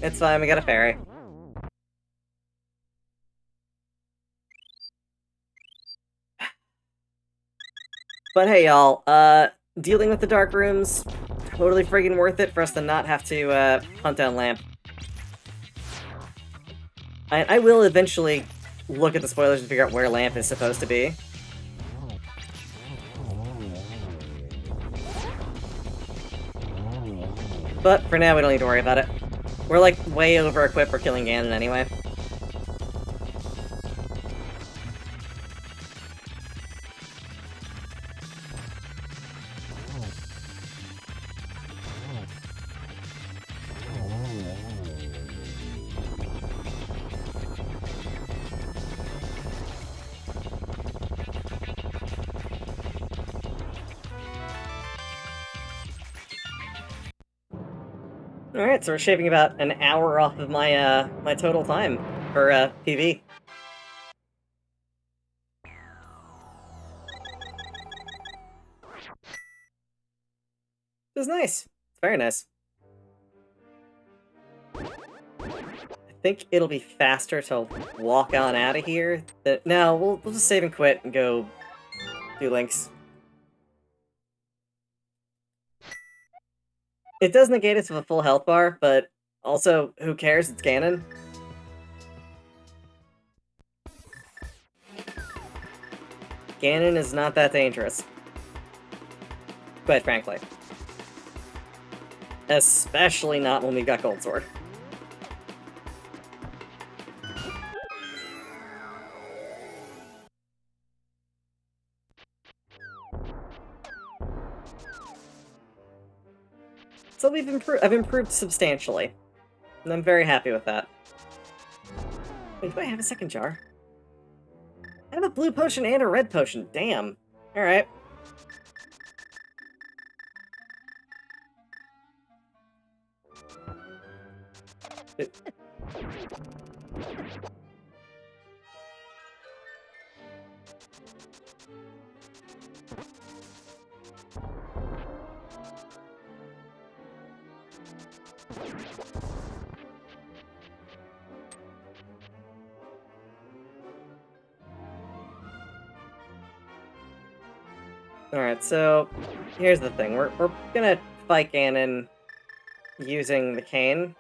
It's fine, we got a fairy. But hey, y'all, dealing with the dark rooms, totally friggin' worth it for us to not have to, hunt down Lamp. I will eventually look at the spoilers and figure out where Lamp is supposed to be. But for now, we don't need to worry about it. We're, like, way over-equipped for killing Ganon anyway. Alright, so we're shaving about an hour off of my, my total time for, PV. It was nice. It's very nice. I think it'll be faster to walk on out of here. No, we'll just save and quit and go do Links. It does negate us with a full health bar, but also, who cares? It's Ganon. Ganon is not that dangerous. Quite frankly. Especially not when we've got Gold Sword. So I've improved substantially. And I'm very happy with that. Wait, do I have a second jar? I have a blue potion and a red potion. Damn. Alright. Alright, so here's the thing. We're gonna fight Ganon using the cane.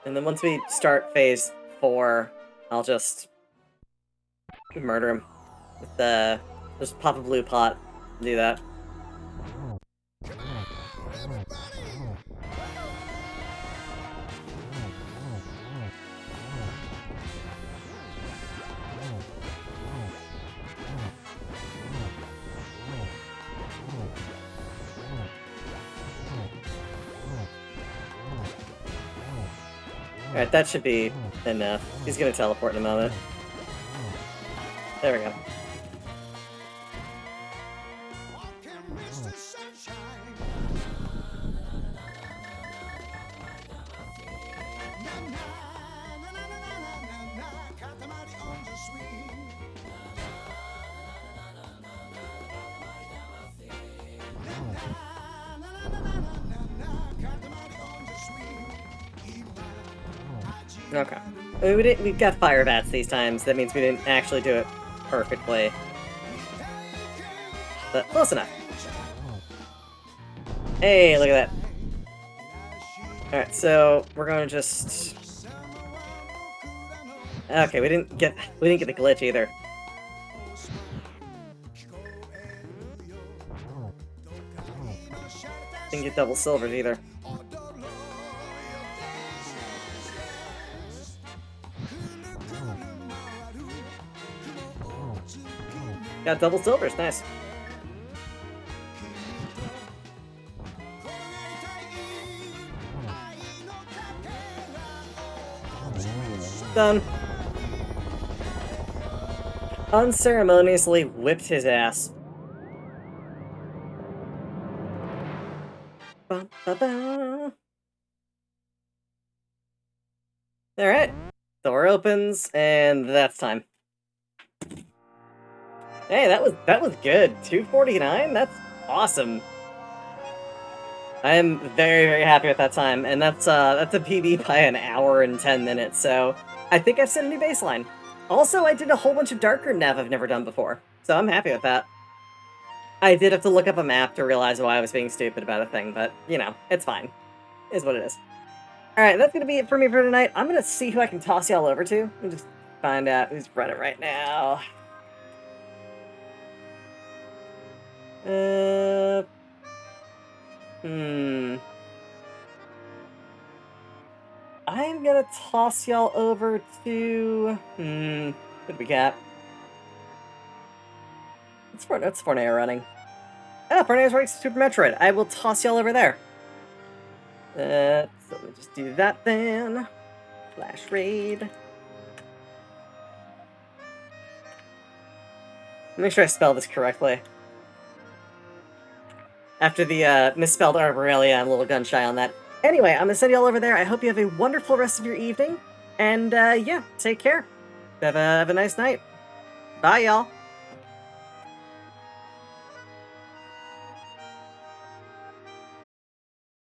And then once we start phase 4, I'll just murder him with the just pop a blue pot and do that. Alright, that should be enough. He's gonna teleport in a moment. There we go. Okay. I mean, we got fire bats these times. That means we didn't actually do it perfectly. But close enough. Hey, look at that. Alright, so we're gonna just... Okay, we didn't get the glitch either. Didn't get double silvers either. Got double silvers, nice. Done. Unceremoniously whipped his ass. Ba, ba, ba. Alright. Door opens, and that's time. Hey, that was good. 249? That's awesome. I am very, very happy with that time, and that's a PB by an hour and 10 minutes, so I think I've set a new baseline. Also, I did a whole bunch of darker nav I've never done before, so I'm happy with that. I did have to look up a map to realize why I was being stupid about a thing, but, you know, it's fine. It is what it is. Alright, that's gonna be it for me for tonight. I'm gonna see who I can toss y'all over to, and just find out who's running right now. I'm gonna toss y'all over to... what do we got? What's Fortnite running? Ah, Fortnite's running Super Metroid. I will toss y'all over there. So let me just do that then. Flash raid. Make sure I spell this correctly. After the misspelled Arborelia, I'm a little gun shy on that. Anyway, I'm gonna send y'all over there. I hope you have a wonderful rest of your evening. And yeah, take care. Have a nice night. Bye, y'all.